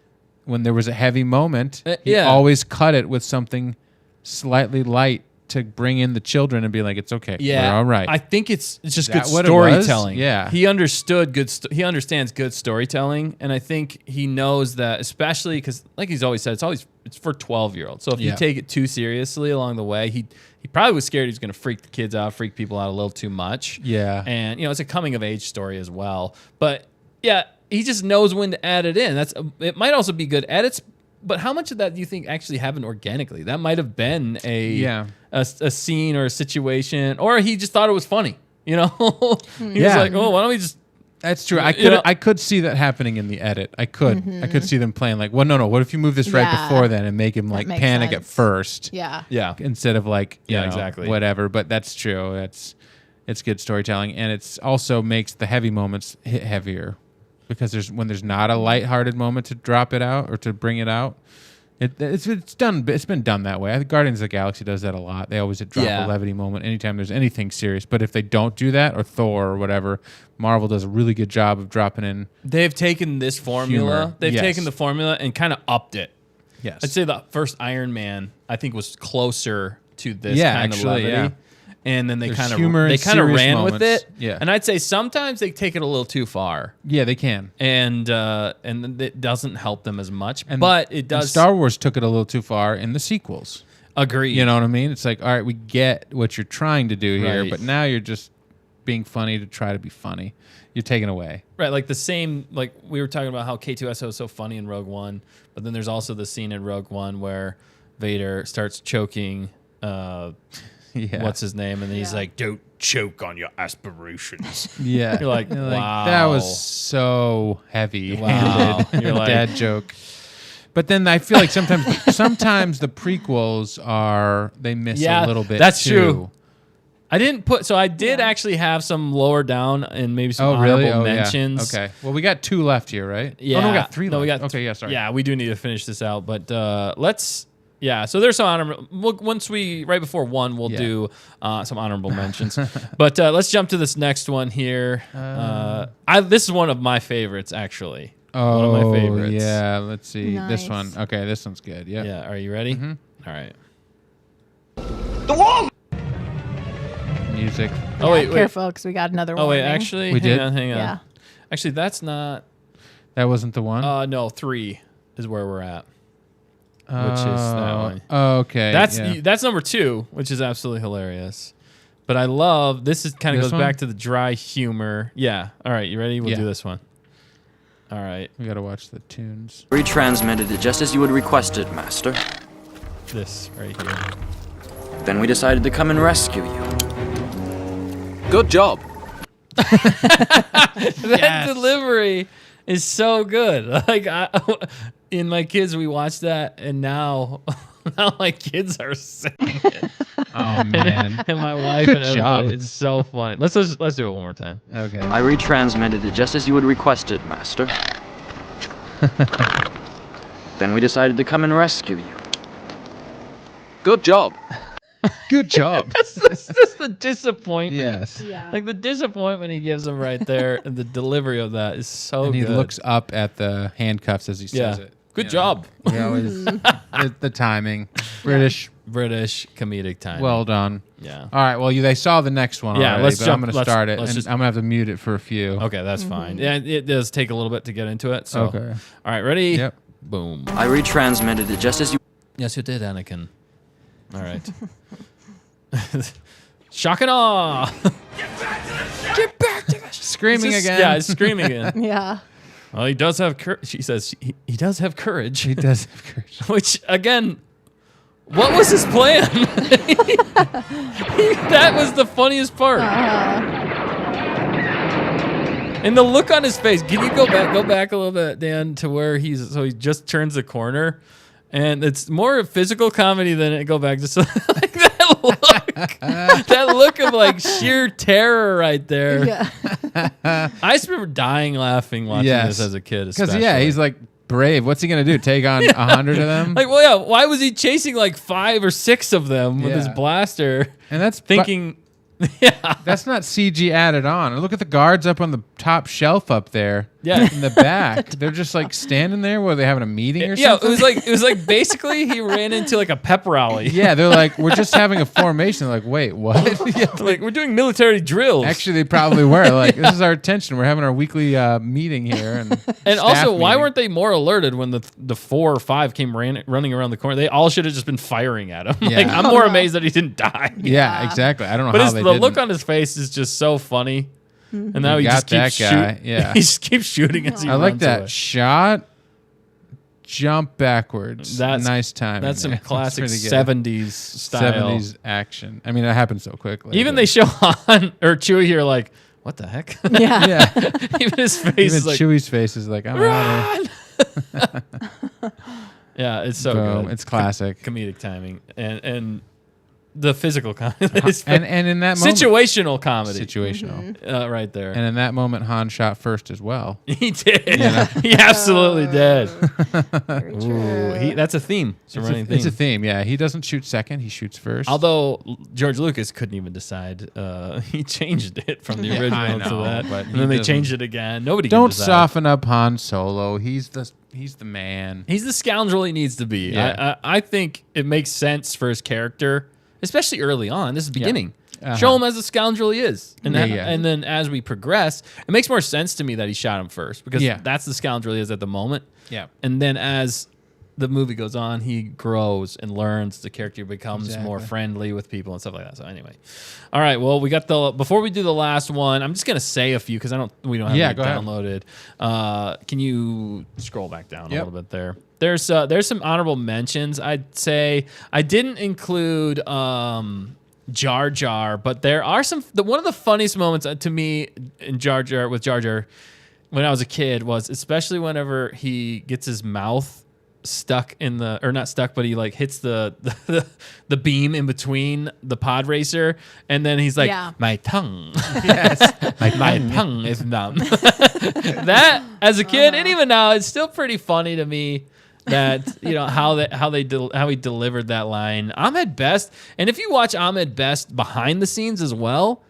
Speaker 2: when there was a heavy moment, he
Speaker 1: yeah.
Speaker 2: always cut it with something slightly light to bring in the children and be like, it's okay.
Speaker 1: Yeah,
Speaker 2: We're all right.
Speaker 1: I think it's just
Speaker 2: Is
Speaker 1: good
Speaker 2: that what it was?
Speaker 1: storytelling.
Speaker 2: Yeah.
Speaker 1: he understood he understands good storytelling, and I think he knows that, especially because, like he's always said, it's for 12-year-olds. So if you
Speaker 2: Yeah.
Speaker 1: take it too seriously along the way, he probably was scared he was going to freak the kids out, freak people out a little too much.
Speaker 2: Yeah.
Speaker 1: and it's a coming of age story as well. But yeah, he just knows when to add it in. It might also be good edits. But how much of that do you think actually happened organically? That might have been a scene or a situation, or he just thought it was funny. He was like, "Oh, why don't we just?"
Speaker 2: That's true. I could see that happening in the edit. I could see them playing like, well, no. What if you move this right
Speaker 3: Yeah.
Speaker 2: before then and make him like
Speaker 3: makes
Speaker 2: panic at
Speaker 3: sense.
Speaker 2: first?
Speaker 3: Yeah.
Speaker 1: Yeah,
Speaker 2: Instead of like, you know,
Speaker 1: exactly.
Speaker 2: whatever. But that's true. It's good storytelling, and it's also makes the heavy moments hit heavier because when there's not a lighthearted moment to drop it out or to bring it out. It's been done that way. I think Guardians of the Galaxy does that a lot. They always drop a levity moment anytime there's anything serious. But if they don't do that, or Thor or whatever, Marvel does a really good job of dropping in.
Speaker 1: They've taken this formula.
Speaker 2: Humor.
Speaker 1: They've
Speaker 2: Yes.
Speaker 1: taken the formula and kind of upped it.
Speaker 2: Yes,
Speaker 1: I'd say the first Iron Man, I think, was closer to this
Speaker 2: Yeah,
Speaker 1: kind
Speaker 2: actually,
Speaker 1: of levity.
Speaker 2: yeah.
Speaker 1: And then they
Speaker 2: There's
Speaker 1: kind of
Speaker 2: humor and serious
Speaker 1: ran with
Speaker 2: moments.
Speaker 1: it.
Speaker 2: Yeah.
Speaker 1: And I'd say sometimes they take it a little too far.
Speaker 2: Yeah, they can.
Speaker 1: And it doesn't help them as much,
Speaker 2: And,
Speaker 1: but it does.
Speaker 2: and Star Wars took it a little too far in the sequels.
Speaker 1: Agree.
Speaker 2: You know what I mean? It's like, all right, we get what you're trying to do here,
Speaker 1: Right.
Speaker 2: but now you're just being funny to try to be funny. You're taken away.
Speaker 1: Right, like the same, like we were talking about how K2SO is so funny in Rogue One, but then there's also the scene in Rogue One where Vader starts choking, what's his name, and then he's like, "Don't choke on your aspirations."
Speaker 2: Yeah.
Speaker 1: You're like, wow.
Speaker 2: That was so heavy-handed.
Speaker 1: Wow. You're like-
Speaker 2: dad joke. But then I feel like sometimes the prequels they miss a little bit.
Speaker 1: That's
Speaker 2: too.
Speaker 1: true. I did actually have some lower down and maybe some honorable mentions.
Speaker 2: Yeah. Okay. Well, we got 2 left here, right?
Speaker 1: Yeah.
Speaker 2: Oh, no, we got 3
Speaker 1: No,
Speaker 2: left.
Speaker 1: we got
Speaker 2: okay, yeah, sorry.
Speaker 1: Yeah, we do need to finish this out, but let's. Yeah, so there's some honorable. Once right before 1, we'll do some honorable mentions. But let's jump to this next one here. This is one of my favorites, actually. One of my favorites.
Speaker 2: Yeah, let's see. This
Speaker 3: Nice.
Speaker 2: one. Okay, this one's good. Yep.
Speaker 1: Yeah. Are you ready? All right.
Speaker 13: The wall!
Speaker 2: Music.
Speaker 1: Oh wait, wait.
Speaker 3: Careful, because we got another one.
Speaker 1: Oh wait, actually,
Speaker 2: We did?
Speaker 1: hang on.
Speaker 3: Yeah.
Speaker 1: Actually, that's not.
Speaker 2: That wasn't the one?
Speaker 1: No, 3 is where we're at. Which is that one.
Speaker 2: Okay.
Speaker 1: That's number 2, which is absolutely hilarious. But I love this. Is kind of
Speaker 2: This
Speaker 1: goes
Speaker 2: one?
Speaker 1: back to the dry humor. Yeah. All right, you ready? We'll
Speaker 2: Yeah.
Speaker 1: do this one. All right.
Speaker 2: We gotta watch the tunes.
Speaker 14: Retransmitted it just as you had requested, Master.
Speaker 1: This right here.
Speaker 14: Then we decided to come and rescue you. Good job.
Speaker 1: That delivery is so good. Like in my kids, we watched that, and now my kids are saying it.
Speaker 2: Oh man.
Speaker 1: And my wife
Speaker 2: Good
Speaker 1: and everybody.
Speaker 2: job.
Speaker 1: It's so funny. Let's do it one more time.
Speaker 2: Okay.
Speaker 14: I retransmitted it just as you had requested, Master. Then we decided to come and rescue you. Good job.
Speaker 2: Good job.
Speaker 1: It's just the disappointment.
Speaker 2: Yes.
Speaker 3: Yeah.
Speaker 1: Like the disappointment he gives him right there, and the delivery of that is so
Speaker 2: And he
Speaker 1: good.
Speaker 2: looks up at the handcuffs as he says it.
Speaker 1: Good job.
Speaker 2: He always the timing. British
Speaker 1: comedic timing.
Speaker 2: Well done.
Speaker 1: Yeah.
Speaker 2: All right. Well, they saw the next one.
Speaker 1: Yeah,
Speaker 2: already,
Speaker 1: let's
Speaker 2: but
Speaker 1: jump-
Speaker 2: I'm going to
Speaker 1: let's-
Speaker 2: start it,
Speaker 1: let's
Speaker 2: and
Speaker 1: just-
Speaker 2: I'm going to have to mute it for a few.
Speaker 1: Okay, that's fine. Yeah, it does take a little bit to get into it. So.
Speaker 2: Okay.
Speaker 1: All right, ready?
Speaker 2: Yep.
Speaker 1: Boom.
Speaker 14: I retransmitted it just as you...
Speaker 1: Yes, you did, Anakin. All right. Shock and awe.
Speaker 3: Get back to the
Speaker 2: Screaming
Speaker 1: It's just-
Speaker 2: again.
Speaker 1: Yeah, it's screaming again.
Speaker 3: Yeah.
Speaker 1: Well, he does have courage. She says he does have courage.
Speaker 2: He does have courage.
Speaker 1: Which, again, what was his plan? That was the funniest part. And the look on his face. Can you go back a little bit, Dan, to where he just turns the corner, and it's more physical comedy than it go back to like that look. That look of like sheer terror right there.
Speaker 3: Yeah.
Speaker 1: I just remember dying laughing watching this as a kid.
Speaker 2: Because
Speaker 1: Especially.
Speaker 2: he's like brave. What's he going to do? Take on 100 of them?
Speaker 1: Like, well, yeah. Why was he chasing like 5 or 6 of them with his
Speaker 2: Yeah.
Speaker 1: blaster?
Speaker 2: And that's
Speaker 1: thinking.
Speaker 2: That's not CG added on. And look at the guards up on the top shelf up there.
Speaker 1: Yeah.
Speaker 2: In the back. They're just like standing there. Were they having a meeting or
Speaker 1: Yeah,
Speaker 2: something?
Speaker 1: it was like basically he ran into like a pep rally.
Speaker 2: Yeah, they're like, we're just having a formation. They're like, wait, what? Yeah,
Speaker 1: Like we're doing military drills.
Speaker 2: actually, they probably were. Like, this is our attention. We're having our weekly meeting here. And
Speaker 1: And also,
Speaker 2: staff
Speaker 1: why
Speaker 2: meeting.
Speaker 1: weren't they more alerted when the 4 or 5 came running around the corner? They all should have just been firing at him.
Speaker 2: Yeah.
Speaker 1: Like I'm more amazed that he didn't die.
Speaker 2: Yeah, exactly. I don't know
Speaker 1: But
Speaker 2: how they
Speaker 1: the
Speaker 2: didn't.
Speaker 1: look on his face is just so funny. And now
Speaker 2: You
Speaker 1: he just
Speaker 2: got
Speaker 1: keeps
Speaker 2: that guy,
Speaker 1: shooting.
Speaker 2: yeah.
Speaker 1: He just keeps shooting as he
Speaker 2: I like
Speaker 1: runs
Speaker 2: that
Speaker 1: away.
Speaker 2: shot. Jump backwards.
Speaker 1: That's
Speaker 2: nice time.
Speaker 1: That's some
Speaker 2: there.
Speaker 1: classic
Speaker 2: pretty good.
Speaker 1: 70s style.
Speaker 2: 70s action. I mean, that happened so quickly.
Speaker 1: Even
Speaker 2: but-
Speaker 1: they show Han or Chewie here like, what the heck?
Speaker 3: Yeah.
Speaker 2: Yeah.
Speaker 1: Even his face
Speaker 2: Even
Speaker 1: is like,
Speaker 2: Chewie's face is like, I'm out
Speaker 1: run! Yeah, it's so
Speaker 2: Boom.
Speaker 1: good.
Speaker 2: It's classic.
Speaker 1: Comedic timing and the physical comedy.
Speaker 2: And in that moment,
Speaker 1: situational comedy.
Speaker 2: situational.
Speaker 1: Right there.
Speaker 2: And in that moment, Han shot first as well.
Speaker 1: He did.
Speaker 2: You know?
Speaker 1: He absolutely did.
Speaker 3: Very
Speaker 1: Ooh,
Speaker 3: true.
Speaker 1: that's a theme. It's a running theme.
Speaker 2: It's a theme. Yeah, he doesn't shoot second; he shoots first.
Speaker 1: Although George Lucas couldn't even decide, he changed it from the
Speaker 2: Yeah,
Speaker 1: original
Speaker 2: I
Speaker 1: to
Speaker 2: know,
Speaker 1: that,
Speaker 2: but
Speaker 1: and
Speaker 2: he
Speaker 1: then they
Speaker 2: doesn't-
Speaker 1: changed it again. Nobody can
Speaker 2: don't
Speaker 1: decide.
Speaker 2: soften up Han Solo. He's the man.
Speaker 1: He's the scoundrel he needs to be.
Speaker 2: Yeah.
Speaker 1: I think it makes sense for his character, especially early on. This is the beginning.
Speaker 2: Uh-huh.
Speaker 1: Show him as the scoundrel he is. And,
Speaker 2: Yeah.
Speaker 1: and then as we progress, it makes more sense to me that he shot him first because
Speaker 2: Yeah.
Speaker 1: that's the scoundrel he is at the moment.
Speaker 2: Yeah.
Speaker 1: And then as the movie goes on, he grows and learns. The character becomes more
Speaker 2: Exactly.
Speaker 1: friendly with people and stuff like that. So anyway, all right. Well, we got before we do the last one, I'm just gonna say a few because we don't have it
Speaker 2: go ahead.
Speaker 1: downloaded. Can you scroll back down a
Speaker 2: Yep.
Speaker 1: little bit there? There's some honorable mentions. I'd say I didn't include Jar Jar, but there are one of the funniest moments to me in Jar Jar when I was a kid was especially whenever he gets his mouth stuck in or not stuck, but he like hits the beam in between the pod racer, and then he's like,
Speaker 3: Yeah.
Speaker 1: my tongue.
Speaker 2: Yes,
Speaker 1: My tongue is numb. That as a kid and even now, it's still pretty funny to me that how he delivered that line. Ahmed Best, and if you watch Ahmed Best behind the scenes as well,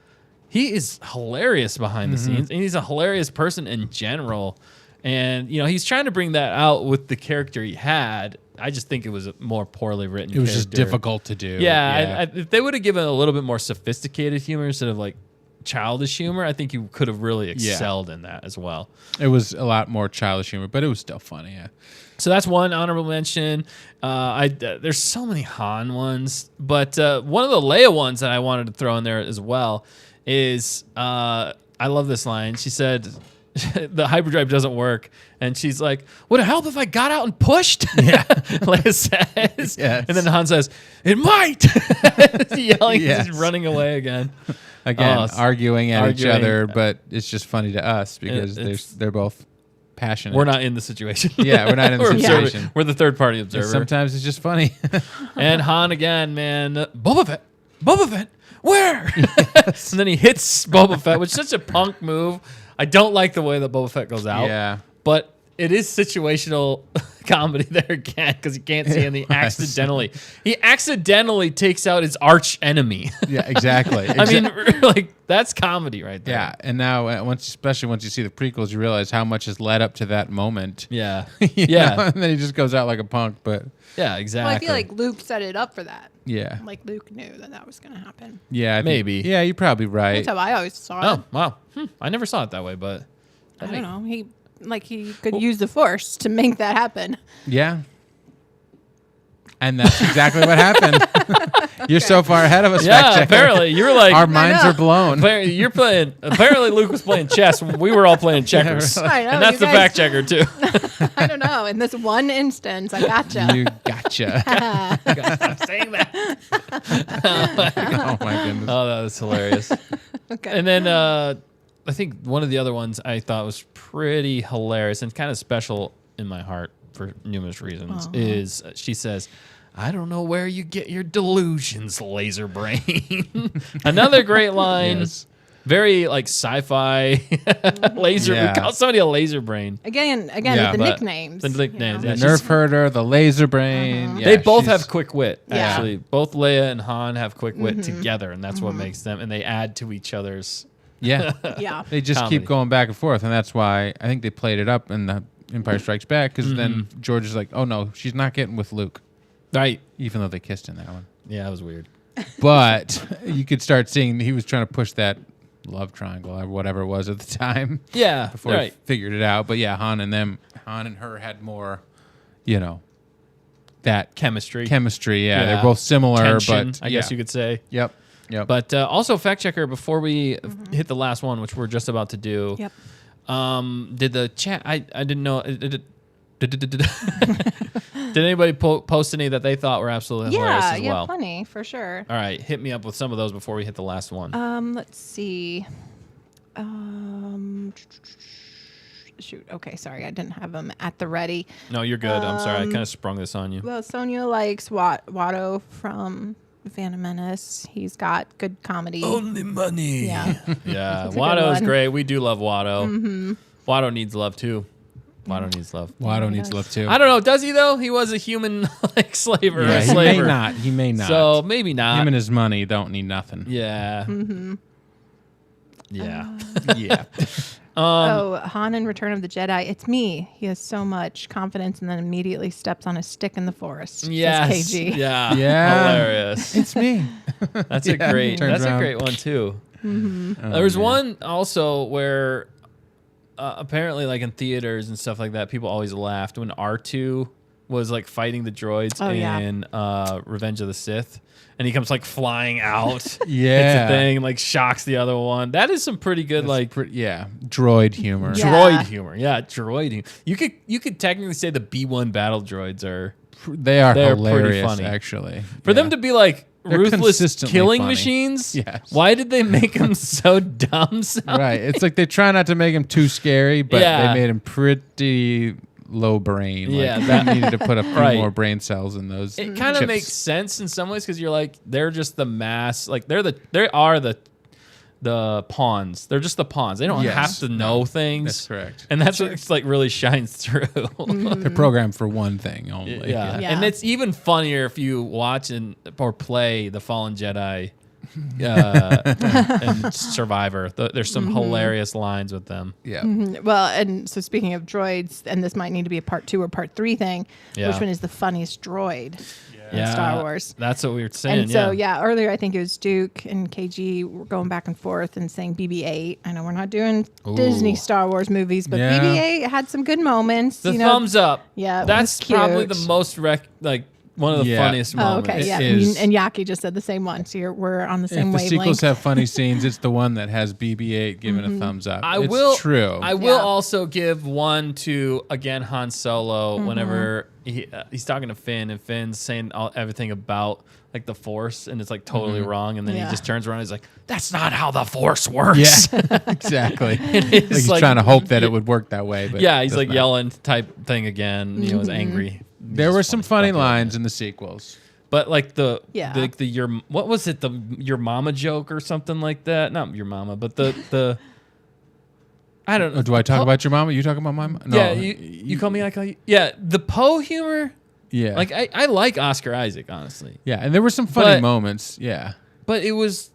Speaker 1: he is hilarious behind the scenes, and he's a hilarious person in general. And he's trying to bring that out with the character he had. I just think it was a more poorly written.
Speaker 2: It was just difficult to do.
Speaker 1: Yeah, if they would have given a little bit more sophisticated humor instead of like childish humor, I think you could have really excelled in that as well.
Speaker 2: It was a lot more childish humor, but it was still funny. Yeah.
Speaker 1: So that's one honorable mention. There's so many Han ones, but one of the Leia ones that I wanted to throw in there as well is I love this line. She said, the hyperdrive doesn't work. And she's like, would it help if I got out and pushed? Yeah. Leia says. Yes. And then Han says, it might. Yelling, he's running away again.
Speaker 2: Again, arguing at each other, but it's just funny to us because they're both passionate.
Speaker 1: We're not in the situation.
Speaker 2: Yeah, we're not in the situation.
Speaker 1: We're the third party observer.
Speaker 2: Sometimes it's just funny.
Speaker 1: And Han again, man. Boba Fett, where? Yes. And then he hits Boba Fett, which is such a punk move. I don't like the way that Boba Fett goes out.
Speaker 2: Yeah.
Speaker 1: But it is situational comedy there again because he can't see and he accidentally takes out his arch enemy.
Speaker 2: Yeah, exactly.
Speaker 1: I mean, like, that's comedy right there.
Speaker 2: Yeah, and now especially once you see the prequels, you realize how much has led up to that moment.
Speaker 1: Yeah.
Speaker 2: Yeah. And then he just goes out like a punk, but...
Speaker 1: Yeah, exactly.
Speaker 3: Well, I feel like Luke set it up for that.
Speaker 2: Yeah.
Speaker 3: Like Luke knew that was going to happen.
Speaker 2: Yeah,
Speaker 1: maybe.
Speaker 2: Yeah, you're probably right.
Speaker 3: That's how I always saw it.
Speaker 1: Oh, wow. I never saw it that way, but...
Speaker 3: I don't know. He could use the Force to make that happen.
Speaker 2: Yeah. And that's exactly what happened. You're so far ahead of us, fact checker.
Speaker 1: Apparently. You were like...
Speaker 2: Our minds are blown.
Speaker 1: Apparently Luke was playing chess when we were all playing checkers.
Speaker 3: I know,
Speaker 1: and that's the fact checker, too.
Speaker 3: I don't know. In this one instance, I gotcha.
Speaker 2: You gotcha.
Speaker 1: Stop saying that.
Speaker 2: Oh, my goodness.
Speaker 1: Oh, that was hilarious.
Speaker 3: Okay.
Speaker 1: And then I think one of the other ones I thought was pretty hilarious and kind of special in my heart for numerous reasons is she says, I don't know where you get your delusions, laser brain. Another great line. Yes. Very like sci-fi laser. We call somebody a laser brain.
Speaker 3: Again, the nicknames.
Speaker 1: The nicknames.
Speaker 2: The Nerf herder, the laser brain.
Speaker 1: Yeah, they both have quick wit, actually. Both Leia and Han have quick wit together, and that's what makes them, and they add to each other's
Speaker 3: yeah.
Speaker 2: They just keep going back and forth, and that's why I think they played it up in the Empire Strikes Back, because then George is like, oh no, she's not getting with Luke.
Speaker 1: Right.
Speaker 2: Even though they kissed in that one.
Speaker 1: Yeah, that was weird.
Speaker 2: But you could start seeing he was trying to push that love triangle or whatever it was at the time.
Speaker 1: Yeah.
Speaker 2: Before he figured it out. But yeah, Han and her had more, that
Speaker 1: chemistry.
Speaker 2: Yeah. They're both similar,
Speaker 1: tension,
Speaker 2: but
Speaker 1: I guess you could say.
Speaker 2: Yep.
Speaker 1: But also, fact checker, before we hit the last one, which we're just about to do.
Speaker 3: Yep.
Speaker 1: Did the chat? I didn't know. Did anybody post any that they thought were absolutely hilarious as well?
Speaker 3: Yeah, plenty for sure.
Speaker 1: All right, hit me up with some of those before we hit the last one.
Speaker 3: Let's see. Shoot. Okay, sorry, I didn't have them at the ready.
Speaker 1: No, you're good. I'm sorry, I kind of sprung this on you.
Speaker 3: Well, Sonia likes Watto from Phantom Menace. He's got good comedy.
Speaker 1: Only money.
Speaker 3: Yeah.
Speaker 1: Yeah. Watto is great. We do love Watto. Mm-hmm. Watto needs love too. Watto needs love.
Speaker 2: Watto needs love too.
Speaker 1: I don't know. Does he though? He was a human slaver.
Speaker 2: Yeah,
Speaker 1: he may
Speaker 2: not. He may not.
Speaker 1: So maybe not.
Speaker 2: Him and his money don't need nothing.
Speaker 1: Yeah.
Speaker 3: Mm-hmm.
Speaker 1: Yeah.
Speaker 2: Yeah.
Speaker 3: Han in Return of the Jedi. It's me. He has so much confidence and then immediately steps on a stick in the forest.
Speaker 1: Yes.
Speaker 3: KG.
Speaker 1: Yeah. Hilarious.
Speaker 2: It's me.
Speaker 1: That's a great one too.
Speaker 3: Mm-hmm.
Speaker 1: There was one also where apparently like in theaters and stuff like that, people always laughed when R2 was like fighting the droids in Revenge of the Sith. And he comes like flying out.
Speaker 2: Yeah.
Speaker 1: It's a thing, like shocks the other one. That is some pretty good,
Speaker 2: droid humor.
Speaker 3: Yeah.
Speaker 1: Droid humor. Yeah, droid humor. You could technically say the B1 battle droids are
Speaker 2: they're hilarious,
Speaker 1: pretty funny.
Speaker 2: Actually.
Speaker 1: For them to be like
Speaker 2: they're
Speaker 1: ruthless killing
Speaker 2: funny.
Speaker 1: Machines.
Speaker 2: Yes.
Speaker 1: Why did they make them so dumb?
Speaker 2: Right. It's like they try not to make him too scary, but they made him pretty low brain. They needed to put a few more brain cells in those.
Speaker 1: It kind of makes sense in some ways because you're like they're just the mass. Like they are the pawns. They're just the pawns. They don't have to know things.
Speaker 2: That's correct.
Speaker 1: And that's what it's like really shines through.
Speaker 2: They're programmed for one thing only.
Speaker 1: Yeah. And it's even funnier if you watch or play the Fallen Jedi and Survivor. There's some hilarious lines with them.
Speaker 2: Yeah.
Speaker 3: Well, and so speaking of droids, and this might need to be a part 2 or part 3 thing.
Speaker 1: Yeah.
Speaker 3: Which one is the funniest droid in Star Wars?
Speaker 1: That's what we were saying.
Speaker 3: And so, earlier I think it was Duke and KG were going back and forth and saying BB-8. I know we're not doing Disney Star Wars movies, but BB-8 had some good moments.
Speaker 1: The thumbs up.
Speaker 3: Yeah,
Speaker 1: that's probably the most one of the funniest moments.
Speaker 3: Oh, okay, yeah. And Yaki just said the same one. So we're on the same wavelength.
Speaker 2: If the sequels have funny scenes, it's the one that has BB-8 giving a thumbs up.
Speaker 1: It's
Speaker 2: true.
Speaker 1: I will also give one to, again, Han Solo whenever he's talking to Finn, and Finn's saying everything about like the Force, and it's like totally wrong, and then he just turns around and he's like, that's not how the Force works.
Speaker 2: Yeah, exactly. He's trying to hope that it would work that way. But
Speaker 1: he's like yelling type thing again. You know, was angry.
Speaker 2: There were some funny lines in the sequels.
Speaker 1: But like the what was it, your mama joke or something like that? Not your mama, but the I don't know.
Speaker 2: Do I talk about your mama? You talking about my mama? No.
Speaker 1: Yeah, you call me, I call you. Yeah, the Poe humor.
Speaker 2: Yeah.
Speaker 1: Like I like Oscar Isaac, honestly.
Speaker 2: Yeah, and there were some funny moments. Yeah.
Speaker 1: But it was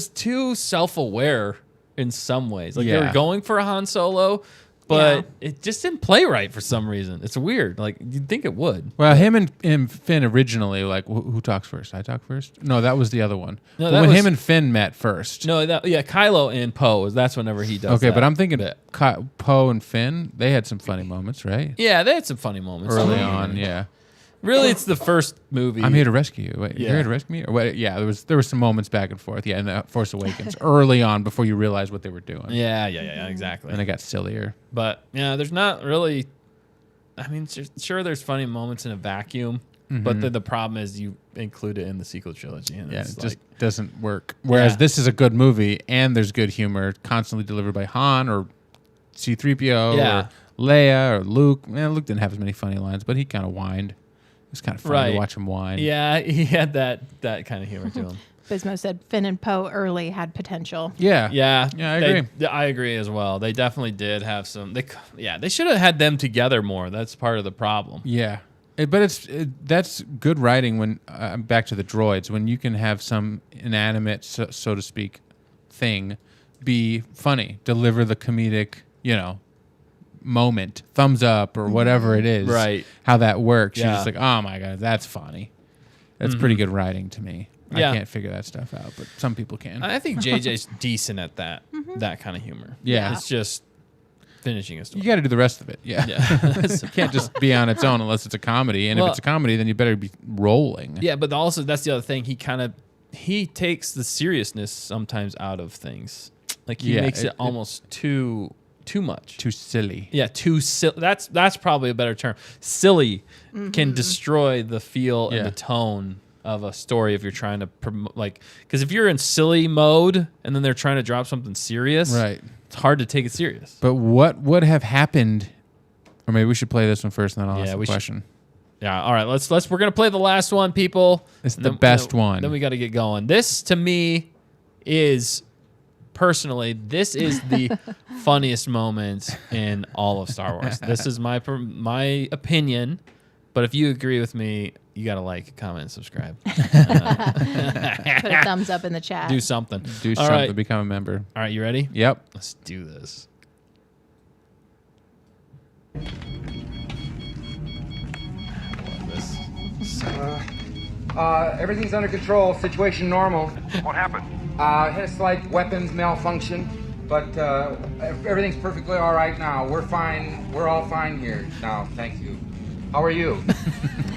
Speaker 1: too self-aware in some ways. Like they were going for a Han Solo, but it just didn't play right for some reason. It's weird. Like you'd think it would.
Speaker 2: Well, him and Finn originally, like, who talks first? I talk first? No, that was the other one.
Speaker 1: No,
Speaker 2: but when him and Finn met first.
Speaker 1: No, Kylo and Poe. That's whenever he does.
Speaker 2: Okay,
Speaker 1: that.
Speaker 2: but I'm thinking Poe and Finn. They had some funny moments, right?
Speaker 1: Yeah, they had some funny moments
Speaker 2: early on. Yeah.
Speaker 1: Really, it's the first movie.
Speaker 2: I'm here to rescue you. Wait, you're here to rescue me? Or what? Yeah, there were some moments back and forth. Yeah, in Force Awakens, early on, before you realize what they were doing.
Speaker 1: Yeah, exactly.
Speaker 2: And it got sillier.
Speaker 1: But yeah, there's not really. I mean, sure, there's funny moments in a vacuum, but the problem is you include it in the sequel trilogy, and
Speaker 2: it just doesn't work. Whereas this is a good movie, and there's good humor, constantly delivered by Han or C-3PO or Leia or Luke. Luke didn't have as many funny lines, but he kind of whined. It was kind of funny to watch him whine.
Speaker 1: Yeah, he had that kind of humor to him.
Speaker 3: Bismo said Finn and Poe early had potential.
Speaker 2: Yeah,
Speaker 1: I
Speaker 2: agree.
Speaker 1: I agree as well. They definitely did have some. They should have had them together more. That's part of the problem.
Speaker 2: Yeah, but that's good writing. When back to the droids, when you can have some inanimate, so to speak, thing be funny, deliver the comedic, moment, thumbs up or whatever it is,
Speaker 1: right?
Speaker 2: How that works. You're just like, oh my god, that's funny. That's pretty good writing to me. I can't figure that stuff out, but some people can.
Speaker 1: I think JJ's decent at that kind of humor.
Speaker 2: Yeah,
Speaker 1: it's just finishing a story.
Speaker 2: You got to do the rest of it. Yeah. You can't just be on its own unless it's a comedy. And if it's a comedy, then you better be rolling.
Speaker 1: Yeah, but also that's the other thing. He takes the seriousness sometimes out of things. Like he makes it almost too much.
Speaker 2: Too silly.
Speaker 1: Yeah, too silly. That's probably a better term. Silly can destroy the feel and the tone of a story if you're trying to promote, because if you're in silly mode and then they're trying to drop something serious,
Speaker 2: right?
Speaker 1: It's hard to take it serious.
Speaker 2: But what would have happened? Or maybe we should play this one first, and then I'll ask the question.
Speaker 1: Yeah, all right. We're gonna play the last one, people.
Speaker 2: It's the best one.
Speaker 1: Then we got to get going. This to me is. Personally, this is the funniest moment in all of Star Wars. This is my opinion, but if you agree with me, you got to like, comment, and subscribe.
Speaker 3: Put a thumbs up in the chat.
Speaker 1: Do something.
Speaker 2: Do something. Right. Become a member.
Speaker 1: All right, you ready?
Speaker 2: Yep.
Speaker 1: Let's do this.
Speaker 15: Everything's under control. Situation normal.
Speaker 9: What happened?
Speaker 15: Had a slight weapons malfunction, but everything's perfectly all right now. We're fine. We're all fine here now. Thank you. How are you?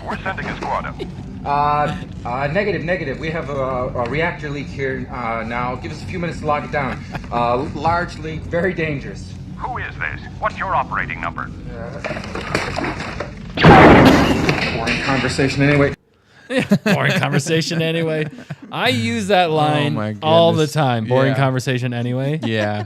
Speaker 9: We're sending a squad up.
Speaker 15: Negative. We have a reactor leak here now. Give us a few minutes to lock it down. Large leak, very dangerous.
Speaker 9: Who is this? What's your operating number?
Speaker 15: Boring conversation anyway.
Speaker 1: Boring conversation anyway. I use that line all the time. Boring conversation anyway.
Speaker 2: Yeah.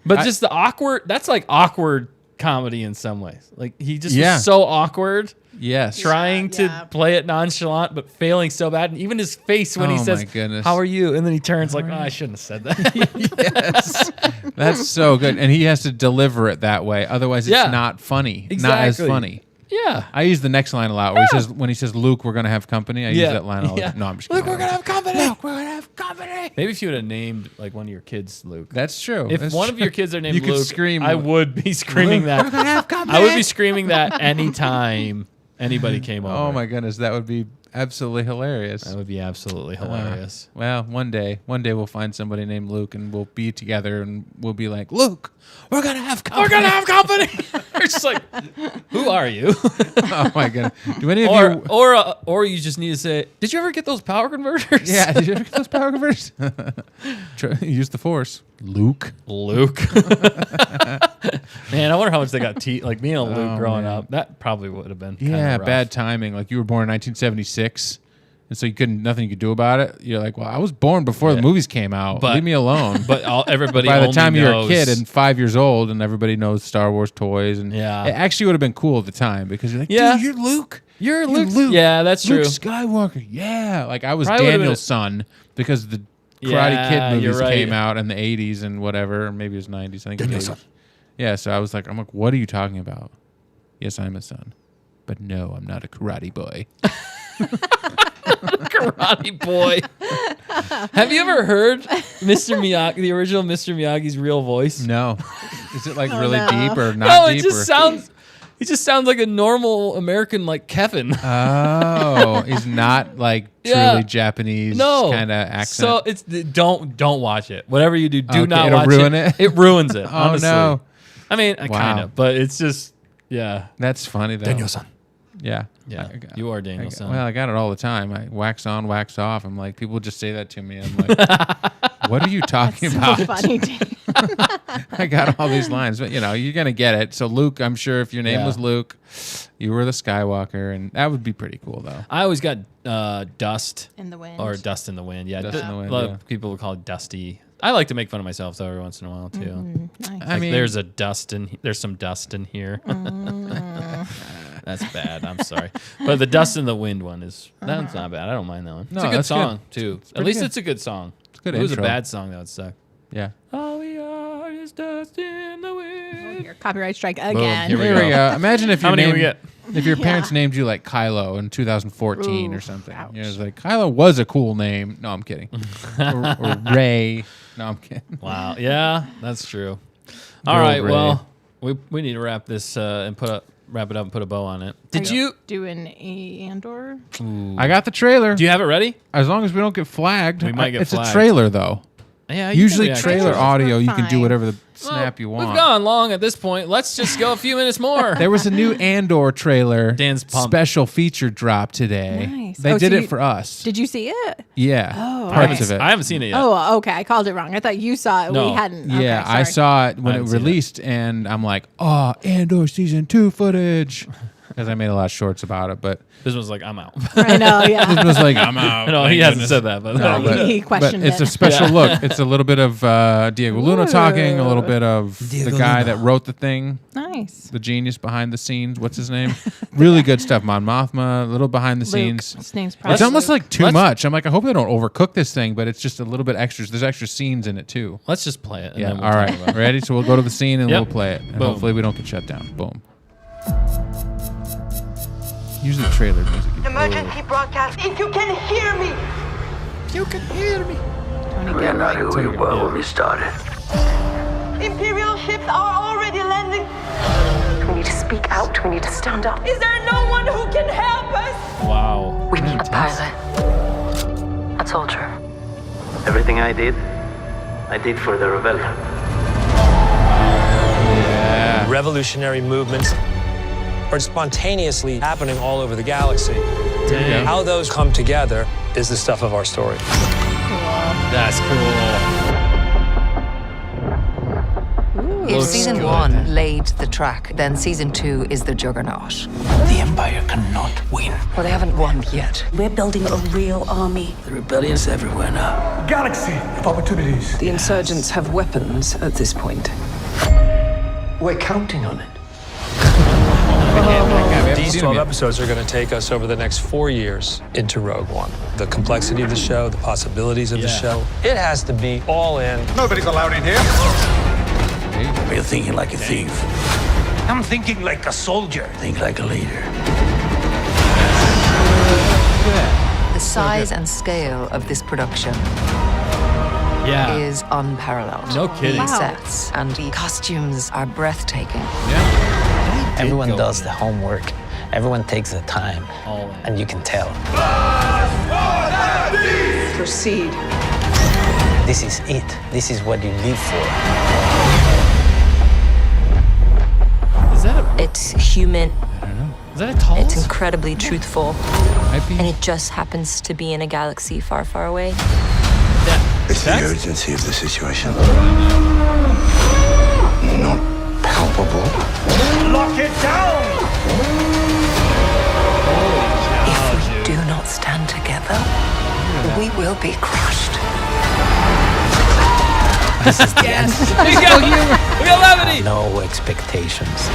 Speaker 1: But just the awkward, that's like awkward comedy in some ways. Like he just was so awkward.
Speaker 2: Yes.
Speaker 1: Trying to play it nonchalant, but failing so bad. And even his face when he says, how are you? And then he turns like, I shouldn't have said that.
Speaker 2: Yes. That's so good. And he has to deliver it that way. Otherwise, it's not funny.
Speaker 1: Exactly.
Speaker 2: Not as funny.
Speaker 1: Yeah.
Speaker 2: I use the next line a lot where he says, when he says, Luke, we're going to have company. I use that line all the time. No, I'm just kidding.
Speaker 1: Luke, we're going to have company.
Speaker 2: Luke, we're going to have company.
Speaker 1: Maybe if you would have named like one of your kids Luke.
Speaker 2: That's true.
Speaker 1: If one of your kids are named
Speaker 2: you could
Speaker 1: Luke,
Speaker 2: scream,
Speaker 1: I would be screaming that.
Speaker 2: We're going to have company.
Speaker 1: I would be screaming that anytime anybody came over.
Speaker 2: Oh my goodness, that would be absolutely hilarious.
Speaker 1: That would be absolutely hilarious.
Speaker 2: Well, one day we'll find somebody named Luke and we'll be together and we'll be like, Luke, we're gonna have company.
Speaker 1: We're gonna have company. It's just like, who are you?
Speaker 2: Oh my goodness. Do any of you
Speaker 1: or you just need to say, did you ever get those power converters?
Speaker 2: Yeah, did you ever get those power converters? Use the Force. Luke.
Speaker 1: Man, I wonder how much they got like me and Luke growing up. That probably would have been
Speaker 2: yeah,
Speaker 1: rough.
Speaker 2: bad timing. Like you were born in 1976. And so nothing you could do about it. You're like, well, I was born before the movies came out. Leave me alone.
Speaker 1: But everybody
Speaker 2: by the
Speaker 1: only
Speaker 2: time
Speaker 1: knows.
Speaker 2: you're a kid and 5 years old, and everybody knows Star Wars toys, and it actually would have been cool at the time because you're like, dude, you're Luke.
Speaker 1: You're Luke. Yeah, that's true.
Speaker 2: Luke Skywalker. Yeah, like I was
Speaker 1: Probably
Speaker 2: Daniel's son because the Karate Kid movies came out in the 80s and whatever, or maybe it was 90s. I think Daniel's son. Yeah, so I was like, I'm like, what are you talking about? Yes, I'm a son, but no, I'm not a karate boy.
Speaker 1: Karate boy. Have you ever heard Mr. Miyagi, the original Mr. Miyagi's real voice?
Speaker 2: No. Is it like really deep or not
Speaker 1: no,
Speaker 2: deep?
Speaker 1: He just sounds like a normal American, like Kevin.
Speaker 2: Oh, he's not like truly Japanese kind of accent.
Speaker 1: So don't watch it. Whatever you do, not
Speaker 2: it'll
Speaker 1: watch
Speaker 2: ruin it.
Speaker 1: It ruins it.
Speaker 2: Oh
Speaker 1: honestly.
Speaker 2: no.
Speaker 1: I mean, kind of, but it's just
Speaker 2: That's funny though.
Speaker 1: Daniel's son.
Speaker 2: Yeah.
Speaker 1: You are Daniel's son.
Speaker 2: Well, I got it all the time. I wax on, wax off. I'm like, people just say that to me. I'm like, what are you talking about?
Speaker 3: So funny.
Speaker 2: I got all these lines, but you're gonna get it. So Luke, I'm sure if your name was Luke, you were the Skywalker, and that would be pretty cool though.
Speaker 1: I always got Dust
Speaker 3: in the Wind,
Speaker 1: or Dust in the Wind. Yeah,
Speaker 2: Dust in the Wind.
Speaker 1: A lot of people would call it Dusty. I like to make fun of myself though every once in a while too.
Speaker 3: Nice.
Speaker 1: I mean, there's some dust in here. That's bad. I'm sorry, but the Dust in the Wind one that's not bad. I don't mind that one.
Speaker 2: No,
Speaker 1: it's a good song
Speaker 2: good.
Speaker 1: too. At least it's a good song.
Speaker 2: It's a good
Speaker 1: If it was a
Speaker 2: intro.
Speaker 1: bad song, that would suck.
Speaker 2: Yeah.
Speaker 1: All we are is dust in the wind.
Speaker 3: Your copyright strike
Speaker 2: Boom.
Speaker 3: again.
Speaker 2: Here we go. Imagine if
Speaker 1: How many we get?
Speaker 2: If your parents named you like Kylo in 2014 or something. It's like Kylo was a cool name. No, I'm kidding. or Ray. No, I'm kidding.
Speaker 1: Wow. Yeah, that's true. All right. Well, we need to wrap this and wrap it up and put a bow on it. Did you
Speaker 3: do an Andor?
Speaker 2: I got the trailer.
Speaker 1: Do you have it ready?
Speaker 2: As long as we don't get flagged.
Speaker 1: We might get
Speaker 2: it's
Speaker 1: flagged.
Speaker 2: a trailer though.
Speaker 1: Yeah.
Speaker 2: Usually trailer audio, you can do whatever the snap you want.
Speaker 1: We've gone long at this point. Let's just go a few minutes more.
Speaker 2: There was a new Andor trailer.
Speaker 1: Dan's pumped.
Speaker 2: Special feature drop today.
Speaker 3: Nice.
Speaker 2: They did it for us.
Speaker 3: Did you see it?
Speaker 2: Yeah.
Speaker 3: Oh,
Speaker 2: parts of it.
Speaker 1: I haven't seen it yet.
Speaker 3: Oh, okay. I called it wrong. I thought you saw it.
Speaker 1: No.
Speaker 3: We hadn't.
Speaker 2: Yeah,
Speaker 3: Okay,
Speaker 2: I
Speaker 3: sorry.
Speaker 2: saw it when it released, and I'm like, oh, Andor season 2 footage. Because I made a lot of shorts about it, but
Speaker 1: this was like, I'm out.
Speaker 3: I know, yeah.
Speaker 2: This was like, I'm out.
Speaker 1: No, he hasn't said that, but
Speaker 3: he questioned
Speaker 2: it's
Speaker 3: it.
Speaker 2: a special look. It's a little bit of Diego Luna talking, a little bit of the guy that wrote the thing.
Speaker 3: Nice.
Speaker 2: The genius behind the scenes. What's his name? Really good stuff. Mon Mothma, a little behind the scenes.
Speaker 3: His name's
Speaker 2: It's
Speaker 3: probably
Speaker 2: almost
Speaker 3: Luke.
Speaker 2: like too much. I'm like, I hope they don't overcook this thing, but it's just a little bit extras. There's extra scenes in it too.
Speaker 1: Let's just play it. And
Speaker 2: Yeah.
Speaker 1: then we'll
Speaker 2: All
Speaker 1: talk
Speaker 2: right.
Speaker 1: about it.
Speaker 2: Ready? So we'll go to the scene and
Speaker 1: Yep.
Speaker 2: we'll play it. And
Speaker 1: Boom.
Speaker 2: hopefully we don't get shut down. Boom. Usually trailer music.
Speaker 13: Emergency broadcast. If you can hear me.
Speaker 3: You can hear me.
Speaker 13: We are not who we were when we started. Imperial ships are already landing.
Speaker 11: We need to speak out. We need to stand up.
Speaker 13: Is there no one who can help us?
Speaker 1: Wow.
Speaker 11: We need a pilot. A soldier.
Speaker 6: Everything I did for the rebellion.
Speaker 2: Yeah.
Speaker 16: Revolutionary movements are spontaneously happening all over the galaxy.
Speaker 1: Dang.
Speaker 16: How those come together is the stuff of our story.
Speaker 1: That's cool.
Speaker 17: If season 1 laid the track, then season 2 is the juggernaut.
Speaker 6: The Empire cannot win.
Speaker 17: Well, they haven't won yet.
Speaker 11: We're building a real army.
Speaker 6: The rebellion's everywhere now.
Speaker 10: Galaxy of opportunities.
Speaker 17: The insurgents have weapons at this point.
Speaker 6: We're counting on it.
Speaker 16: These 12 episodes are going to take us over the next 4 years into Rogue One. The complexity of the show, the possibilities of the show. It has to be all in.
Speaker 10: Nobody's allowed in here.
Speaker 6: You're thinking like a thief.
Speaker 18: I'm thinking like a soldier. Think like a leader.
Speaker 17: The size and scale of this production is unparalleled.
Speaker 1: No kidding.
Speaker 17: The sets and the costumes are breathtaking.
Speaker 19: Everyone does the homework. Everyone takes the time. And you can tell.
Speaker 11: Proceed.
Speaker 19: This is it. This is what you live for.
Speaker 1: Is that
Speaker 20: It's human.
Speaker 1: I don't know. Is that a tall?
Speaker 20: It's incredibly truthful. And it just happens to be in a galaxy far, far away.
Speaker 18: It's the urgency of the situation. Not palpable. Lock it down!
Speaker 17: If we do not stand together, we will be crushed.
Speaker 19: This is the end.
Speaker 1: We got levity.
Speaker 19: No expectations.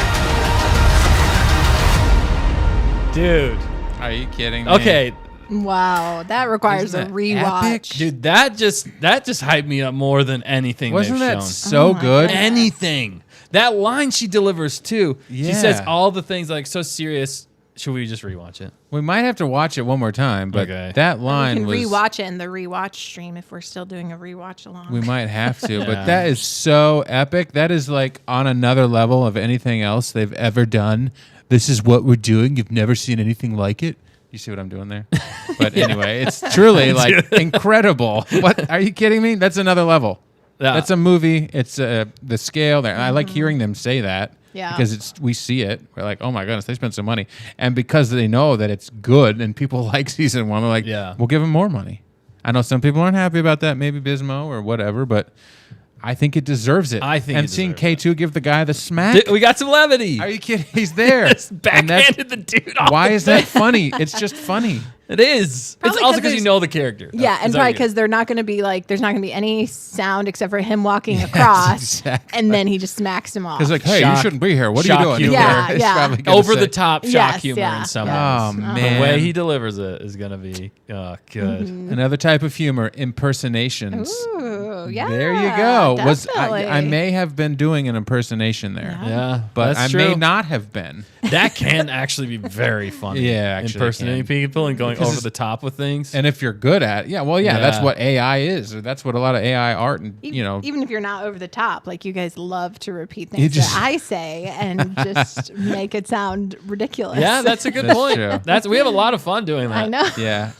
Speaker 1: Dude.
Speaker 2: Are you kidding me?
Speaker 1: Okay.
Speaker 3: Wow, that requires a rewatch.
Speaker 1: Dude, that just hyped me up more than anything
Speaker 2: Wasn't
Speaker 1: they've
Speaker 2: that
Speaker 1: shown.
Speaker 2: so good?
Speaker 1: Anything. That line she delivers too. She
Speaker 2: Yeah.
Speaker 1: says all the things like so serious. Should we just rewatch it?
Speaker 2: We might have to watch it one more time, but that
Speaker 3: We
Speaker 2: line
Speaker 3: can
Speaker 2: was.
Speaker 3: rewatch it in the rewatch stream if we're still doing a rewatch along.
Speaker 2: We might have to,
Speaker 1: Yeah.
Speaker 2: but that is so epic. That is like on another level of anything else they've ever done. This is what we're doing. You've never seen anything like it. You see what I'm doing there? But anyway, it's truly like incredible. What are you kidding me? That's another level.
Speaker 1: Yeah.
Speaker 2: That's a movie. It's the scale there. I like hearing them say that.
Speaker 3: Yeah.
Speaker 2: Because we see it. We're like, oh my goodness, they spent some money. And because they know that it's good and people like season one, they're like, we'll give them more money. I know some people aren't happy about that, maybe Bismo or whatever, but I think it deserves it.
Speaker 1: I think
Speaker 2: and
Speaker 1: it
Speaker 2: seeing
Speaker 1: deserves
Speaker 2: K2 give the guy the smack.
Speaker 1: We got some levity.
Speaker 2: Are you kidding? He's there.
Speaker 1: Just backhanded the dude off.
Speaker 2: Why
Speaker 1: the
Speaker 2: is that
Speaker 1: thing.
Speaker 2: funny? It's just funny.
Speaker 1: It is.
Speaker 3: Probably
Speaker 1: It's also
Speaker 3: 'cause
Speaker 1: because you
Speaker 3: there's-
Speaker 1: know the character.
Speaker 3: Yeah, and
Speaker 1: Is that
Speaker 3: probably
Speaker 1: good?
Speaker 3: because they're not going to be like, there's not going to be any sound except for him walking across,
Speaker 2: exactly.
Speaker 3: and then he just smacks him off.
Speaker 2: Because like, hey,
Speaker 1: Shock-
Speaker 2: you shouldn't be here. What are you
Speaker 1: shock
Speaker 2: doing?
Speaker 1: humor.
Speaker 3: Yeah,
Speaker 2: It's
Speaker 3: yeah.
Speaker 2: probably gonna
Speaker 1: Over
Speaker 2: say-
Speaker 1: the top shock
Speaker 3: Yes,
Speaker 1: humor
Speaker 3: yeah,
Speaker 1: in some
Speaker 3: yes.
Speaker 2: Oh,
Speaker 1: ways.
Speaker 2: man.
Speaker 1: The way he delivers it is going to be good.
Speaker 2: Another type of humor, impersonations.
Speaker 3: Ooh, yeah.
Speaker 2: There you go.
Speaker 3: Definitely.
Speaker 2: I may have been doing an impersonation there.
Speaker 1: Yeah,
Speaker 2: But
Speaker 1: that's
Speaker 2: I may
Speaker 1: true.
Speaker 2: not have been.
Speaker 1: That can actually be very funny.
Speaker 2: Yeah, actually it
Speaker 1: impersonating
Speaker 2: can.
Speaker 1: people and going
Speaker 2: Because
Speaker 1: over
Speaker 2: it's-
Speaker 1: the top with things.
Speaker 2: And if you're good at it, that's
Speaker 1: Yeah.
Speaker 2: what AI is. Or that's what a lot of AI art and
Speaker 3: Even if you're not over the top, like you guys love to repeat
Speaker 2: You
Speaker 3: things
Speaker 2: just-
Speaker 3: that I say and just make it sound ridiculous.
Speaker 1: Yeah, that's a good
Speaker 2: That's
Speaker 1: point.
Speaker 2: true.
Speaker 1: We have a lot of fun doing that.
Speaker 3: I know.
Speaker 2: Yeah.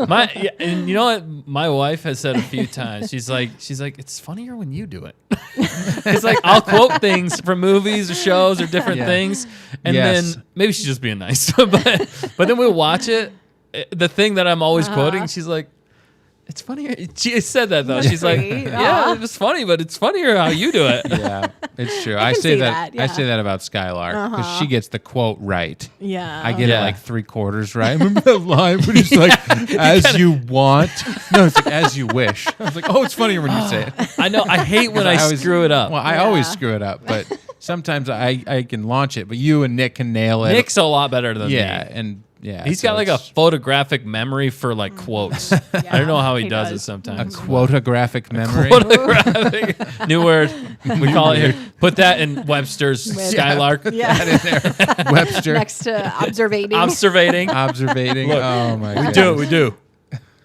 Speaker 1: And you know what? My wife has said a few times. She's like, it's funnier when you do it. It's like I'll quote things from movies or shows or different
Speaker 2: Yeah.
Speaker 1: things, and
Speaker 2: Yes.
Speaker 1: then maybe she's just being nice, but then we'll watch it. The thing that I'm always quoting, she's like, it's funnier. She said that though.
Speaker 3: That's
Speaker 1: She's like,
Speaker 3: sweet.
Speaker 1: yeah,
Speaker 3: Aw.
Speaker 1: it was funny, but it's funnier how you do it.
Speaker 2: Yeah, it's true.
Speaker 3: I
Speaker 2: I
Speaker 3: can
Speaker 2: say
Speaker 3: see
Speaker 2: that.
Speaker 3: that,
Speaker 2: I
Speaker 3: yeah.
Speaker 2: say that about Skylar because
Speaker 3: Uh-huh.
Speaker 2: she gets the quote right.
Speaker 3: Yeah.
Speaker 2: I get
Speaker 1: Yeah.
Speaker 2: it like 3/4 right. Remember that line when it's like, "As you want." No, it's like "as you wish." I was like, "Oh, it's funnier when you say it."
Speaker 1: I know. I hate when I
Speaker 2: always
Speaker 1: screw it up.
Speaker 2: Well, I always screw it up, but sometimes I can launch it. But you and Nick can nail it.
Speaker 1: Nick's a lot better than me.
Speaker 2: and
Speaker 1: He's
Speaker 2: so
Speaker 1: got like a
Speaker 2: it's
Speaker 1: photographic memory for like quotes. I don't know how he does it
Speaker 2: a
Speaker 1: sometimes.
Speaker 2: quotographic memory.
Speaker 1: Quotographic. New word. We call it here. Put that in Webster's Skylark.
Speaker 3: Yeah.
Speaker 2: That in there. Webster.
Speaker 3: Next to observating.
Speaker 1: Observating.
Speaker 2: Observating.
Speaker 1: Look,
Speaker 2: oh my
Speaker 1: we
Speaker 2: god.
Speaker 1: We do.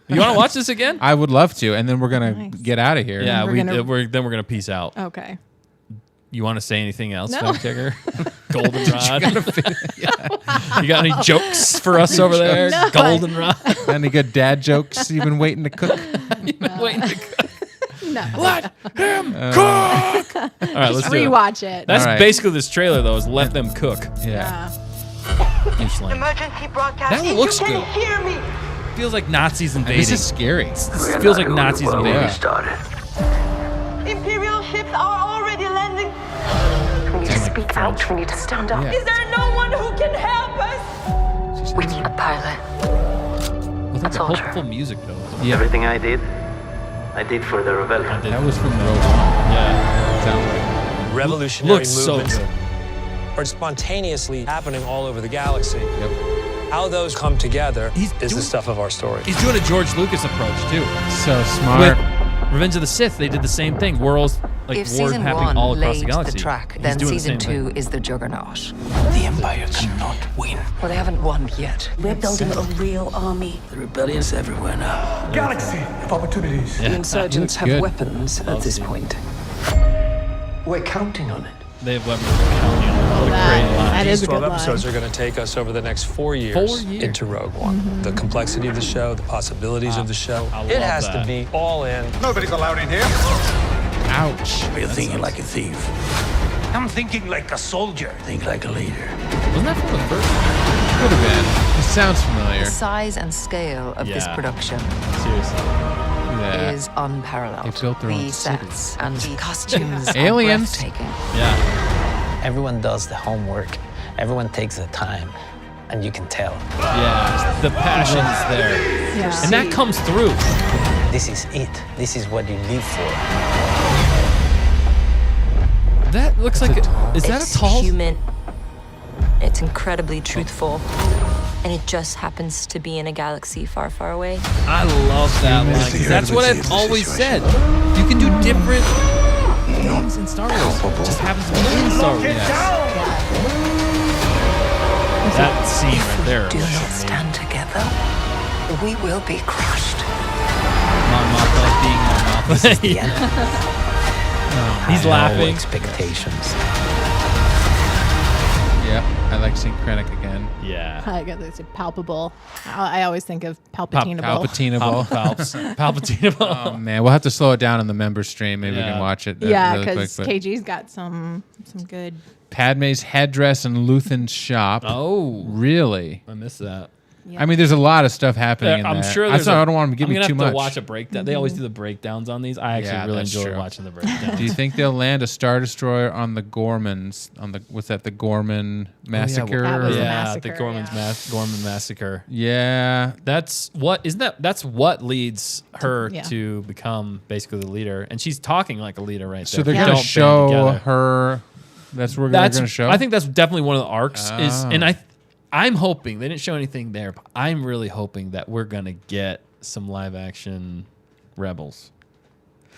Speaker 1: You want to watch this again?
Speaker 2: I would love to, and then we're gonna get out of here.
Speaker 1: Yeah,
Speaker 3: We're gonna-
Speaker 1: we're gonna peace out.
Speaker 3: Okay.
Speaker 1: You want to say anything else,
Speaker 3: No.
Speaker 1: fact checker? Goldenrod. You got any jokes for us over there?
Speaker 3: No.
Speaker 1: Goldenrod.
Speaker 2: Any good dad jokes you've been waiting to cook?
Speaker 1: Waiting to cook.
Speaker 3: No.
Speaker 1: Let him cook. All right, let's
Speaker 3: Just
Speaker 1: do it.
Speaker 3: rewatch it.
Speaker 1: That's
Speaker 2: All right.
Speaker 1: basically this trailer, though, is let them cook.
Speaker 2: Yeah.
Speaker 1: New slang.
Speaker 13: Emergency broadcast.
Speaker 1: That
Speaker 13: If
Speaker 1: looks
Speaker 13: you can
Speaker 1: good.
Speaker 13: hear me.
Speaker 1: Feels like Nazis invading.
Speaker 2: This is scary.
Speaker 1: This feels like Nazis invading.
Speaker 13: Imperial ships are already landing.
Speaker 11: We need to speak out. We need to stand up.
Speaker 2: Yeah.
Speaker 13: Is there no one who can help us?
Speaker 11: We need a pilot.
Speaker 1: Well, that's
Speaker 11: A soldier.
Speaker 1: hopeful music, though.
Speaker 2: Yeah.
Speaker 18: Everything I did for the rebellion.
Speaker 2: That was from Rogue One.
Speaker 1: Yeah.
Speaker 2: Sounds like.
Speaker 16: Revolutionary
Speaker 1: Looks so
Speaker 16: movements
Speaker 1: good.
Speaker 16: are spontaneously happening all over the galaxy.
Speaker 2: Yep.
Speaker 16: How those come together
Speaker 1: He's
Speaker 16: is
Speaker 1: doing-
Speaker 16: the stuff of our story.
Speaker 1: He's doing a George Lucas approach, too.
Speaker 2: So smart.
Speaker 1: With Revenge of the Sith, they did the same thing. Worlds like
Speaker 17: If
Speaker 1: war
Speaker 17: season
Speaker 1: happening
Speaker 17: one
Speaker 1: all across
Speaker 17: laid
Speaker 1: the galaxy.
Speaker 17: the track,
Speaker 1: He's
Speaker 17: then
Speaker 1: doing the
Speaker 17: season
Speaker 1: same thing.
Speaker 17: 2 is the juggernaut.
Speaker 19: The Empire cannot win.
Speaker 17: Well, they haven't won yet.
Speaker 11: We're building a real army.
Speaker 19: The rebellion's everywhere now.
Speaker 9: Galaxy of opportunities.
Speaker 17: The insurgents
Speaker 2: He
Speaker 17: have
Speaker 2: looks good.
Speaker 17: weapons at this point.
Speaker 6: We're counting on it.
Speaker 1: They have weapons for counting on. What a great line.
Speaker 3: That is
Speaker 16: These
Speaker 3: a good
Speaker 16: 12 episodes
Speaker 3: line.
Speaker 16: are going to take us over the next 4 years,
Speaker 1: 4 years.
Speaker 16: into Rogue One. The complexity of the show, the possibilities of the show.
Speaker 1: I
Speaker 16: It
Speaker 1: love
Speaker 16: has
Speaker 1: that.
Speaker 16: to be all in.
Speaker 9: Nobody's allowed in here.
Speaker 2: Ouch.
Speaker 19: You're thinking like a thief.
Speaker 9: I'm thinking like a soldier.
Speaker 19: Think like a leader.
Speaker 1: Wasn't that from the first?
Speaker 2: Could have been. It sounds familiar.
Speaker 17: The size and scale of this
Speaker 1: Yeah.
Speaker 17: production
Speaker 1: Seriously.
Speaker 2: Yeah.
Speaker 17: is unparalleled.
Speaker 2: They built their own
Speaker 17: the
Speaker 2: city.
Speaker 17: sets and the costumes are
Speaker 2: Aliens.
Speaker 17: breathtaking.
Speaker 1: Yeah.
Speaker 19: Everyone does the homework. Everyone takes the time, and you can tell.
Speaker 1: Yeah. The passion's there.
Speaker 3: Yeah.
Speaker 1: And that comes through.
Speaker 19: This is it. This is what you live for.
Speaker 1: That looks like is that
Speaker 20: It's
Speaker 1: a tall?
Speaker 20: human. It's incredibly truthful. And it just happens to be in a galaxy far, far away.
Speaker 1: I love that line. 'Cause that's what I've always said. You can do different things in Star Wars. It just happens to be in Star Wars. That scene right there.
Speaker 17: Do not stand together. We will be crushed.
Speaker 1: Mon Mothma being Mon
Speaker 19: This is
Speaker 1: Mothma.
Speaker 19: the end.
Speaker 1: He's
Speaker 19: No
Speaker 1: laughing.
Speaker 19: expectations.
Speaker 2: Yep. I like seeing Krennic again.
Speaker 1: Yeah.
Speaker 3: I guess it's palpable. I always think of Palpatine-able.
Speaker 2: Palpatine-able.
Speaker 1: Palpatine-able.
Speaker 2: Oh man, we'll have to slow it down in the member stream. Maybe we
Speaker 1: Yeah.
Speaker 2: can watch it.
Speaker 3: Yeah,
Speaker 2: really quick,
Speaker 3: because
Speaker 2: but
Speaker 3: KG's got some good.
Speaker 2: Padme's headdress and Luthen's shop.
Speaker 1: Oh,
Speaker 2: really?
Speaker 1: I missed that.
Speaker 3: Yeah.
Speaker 2: I mean, there's a lot of stuff happening. in
Speaker 1: I'm
Speaker 2: that.
Speaker 1: sure
Speaker 2: I'm
Speaker 1: there's.
Speaker 2: sorry, I don't want them to give
Speaker 1: I'm
Speaker 2: me
Speaker 1: gonna
Speaker 2: too
Speaker 1: have to
Speaker 2: much.
Speaker 1: watch a breakdown. They always do the breakdowns on these. I actually
Speaker 2: Yeah,
Speaker 1: really
Speaker 2: that's
Speaker 1: enjoy
Speaker 2: true.
Speaker 1: watching the breakdowns.
Speaker 2: Do you think they'll land a Star Destroyer on the Gormans? On the what's that? The Gorman massacre?
Speaker 3: That was
Speaker 2: or-
Speaker 3: a
Speaker 1: Yeah,
Speaker 3: massacre,
Speaker 1: the Gorman's
Speaker 3: yeah.
Speaker 1: Gorman massacre.
Speaker 2: Yeah.
Speaker 1: That's what isn't that? That's what leads her
Speaker 3: Yeah.
Speaker 1: to become basically the leader, and she's talking like a leader right
Speaker 2: So
Speaker 1: there.
Speaker 2: they're
Speaker 1: Don't
Speaker 2: going to
Speaker 1: band
Speaker 2: show
Speaker 1: together.
Speaker 2: her. That's where they're
Speaker 1: That's
Speaker 2: going to show.
Speaker 1: I think that's definitely one of the arcs. Is
Speaker 2: Oh.
Speaker 1: and I'm hoping they didn't show anything there, but I'm really hoping that we're gonna get some live action Rebels.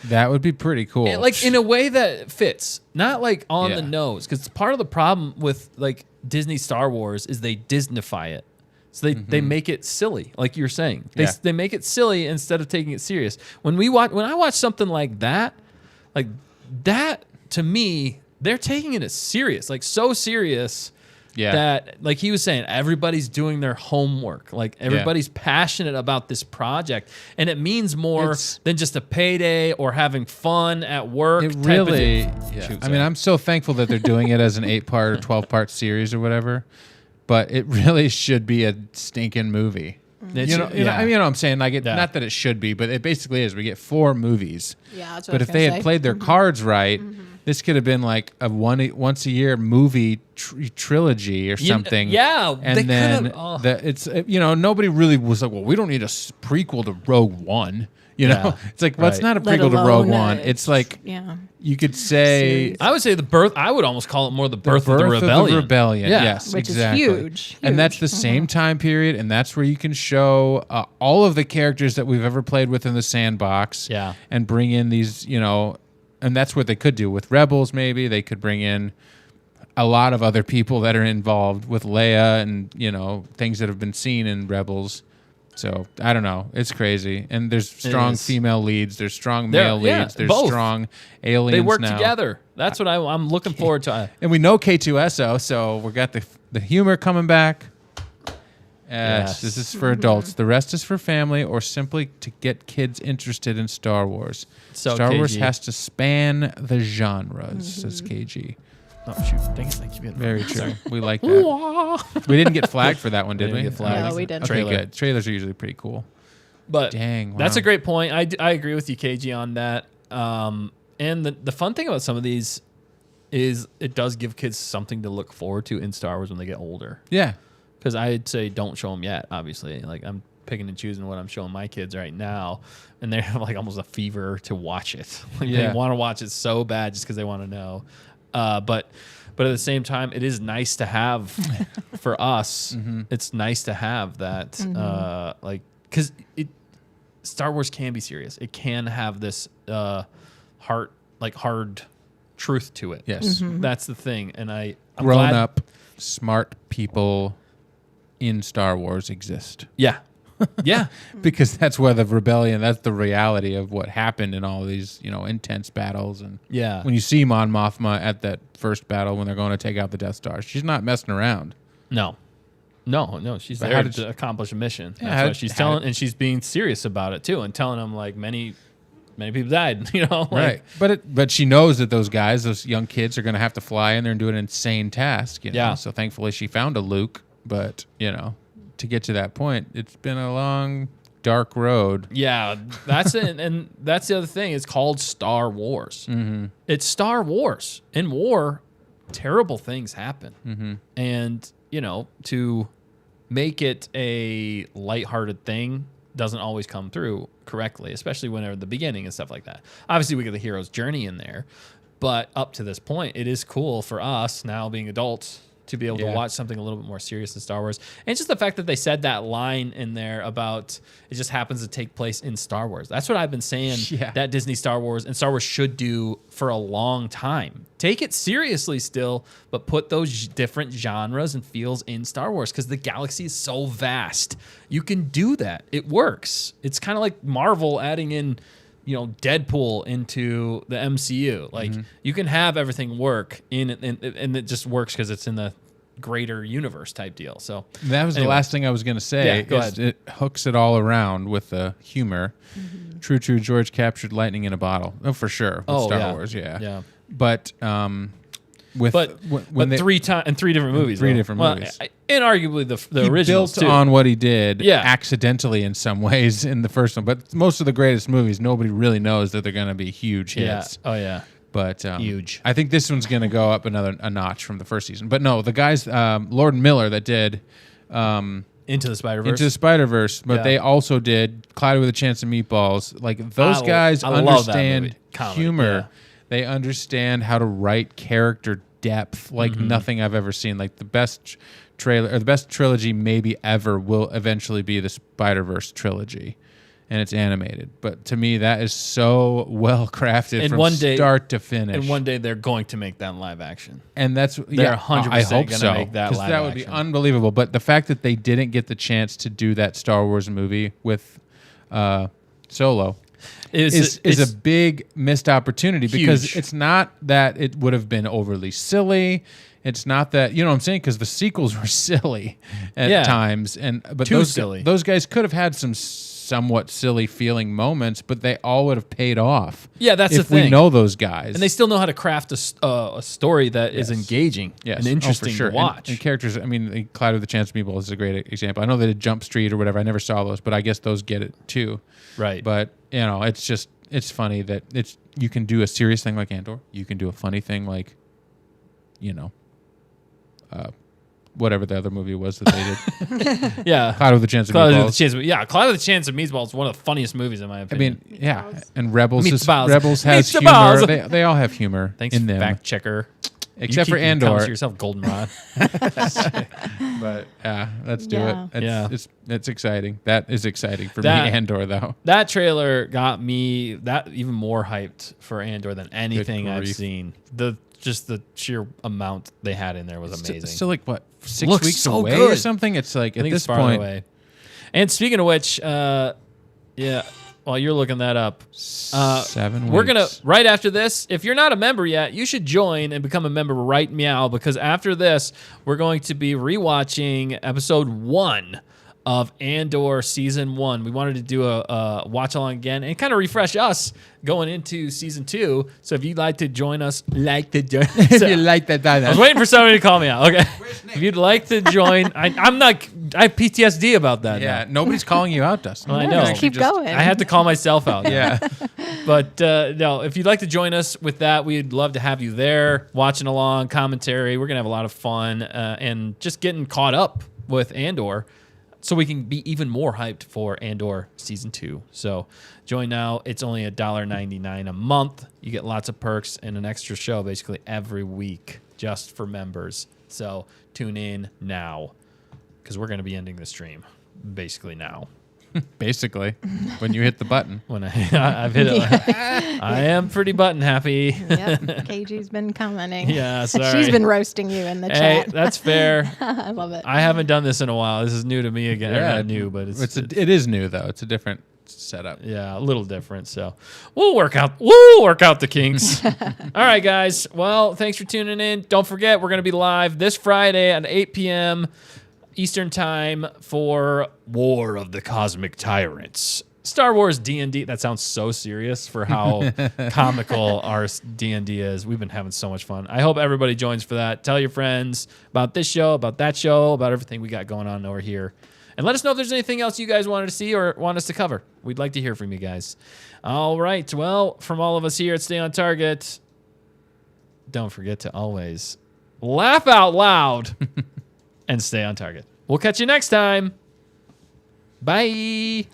Speaker 2: that would be pretty cool.
Speaker 1: And, like in a way that fits, not like on
Speaker 2: Yeah.
Speaker 1: the nose. Because part of the problem with like Disney Star Wars is they Disneyfy it, so they make it silly, like you're saying.
Speaker 2: Yeah.
Speaker 1: They make it silly instead of taking it serious. When I watch something like that to me, they're taking it as serious, like so serious.
Speaker 2: Yeah.
Speaker 1: That, like he was saying, everybody's doing their homework. Like everybody's passionate about this project, and it means more
Speaker 2: It's-
Speaker 1: than just a payday or having fun at work.
Speaker 2: It
Speaker 1: type of
Speaker 2: really.
Speaker 1: thing.
Speaker 2: Yeah.
Speaker 1: Shoot,
Speaker 2: I mean, I'm so thankful that they're doing it as an 8-part or 12-part series or whatever, but it really should be a stinking movie.
Speaker 1: It
Speaker 2: You know,
Speaker 1: should-
Speaker 2: you know,
Speaker 1: yeah.
Speaker 2: I mean, you know what I'm saying? Like,
Speaker 1: Yeah.
Speaker 2: not that it should be, but it basically is. We get 4 movies.
Speaker 3: Yeah, that's what
Speaker 2: But
Speaker 3: I was
Speaker 2: if they
Speaker 3: gonna
Speaker 2: had
Speaker 3: say.
Speaker 2: played their cards right, this could have been like a once a year movie trilogy or something.
Speaker 1: yeah,
Speaker 2: and
Speaker 1: they
Speaker 2: then
Speaker 1: could've- oh.
Speaker 2: it's nobody really was like, well, we don't need a prequel to Rogue One. You know,
Speaker 1: Yeah,
Speaker 2: it's like, well, it's
Speaker 1: right.
Speaker 2: not a
Speaker 3: Let
Speaker 2: prequel to Rogue
Speaker 3: alone,
Speaker 2: One. It's like
Speaker 3: yeah.
Speaker 2: you could say
Speaker 1: I would say the birth. I would almost call it more the birth of the rebellion.
Speaker 2: Yeah.
Speaker 1: Yeah.
Speaker 2: Yes,
Speaker 3: Which is
Speaker 2: exactly.
Speaker 3: huge,
Speaker 2: And that's the
Speaker 3: huge.
Speaker 2: same time period, and that's where you can show all of the characters that we've ever played with in the sandbox.
Speaker 1: Yeah.
Speaker 2: And bring in these, and that's what they could do with Rebels. Maybe they could bring in a lot of other people that are involved with Leia, and things that have been seen in Rebels. So I don't know. It's crazy, and there's strong
Speaker 1: is.
Speaker 2: female leads. There's strong
Speaker 1: There-
Speaker 2: male
Speaker 1: yeah,
Speaker 2: leads. There's
Speaker 1: both.
Speaker 2: strong aliens.
Speaker 1: They work
Speaker 2: now.
Speaker 1: together. That's what I'm looking forward to.
Speaker 2: And we know K2SO, so we got the humor coming back. Yes, this is for adults. The rest is for family or simply to get kids interested in Star Wars.
Speaker 1: So
Speaker 2: Star Wars
Speaker 1: KG.
Speaker 2: has to span the genres, says KG.
Speaker 1: Oh shoot! Dang it! Thank you.
Speaker 2: Very true. We like that. We didn't get flagged for that one, did
Speaker 1: We
Speaker 2: we?
Speaker 1: didn't get flagged.
Speaker 3: No, we didn't.
Speaker 2: Okay,
Speaker 1: Trailer.
Speaker 2: good. Trailers are usually pretty cool.
Speaker 1: But
Speaker 2: Dang,
Speaker 1: that's
Speaker 2: wow.
Speaker 1: a great point. I agree with you, KG, on that. And the fun thing about some of these is it does give kids something to look forward to in Star Wars when they get older.
Speaker 2: Yeah.
Speaker 1: Because I'd say don't show them yet, obviously. Like I'm picking and choosing what I'm showing my kids right now, and they have like almost a fever to watch it. Like
Speaker 2: Yeah.
Speaker 1: they want to watch it so bad just because they want to know. But at the same time, it is nice to have for us. It's nice to have that, like because Star Wars can be serious. It can have this hard truth to it.
Speaker 2: Yes.
Speaker 1: That's the thing. And I'm
Speaker 2: grown
Speaker 1: glad.
Speaker 2: up, smart people in Star Wars exist.
Speaker 1: Yeah. Yeah.
Speaker 2: Because that's where the rebellion, that's the reality of what happened in all these, intense battles. And
Speaker 1: Yeah.
Speaker 2: when you see Mon Mothma at that first battle when they're going to take out the Death Star, she's not messing around.
Speaker 1: No, she's
Speaker 2: But
Speaker 1: there
Speaker 2: how did
Speaker 1: to accomplish a mission.
Speaker 2: Yeah,
Speaker 1: That's what she's telling, and she's being serious about it too, and telling them like many people died.
Speaker 2: Right. But she knows that those young kids, are going to have to fly in there and do an insane task.
Speaker 1: Yeah.
Speaker 2: So thankfully she found a Luke, but to get to that point, it's been a long, dark road.
Speaker 1: Yeah, that's it, and that's the other thing. It's called Star Wars. It's Star Wars. In war, terrible things happen, and to make it a lighthearted thing doesn't always come through correctly, especially whenever the beginning and stuff like that. Obviously, we get the hero's journey in there, but up to this point, it is cool for us now being adults to be able to watch something a little bit more serious than Star Wars. And just the fact that they said that line in there about it just happens to take place in Star Wars. That's what I've been saying that Disney Star Wars and Star Wars should do for a long time. Take it seriously still, but put those different genres and feels in Star Wars because the galaxy is so vast. You can do that. It works. It's kind of like Marvel adding in Deadpool into the MCU. Like you can have everything work and it just works because it's in the greater universe type deal. So
Speaker 2: that was the last thing I was going to say.
Speaker 1: Yeah, go ahead.
Speaker 2: It hooks it all around with the humor. True, George captured lightning in a bottle. Oh, for sure. With Star Wars, yeah. But when
Speaker 1: three different movies.
Speaker 2: Three different movies.
Speaker 1: And arguably the originals
Speaker 2: built
Speaker 1: too.
Speaker 2: on what he did accidentally in some ways in the first one. But most of the greatest movies, nobody really knows that they're going to be huge hits.
Speaker 1: Oh, yeah.
Speaker 2: But
Speaker 1: huge.
Speaker 2: I think this one's going to go up a notch from the first season. But no, the guys, Lord and Miller that did
Speaker 1: Into the
Speaker 2: Spider-Verse, but they also did Cloudy with a Chance of Meatballs. Like those guys understand humor. Yeah. They understand how to write character depth like nothing I've ever seen. Like the best trailer or the best trilogy maybe ever will eventually be the Spider-Verse trilogy. And it's animated. But to me, that is so well crafted from start to finish.
Speaker 1: And one day they're going to make that live action.
Speaker 2: And that's
Speaker 1: they're 100%
Speaker 2: I hope
Speaker 1: going
Speaker 2: so,
Speaker 1: to make that live
Speaker 2: that would be unbelievable. But the fact that they didn't get the chance to do that Star Wars movie with Solo is a big missed opportunity because it's not that it would have been overly silly. It's not that, you know what I'm saying? Because the sequels were silly at times. But those guys could have had some somewhat silly feeling moments, but they all would have paid off.
Speaker 1: Yeah, that's the thing.
Speaker 2: If we know those guys.
Speaker 1: And they still know how to craft a story that is engaging and interesting to watch.
Speaker 2: And characters, I mean, Cloud with a Chance of Meatballs is a great example. I know they did Jump Street or whatever. I never saw those, but I guess those get it too.
Speaker 1: Right.
Speaker 2: But, it's funny that you can do a serious thing like Andor. You can do a funny thing like, whatever the other movie was that they did.
Speaker 1: Yeah.
Speaker 2: Cloud with a Chance of Meatballs.
Speaker 1: Cloud with a Chance of Meatballs is one of the funniest movies in my opinion.
Speaker 2: I mean, yeah. And Rebels
Speaker 1: Meatballs.
Speaker 2: has humor. They all have humor in them.
Speaker 1: Fact checker.
Speaker 2: Except for Andor.
Speaker 1: Yourself goldenrod.
Speaker 2: But let's do it. It's exciting. That is exciting for me, Andor, though.
Speaker 1: That trailer got me even more hyped for Andor than anything I've seen. Just the sheer amount they had in there was amazing.
Speaker 2: Still like what, 6 weeks away or something? It's like at this point. Away.
Speaker 1: And speaking of which, while you're looking that up,
Speaker 2: 7 weeks.
Speaker 1: We're gonna right after this. If you're not a member yet, you should join and become a member right meow, because after this, we're going to be rewatching episode 1 of Andor season 1. We wanted to do a watch along again and kind of refresh us going into season 2. So if you'd like to join us,
Speaker 2: if you like that,
Speaker 1: I was waiting for somebody to call me out. Okay, if you'd like to join, I have PTSD about that.
Speaker 2: Yeah,
Speaker 1: now.
Speaker 2: Nobody's calling you out, Dustin.
Speaker 1: Well, I know.
Speaker 3: Just keep going.
Speaker 1: I have to call myself out.
Speaker 2: Yeah,
Speaker 1: but no, if you'd like to join us with that, we'd love to have you there, watching along, commentary. We're gonna have a lot of fun and just getting caught up with Andor, so we can be even more hyped for Andor Season 2. So join now. It's only $1.99 a month. You get lots of perks and an extra show basically every week just for members. So tune in now, because we're going to be ending the stream basically now.
Speaker 2: Basically, when you hit the button.
Speaker 1: When I've hit it. I am pretty button happy.
Speaker 3: Yep, KG's been commenting.
Speaker 1: Yeah, sorry.
Speaker 3: She's been roasting you in the
Speaker 1: Hey,
Speaker 3: chat.
Speaker 1: that's fair.
Speaker 3: I love it.
Speaker 1: I haven't done this in a while. This is new to me again.
Speaker 2: Yeah,
Speaker 1: Not new, but
Speaker 2: it is new though. It's a different setup.
Speaker 1: Yeah, a little different. So we'll work out the kinks. All right, guys. Well, thanks for tuning in. Don't forget, we're going to be live this Friday at 8 p.m. Eastern Time for War of the Cosmic Tyrants. Star Wars D&D. That sounds so serious for how comical our D&D is. We've been having so much fun. I hope everybody joins for that. Tell your friends about this show, about that show, about everything we got going on over here. And let us know if there's anything else you guys wanted to see or want us to cover. We'd like to hear from you guys. All right. Well, from all of us here at Stay on Target, don't forget to always laugh out loud and stay on target. We'll catch you next time. Bye.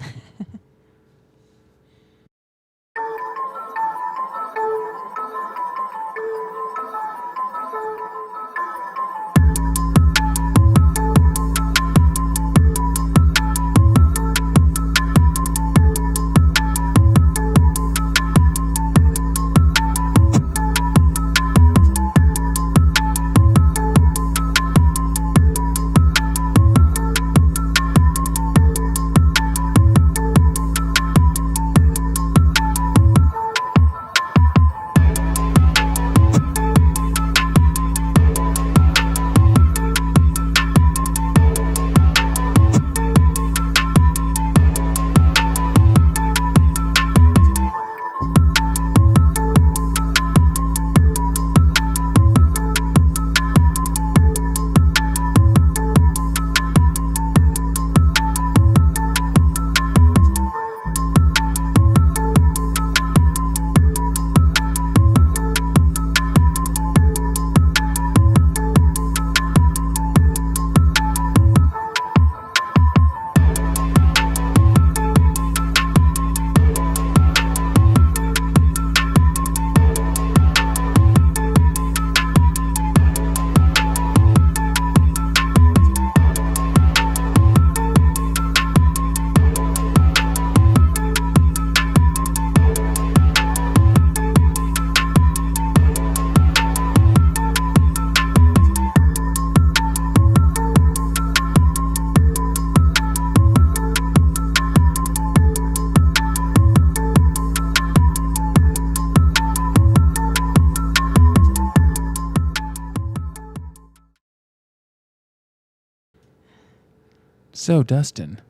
Speaker 2: So, Dustin,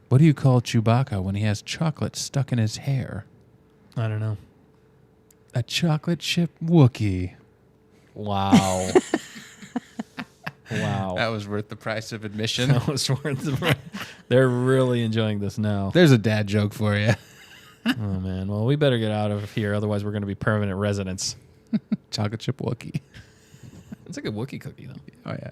Speaker 2: what do you call Chewbacca when he has chocolate stuck in his hair?
Speaker 1: I don't know.
Speaker 2: A chocolate chip Wookiee.
Speaker 1: Wow. Wow.
Speaker 2: That was worth the price of admission.
Speaker 1: That was worth the price. They're really enjoying this now.
Speaker 2: There's a dad joke for you.
Speaker 1: Oh, man. Well, we better get out of here. Otherwise, we're going to be permanent residents.
Speaker 2: Chocolate chip Wookiee.
Speaker 1: It's like a Wookiee cookie, though.
Speaker 2: Oh, yeah.